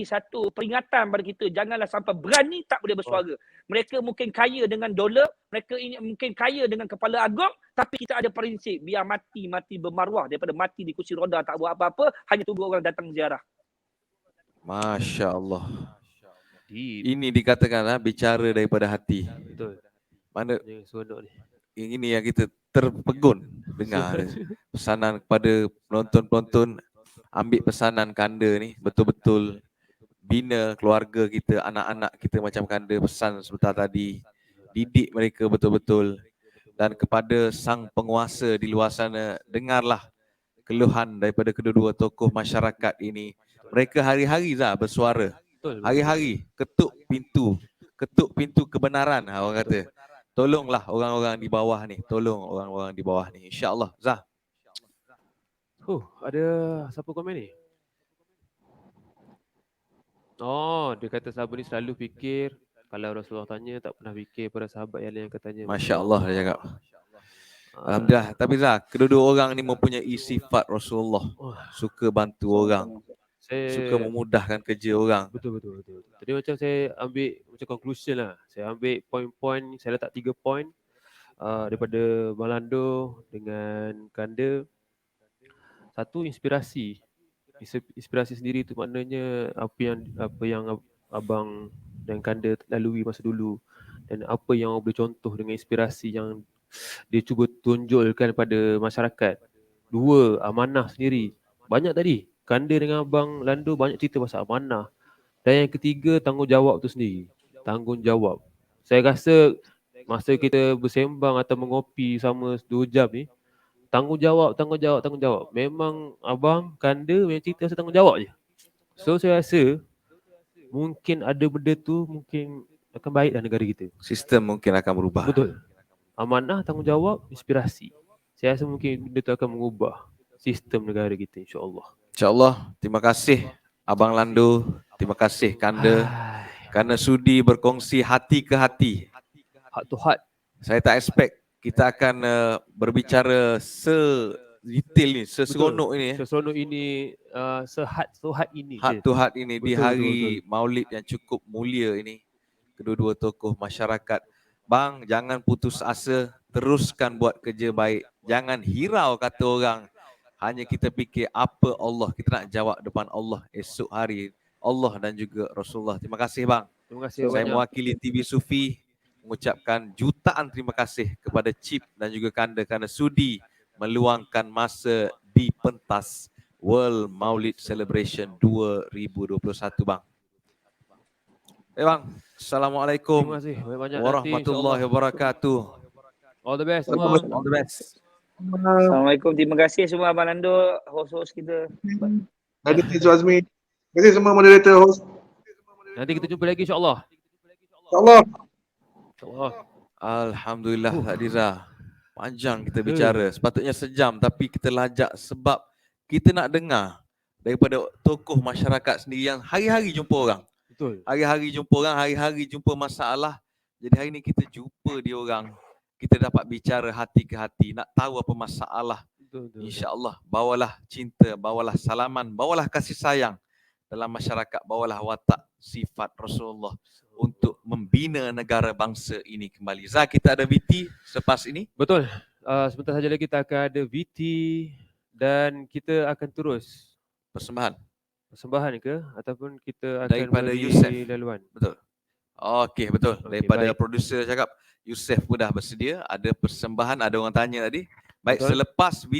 Speaker 5: satu peringatan pada kita. Janganlah sampai berani tak boleh bersuara. Mereka mungkin kaya dengan dolar, mereka mungkin kaya dengan kepala agong, tapi kita ada prinsip, biar mati bermaruah daripada mati di kursi roda tak buat apa-apa, hanya tunggu orang datang ziarah.
Speaker 2: Masya Allah. Ini dikatakan bicara daripada hati.
Speaker 3: Betul.
Speaker 2: Mana
Speaker 3: Seronok ni.
Speaker 2: ini yang kita terpegun dengar pesanan kepada penonton-penonton. Ambil pesanan Kanda ni, betul-betul bina keluarga kita, anak-anak kita macam Kanda pesan sebentar tadi. Didik mereka betul-betul. Dan kepada sang penguasa di luar sana, dengarlah keluhan daripada kedua-dua tokoh masyarakat ini. Mereka hari-hari bersuara. Hari-hari ketuk pintu kebenaran, orang kata. Tolonglah orang-orang di bawah ni, tolong orang-orang di bawah ni, insya-Allah. Zah.
Speaker 3: Ada siapa komen ni? Dia kata sahabat ni selalu fikir kalau Rasulullah tanya tak pernah fikir pada sahabat yang lain yang katanya.
Speaker 2: Masya-Allah dia cakap. Alhamdulillah. Tapi Zah, kedua-dua orang ni mempunyai sifat Rasulullah. Suka bantu orang. Suka memudahkan kerja orang.
Speaker 3: Betul. Tadi macam saya ambil macam conclusion lah. Saya ambil poin-poin, saya letak 3 poin daripada Malando dengan Kanda. Satu, inspirasi. Inspirasi sendiri tu maknanya apa yang abang dan Kanda lalui masa dulu, dan apa yang boleh contoh dengan inspirasi yang dia cuba tunjulkan pada masyarakat. 2, amanah sendiri. Banyak tadi. Kanda dengan abang Lando banyak cerita pasal amanah. Dan yang ketiga, tanggungjawab tu sendiri. Tanggungjawab. Saya rasa masa kita bersembang atau mengopi sama 2 jam ni, tanggungjawab. Memang abang Kanda yang cerita pasal tanggungjawab je. So saya rasa mungkin ada benda tu mungkin akan baiklah negara kita.
Speaker 2: Sistem mungkin akan berubah.
Speaker 3: Betul. Amanah, tanggungjawab, inspirasi. Saya rasa mungkin benda tu akan mengubah sistem negara kita, insya-Allah.
Speaker 2: InsyaAllah. Terima kasih Abang Lando. Terima kasih Kanda. Kerana sudi berkongsi hati ke hati.
Speaker 3: Heart to heart.
Speaker 2: Saya tak expect kita akan berbicara se-detail ni, seseronok ini.
Speaker 3: Seseronok ini, sehat ini.
Speaker 2: Heart to heart ini di
Speaker 3: Betul,
Speaker 2: hari
Speaker 3: betul.
Speaker 2: Maulid yang cukup mulia ini. Kedua-dua tokoh masyarakat. Bang, jangan putus asa. Teruskan buat kerja baik. Jangan hirau kata orang. Hanya kita fikir apa Allah, kita nak jawab depan Allah esok hari, Allah dan juga Rasulullah. Terima kasih bang.
Speaker 3: Terima kasih
Speaker 2: Saya
Speaker 3: banyak.
Speaker 2: mewakili TV Sufi mengucapkan jutaan terima kasih kepada Chip dan juga Kanda kerana sudi meluangkan masa di pentas World Maulid Celebration 2021 bang. Bang, Assalamualaikum
Speaker 3: Terima kasih banyak
Speaker 2: warahmatullahi wabarakatuh.
Speaker 3: All the best semua.
Speaker 2: All the best.
Speaker 5: Assalamualaikum. Terima kasih semua Abang Lando, host-host kita.
Speaker 4: Ada Tizu Azmi. Terima kasih semua moderator, host.
Speaker 3: Nanti kita jumpa lagi insya-Allah.
Speaker 4: InsyaAllah.
Speaker 3: InsyaAllah.
Speaker 2: Alhamdulillah Hadira. Panjang kita bicara. Sepatutnya sejam tapi kita lajak sebab kita nak dengar daripada tokoh masyarakat sendiri yang hari-hari jumpa orang.
Speaker 3: Betul.
Speaker 2: Hari-hari jumpa orang, hari-hari jumpa masalah. Jadi hari ni kita jumpa dia orang kita dapat bicara hati ke hati, nak tahu apa masalah.
Speaker 3: Betul.
Speaker 2: InsyaAllah, bawalah cinta, bawalah salaman, bawalah kasih sayang dalam masyarakat, bawalah watak sifat Rasulullah untuk membina negara bangsa ini kembali. Zah, kita ada VT selepas ini.
Speaker 3: Betul. Sebentar saja lagi kita akan ada VT dan kita akan terus persembahan ke ataupun kita akan
Speaker 2: Daripada
Speaker 3: bagi
Speaker 2: Yusef.
Speaker 3: laluan.
Speaker 2: Betul. Okey, betul.
Speaker 3: Okey,
Speaker 2: Daripada
Speaker 3: baik.
Speaker 2: producer cakap, Yusef pun dah bersedia, ada persembahan, ada orang tanya tadi. Baik,
Speaker 3: Betul.
Speaker 2: selepas VT